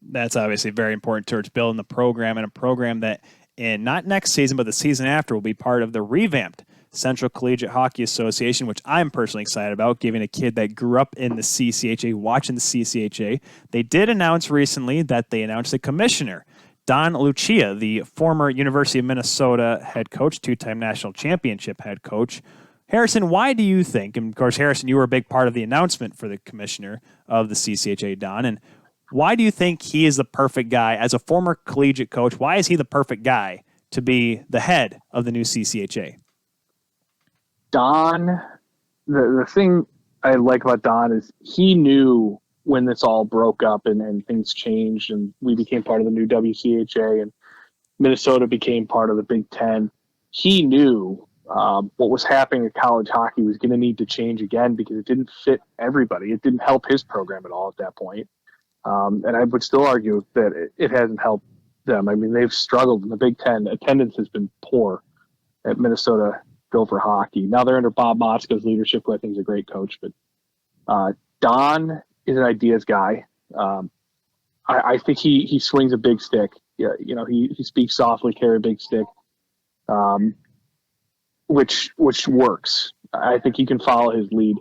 That's obviously very important towards building the program, and a program that in not next season, but the season after will be part of the revamped Central Collegiate Hockey Association, which I'm personally excited about, giving a kid that grew up in the CCHA, watching the CCHA. They did announce recently that they announced the commissioner, Don Lucia, the former University of Minnesota head coach, two-time national championship head coach. Harrison, why do you think, and of course, Harrison, you were a big part of the announcement for the commissioner of the CCHA, Don, and why do you think he is the perfect guy as a former collegiate coach? Why is he the perfect guy to be the head of the new CCHA? Don, the thing I like about Don is he knew when this all broke up and things changed and we became part of the new WCHA and Minnesota became part of the Big Ten. He knew what was happening at college hockey was going to need to change again because it didn't fit everybody. It didn't help his program at all at that point. And I would still argue that it hasn't helped them. I mean, they've struggled in the Big Ten. Attendance has been poor at Minnesota Gopher hockey. Now they're under Bob Motzko's leadership, who I think is a great coach. But Don is an ideas guy. I think he swings a big stick. Yeah, he speaks softly, carry a big stick, which works. I think he can follow his lead.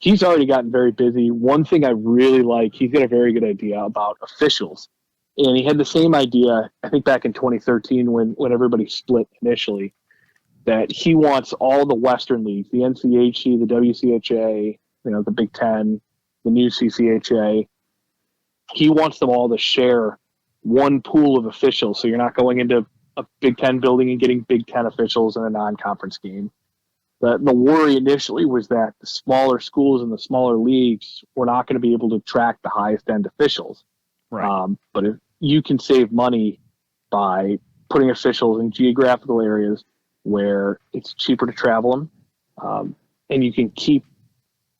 He's already gotten very busy. One thing I really like, he's got a very good idea about officials. And he had the same idea, I think, back in 2013 when everybody split initially, that he wants all the Western leagues, the NCHC, the WCHA, the Big Ten, the new CCHA. He wants them all to share one pool of officials. So you're not going into a Big Ten building and getting Big Ten officials in a non-conference game. The worry initially was that the smaller schools and the smaller leagues were not going to be able to track the highest end officials. Right. But if you can save money by putting officials in geographical areas where it's cheaper to travel them, and you can keep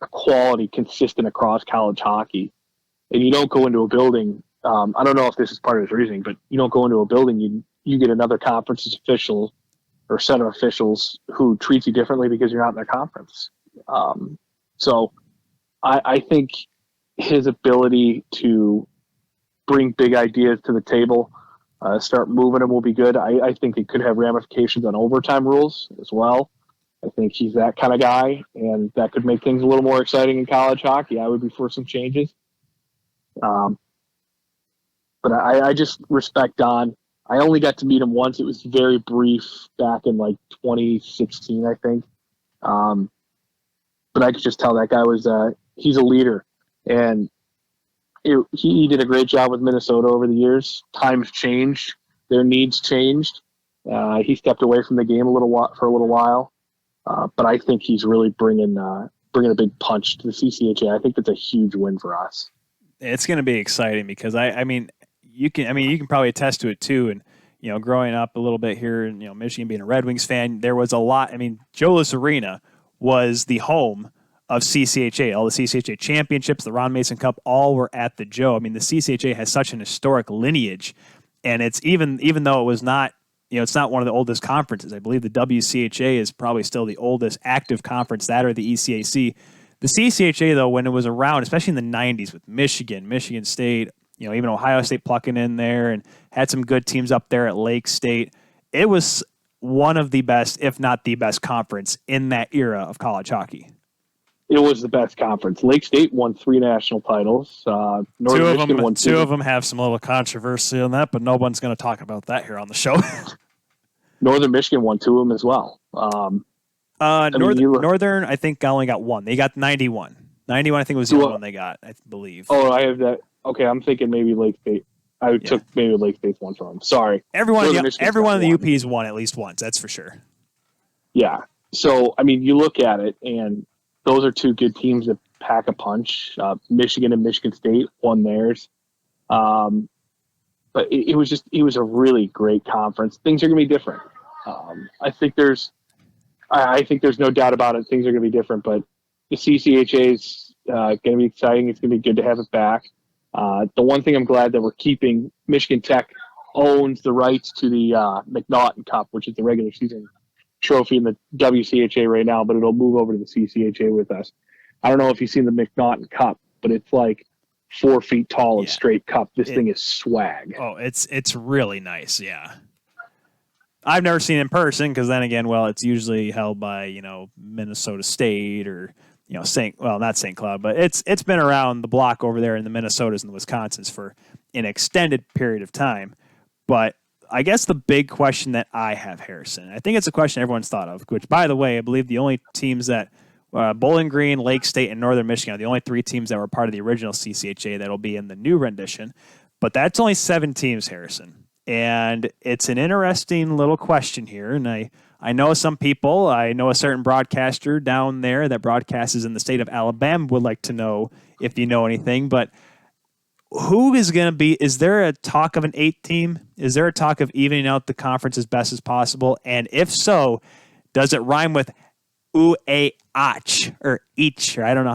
a quality consistent across college hockey, and you don't go into a building. I don't know if this is part of his reasoning, but you don't go into a building, you get another conference's official or set of officials who treats you differently because you're not in their conference. So I think his ability to bring big ideas to the table, start moving them will be good. I think it could have ramifications on overtime rules as well. I think he's that kind of guy, and that could make things a little more exciting in college hockey. I would be for some changes. But I just respect Don. I only got to meet him once. It was very brief back in 2016, I think. But I could just tell that guy he's a leader, and he did a great job with Minnesota over the years. Times changed, their needs changed. He stepped away from the game for a little while, but I think he's really bringing a big punch to the CCHA. I think that's a huge win for us. It's going to be exciting because you can probably attest to it too. And, growing up a little bit here in, Michigan, being a Red Wings fan, there was a lot. Joe Louis Arena was the home of CCHA. All the CCHA championships, the Ron Mason Cup, all were at the Joe. The CCHA has such an historic lineage, and it's even though it was not, it's not one of the oldest conferences. I believe the WCHA is probably still the oldest active conference, that or the ECAC. The CCHA, though, when it was around, especially in the 90s with Michigan State, even Ohio State plucking in there and had some good teams up there at Lake State, it was one of the best, if not the best conference in that era of college hockey. It was the best conference. Lake State won 3 national titles. Northern Michigan won 2. Two of them have some little controversy on that, but no one's going to talk about that here on the show. Northern Michigan won 2 of them as well. Northern, I think, only got 1. They got 91. 91, I think, was the only one they got, I believe. Oh, I have that. Okay, I'm thinking maybe Lake State. Took maybe Lake State's one from them. Sorry. Everyone in the UP's won at least once, that's for sure. Yeah. So, you look at it, and those are 2 good teams that pack a punch. Michigan and Michigan State won theirs. But it was a really great conference. Things are going to be different. I think there's no doubt about it. Things are going to be different, but the CCHA is going to be exciting. It's going to be good to have it back. The one thing I'm glad that we're keeping, Michigan Tech owns the rights to the McNaughton Cup, which is the regular season trophy in the WCHA right now, but it'll move over to the CCHA with us. I don't know if you've seen the McNaughton Cup, but it's like 4 feet tall and straight cup. This thing is swag. Oh, it's really nice. Yeah. I've never seen it in person because then again, well, it's usually held by, Minnesota State or, not St. Cloud, but it's been around the block over there in the Minnesotas and the Wisconsins for an extended period of time. But I guess the big question that I have, Harrison, I think it's a question everyone's thought of, which, by the way, I believe the only teams that Bowling Green, Lake State, and Northern Michigan are the only 3 teams that were part of the original CCHA that will be in the new rendition. But that's only 7 teams, Harrison. And it's an interesting little question here. And I know some people, I know a certain broadcaster down there that broadcasts in the state of Alabama would like to know if you know anything. But who is going to be, is there a talk of an 8 team? Is there a talk of evening out the conference as best as possible? And if so, does it rhyme with UAH or each? Or I don't know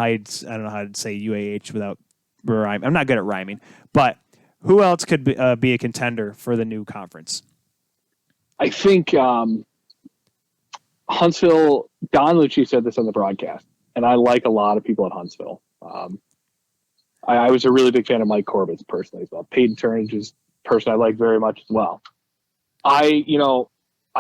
how to say UAH without rhyme. I'm not good at rhyming. But who else could be a contender for the new conference? I think Huntsville, Don Lucci said this on the broadcast, and I like a lot of people at Huntsville. I was a really big fan of Mike Corbett's personally as well. Peyton Turnage is a person I like very much as well. I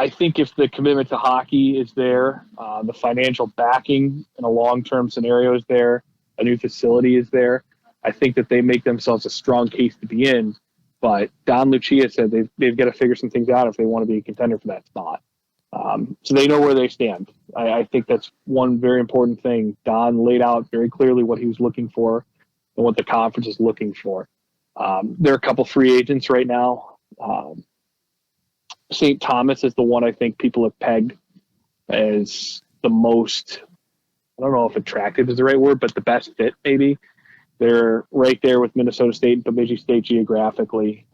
think if the commitment to hockey is there, the financial backing in a long-term scenario is there, a new facility is there, I think that they make themselves a strong case to be in. But Don Lucia said they've got to figure some things out if they want to be a contender for that spot. So they know where they stand. I think that's one very important thing. Don laid out very clearly what he was looking for and what the conference is looking for. There are a couple free agents right now. St. Thomas is the one I think people have pegged as the most, I don't know if attractive is the right word, but the best fit maybe. They're right there with Minnesota State and Bemidji State geographically.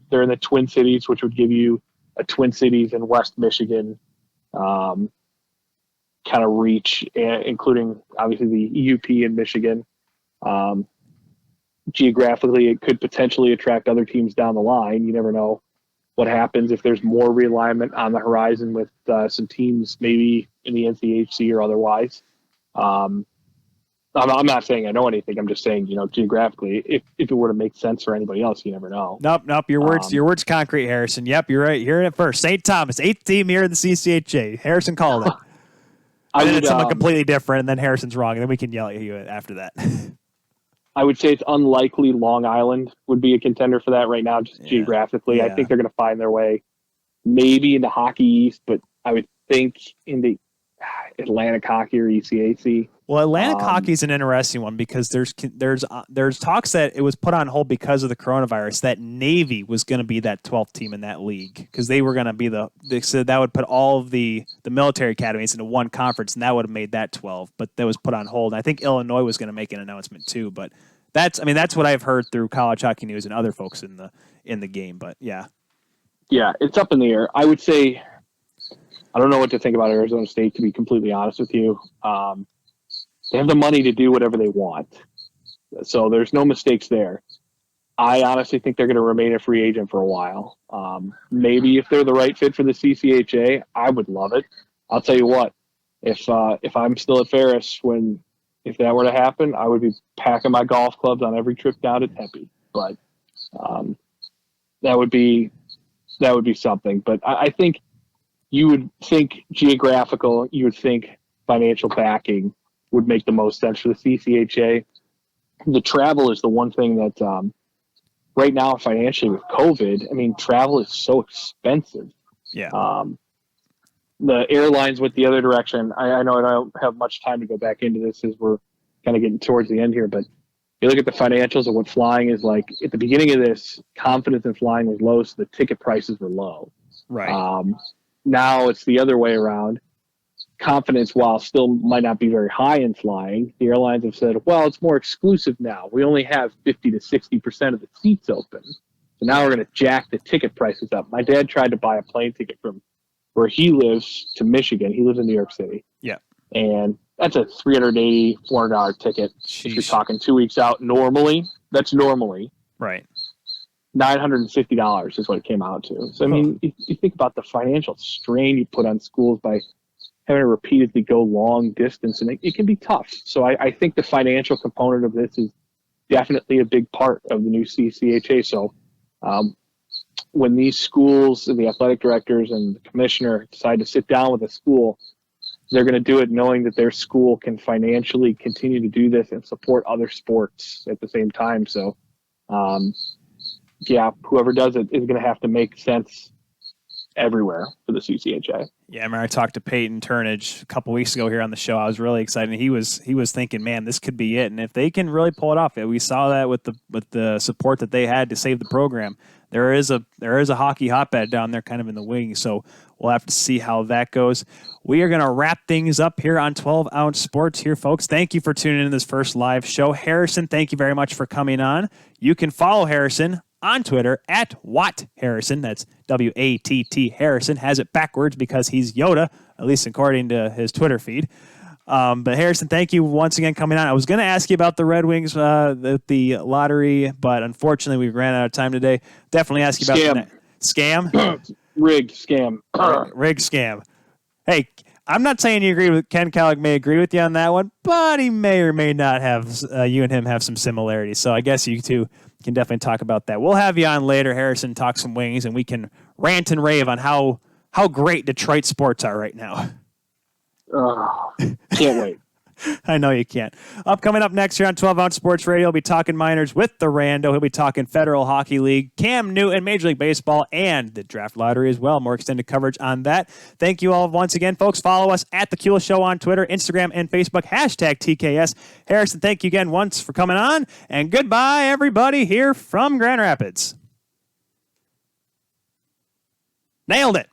They're in the Twin Cities, which would give you a Twin Cities and West Michigan kind of reach, including obviously the UP in Michigan. Geographically, it could potentially attract other teams down the line. You never know what happens if there's more realignment on the horizon with some teams maybe in the NCHC or otherwise. I'm not saying I know anything. I'm just saying, geographically, if it were to make sense for anybody else, you never know. Nope. Your words concrete, Harrison. Yep, you're right. You're in it first. St. Thomas, 8th team here in the CCHA. Harrison called it. And then it's something completely different, and then Harrison's wrong, and then we can yell at you after that. I would say it's unlikely Long Island would be a contender for that right now, just geographically. Yeah. I think they're going to find their way maybe into Hockey East, but I would think in the Atlantic Hockey or ECAC. Well, Atlantic Hockey is an interesting one because there's talks that it was put on hold because of the coronavirus that Navy was going to be that 12th team in that league because they were going to be they said that would put all of the military academies into one conference and that would have made that 12, but that was put on hold. And I think Illinois was going to make an announcement too, but that's what I've heard through College Hockey News and other folks in the game. But yeah, it's up in the air. I would say I don't know what to think about Arizona State, to be completely honest with you. They have the money to do whatever they want. So there's no mistakes there. I honestly think they're going to remain a free agent for a while. Maybe if they're the right fit for the CCHA, I would love it. I'll tell you what, if I'm still at Ferris, if that were to happen, I would be packing my golf clubs on every trip down to Tempe. But that would be something. But I think you would think geographical, you would think financial backing would make the most sense for the CCHA. The travel is the one thing that right now financially with COVID, travel is so expensive. Yeah. The airlines went the other direction. I know I don't have much time to go back into this as we're kind of getting towards the end here, but you look at the financials of what flying is like. At the beginning of this, confidence in flying was low, so the ticket prices were low. Right. Now it's the other way around. confidence, while still might not be very high in flying, the airlines have said, well, it's more exclusive now. We only have 50 to 60% of the seats open. So now we're going to jack the ticket prices up. My dad tried to buy a plane ticket from where he lives to Michigan. He lives in New York City. Yeah. And that's a $380, $400 ticket. Sheesh. If you're talking 2 weeks out normally, that's normally. Right. $950 is what it came out to. So, I mean, you think about the financial strain you put on schools by having to repeatedly go long distance, and it can be tough. So I think the financial component of this is definitely a big part of the new CCHA. So when these schools and the athletic directors and the commissioner decide to sit down with a school, they're going to do it knowing that their school can financially continue to do this and support other sports at the same time. So, yeah, whoever does it is going to have to make sense everywhere for the CCHA. Yeah, I remember I talked to Peyton Turnage a couple weeks ago here on the show. I was really excited. He was thinking, man, this could be it. And if they can really pull it off, we saw that with the support that they had to save the program. There is a hockey hotbed down there kind of in the wings. So we'll have to see how that goes. We are going to wrap things up here on 12 Ounce Sports here, folks. Thank you for tuning in to this first live show. Harrison, thank you very much for coming on. You can follow Harrison on Twitter at Watt Harrison. That's WATT Harrison. Has it backwards because he's Yoda, at least according to his Twitter feed. But Harrison, thank you once again coming on. I was going to ask you about the Red Wings, the lottery, but unfortunately we ran out of time today. Definitely ask you about scam. Rigged scam. Rigged scam. Hey, I'm not saying you agree with Ken Kellogg's may agree with you on that one, but he may or may not have you and him have some similarities. So I guess you two can definitely talk about that. We'll have you on later, Harrison, talk some Wings, and we can rant and rave on how great Detroit sports are right now. Can't wait. I know you can't. Coming up next here on 12 Ounce Sports Radio, we'll be talking Miners with the Rando. He'll be talking Federal Hockey League, Cam Newton, Major League Baseball, and the Draft Lottery as well. More extended coverage on that. Thank you all once again, folks. Follow us at The Kuehl Show on Twitter, Instagram, and Facebook. #TKS. Harrison, thank you again once for coming on. And goodbye, everybody, here from Grand Rapids. Nailed it.